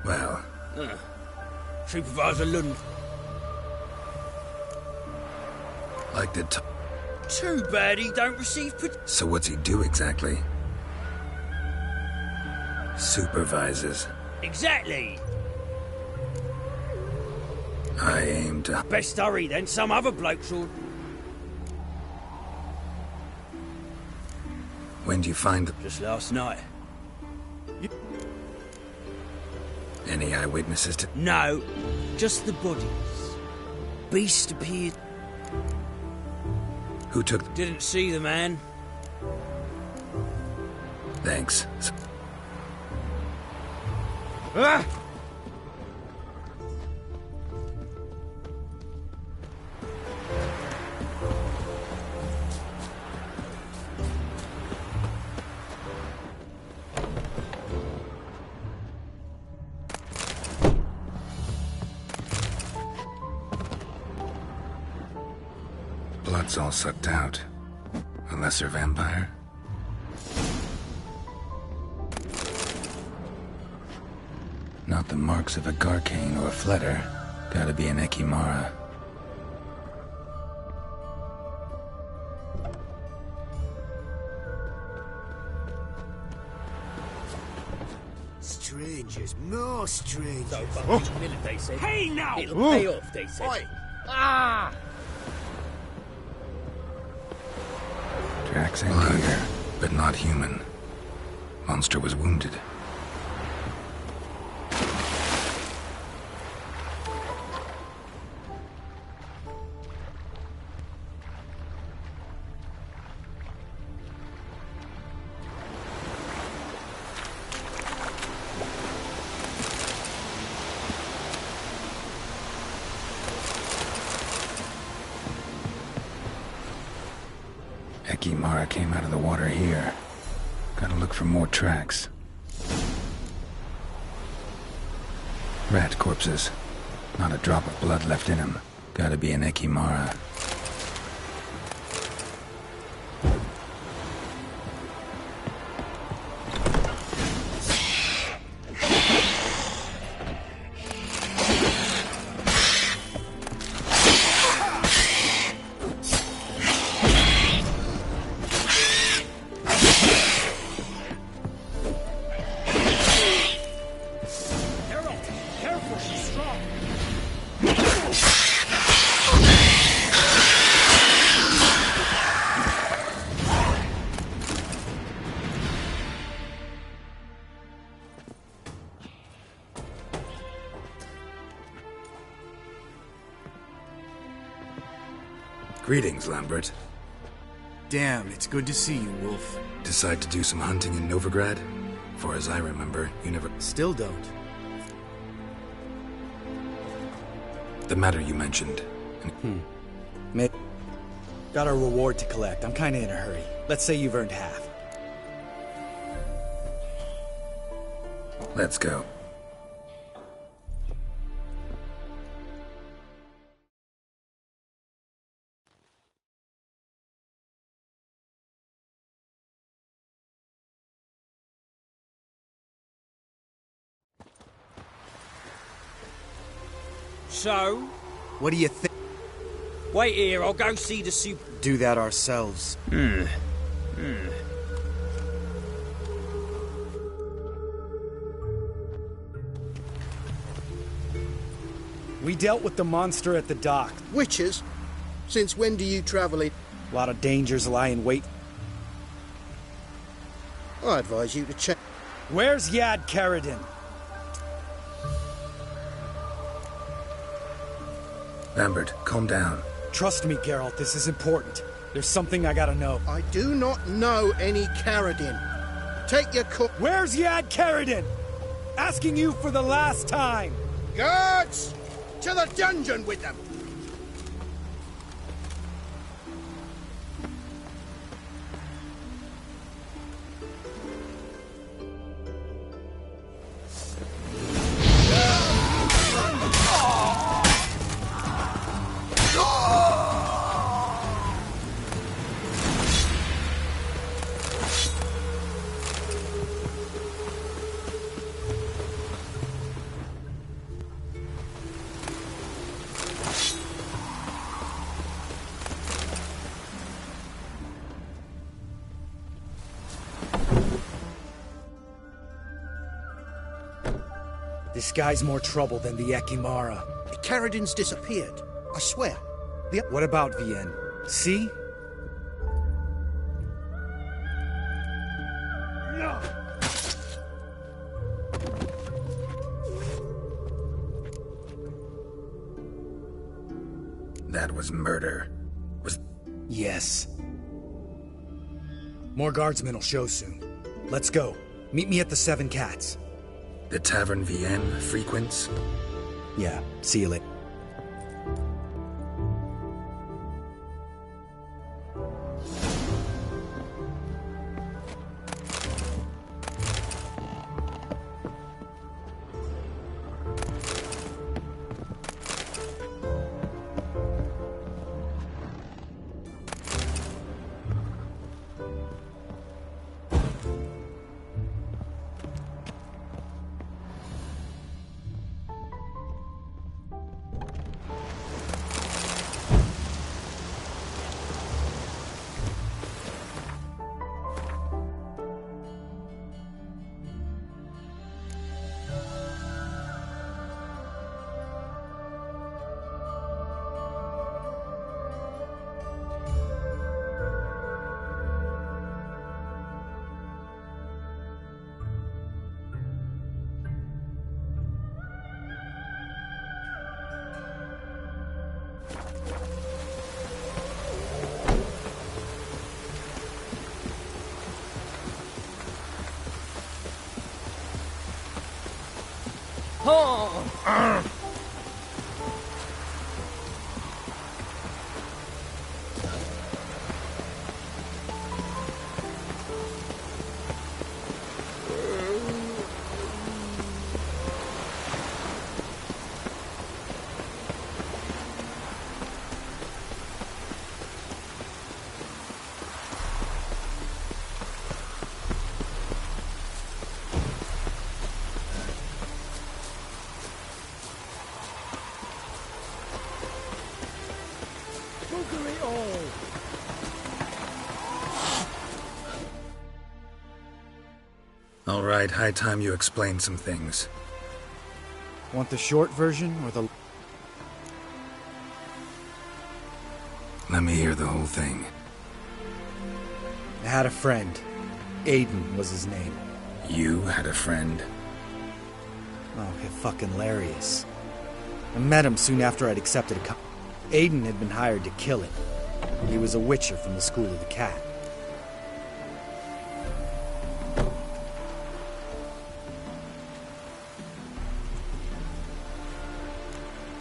Well... Supervisor Lund. Like the Too bad he don't receive... So what's he do exactly? Supervises. Exactly. I aim to... Best hurry, then some other blokes will... When do you find them? Just last night. Any eyewitnesses to... No, just the bodies. Beast appeared... Who took them? Didn't see the man. Thanks. Ah! Blood's all sucked out. A lesser vampire? Not the marks of a Garcane or a Fletter. Gotta be an Ekimara. Strangers, more strangers. So fucking minute, they said. Hey, now! It'll pay off, they said. Oi. Ah! Drax ain't here, but not human. Monster was wounded. Ekimara came out of the water here. Gotta look for more tracks. Rat corpses. Not a drop of blood left in them. Gotta be an Ekimara. Greetings, Lambert. Damn, it's good to see you, Wolf. Decide to do some hunting in Novigrad? For as I remember, you never... Still don't. The matter you mentioned. Got a reward to collect. I'm kinda in a hurry. Let's say you've earned half. Let's go. So? What do you think? Wait here, I'll go see the super... Do that ourselves. We dealt with the monster at the dock. Witches? Since when do you travel in? A lot of dangers lie in wait. I advise you to check. Where's Yad Karadin? Lambert, calm down. Trust me, Geralt, this is important. There's something I gotta know. I do not know any Karadin. Take your cook. Where's Yad Karadin? Asking you for the last time. Guards! To the dungeon with them! This guy's more trouble than the Ekimara. Carradin's disappeared. I swear. What about Vienne? See? No! That was murder. Yes. More guardsmen will show soon. Let's go. Meet me at the Seven Cats. The Tavern Vienne frequents? Yeah, see you later. All right, high time you explained some things. Want the short version or the... Let me hear the whole thing. I had a friend. Aiden was his name. You had a friend? Oh, fucking hilarious. I met him soon after I'd accepted a Aiden had been hired to kill it. He was a witcher from the School of the Cat.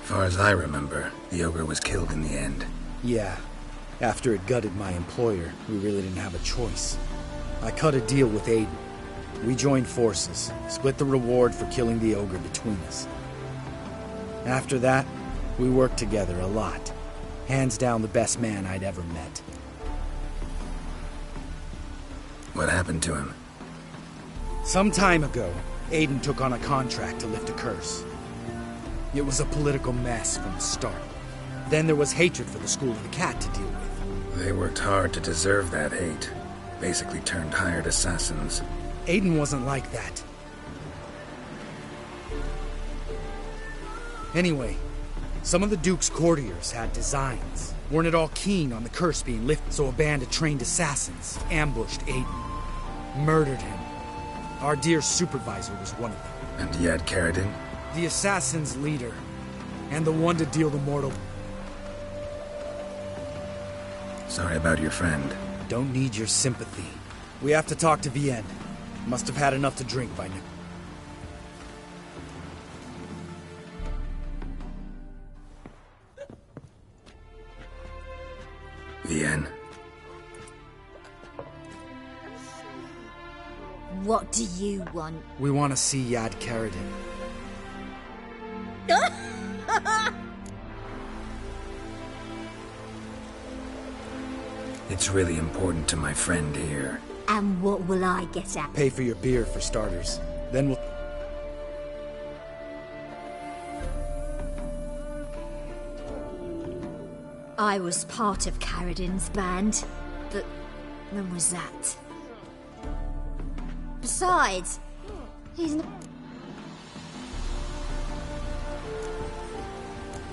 Far as I remember, the ogre was killed in the end. Yeah. After it gutted my employer, we really didn't have a choice. I cut a deal with Aiden. We joined forces, split the reward for killing the ogre between us. After that, we worked together a lot. Hands down the best man I'd ever met. What happened to him? Some time ago, Aiden took on a contract to lift a curse. It was a political mess from the start. Then there was hatred for the School of the Cat to deal with. They worked hard to deserve that hate. Basically turned hired assassins. Aiden wasn't like that. Anyway, some of the Duke's courtiers had designs. Weren't at all keen on the curse being lifted, so a band of trained assassins ambushed Aiden. Murdered him. Our dear supervisor was one of them. And you had Carradin? The assassin's leader. And the one to deal the mortal... Sorry about your friend. Don't need your sympathy. We have to talk to Vienne. Must have had enough to drink by now. Vienne. What do you want? We want to see Yad Carradin. It's really important to my friend here. And what will I get at? Pay for your beer, for starters. Then we'll... I was part of Carradin's band, but when was that? Besides, he's not...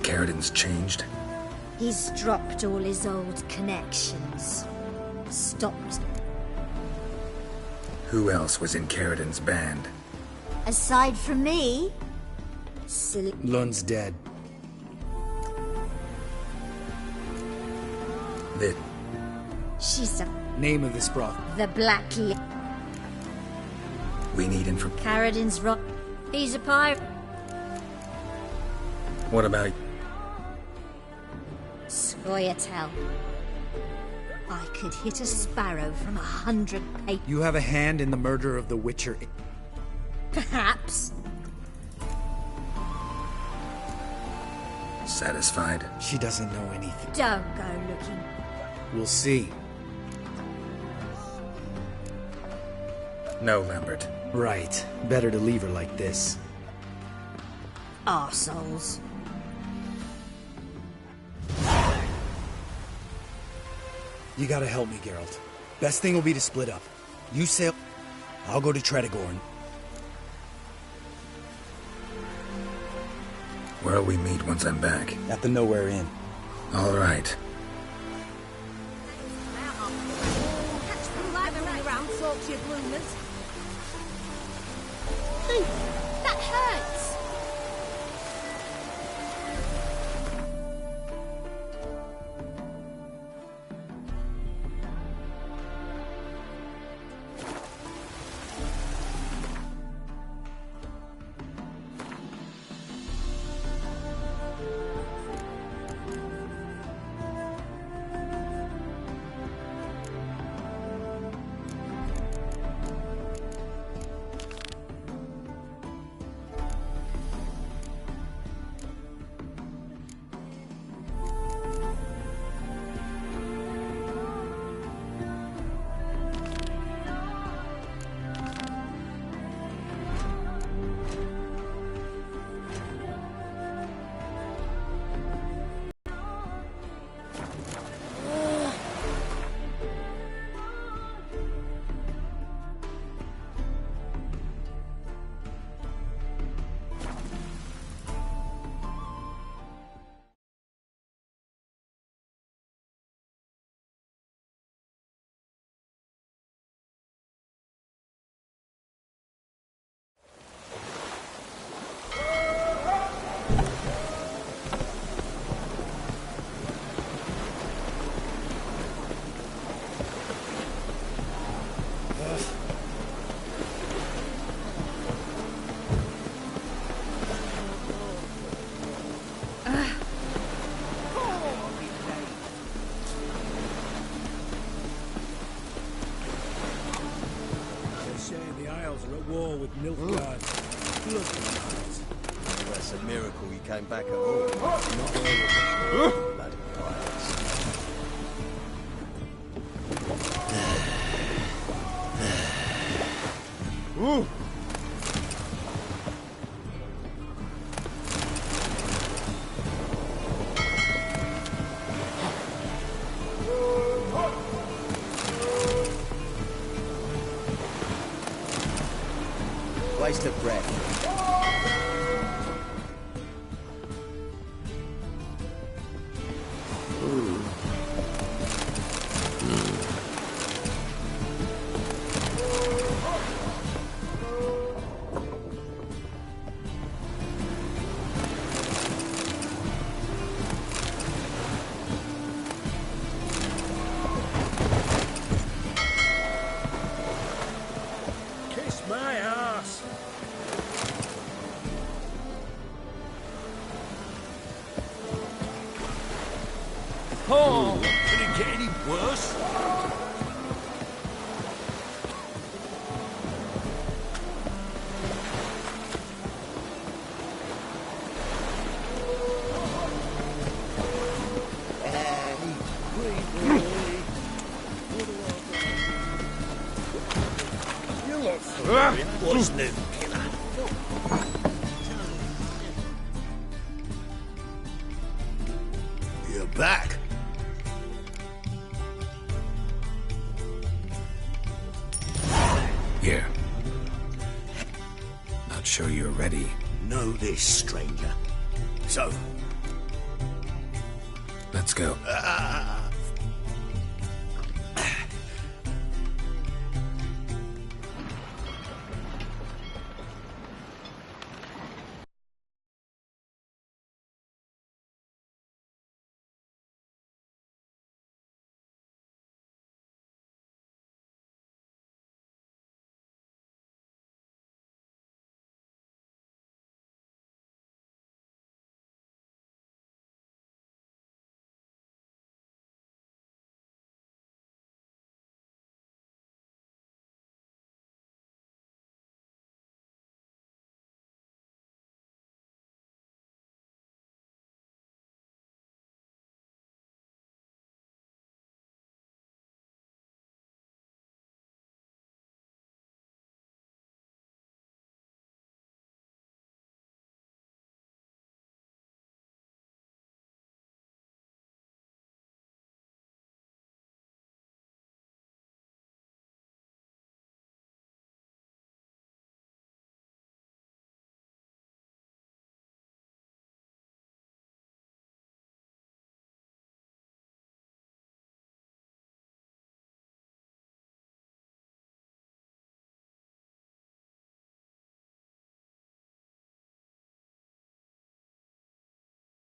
Carradin's changed? He's dropped all his old connections. Stopped. Who else was in Carradin's band? Aside from me, silly. Lund's dead. That... She's a... Name of this broth. The Black Li... We need information. Carradin's rock. He's a pirate. What about... Scoia'tael. I could hit a sparrow from 100 paces. You have a hand in the murder of the Witcher. Perhaps. Satisfied? She doesn't know anything. Don't go looking. We'll see. No, Lambert. Right. Better to leave her like this. Arseholes. You gotta help me, Geralt. Best thing will be to split up. You sail... I'll go to Tredagorn. Where'll we meet once I'm back? At the Nowhere Inn. All right. That hurts. War with Nilfgaard. Bloodlines. Well, it's a miracle he came back at all. Not all of them. Bloody pirates. Ooh. Waste of breath. Kiss my ass. Oh, can it get any worse? What's new, killer? You're back. Here. Not sure you're ready. Know this, stranger. So, Let's go.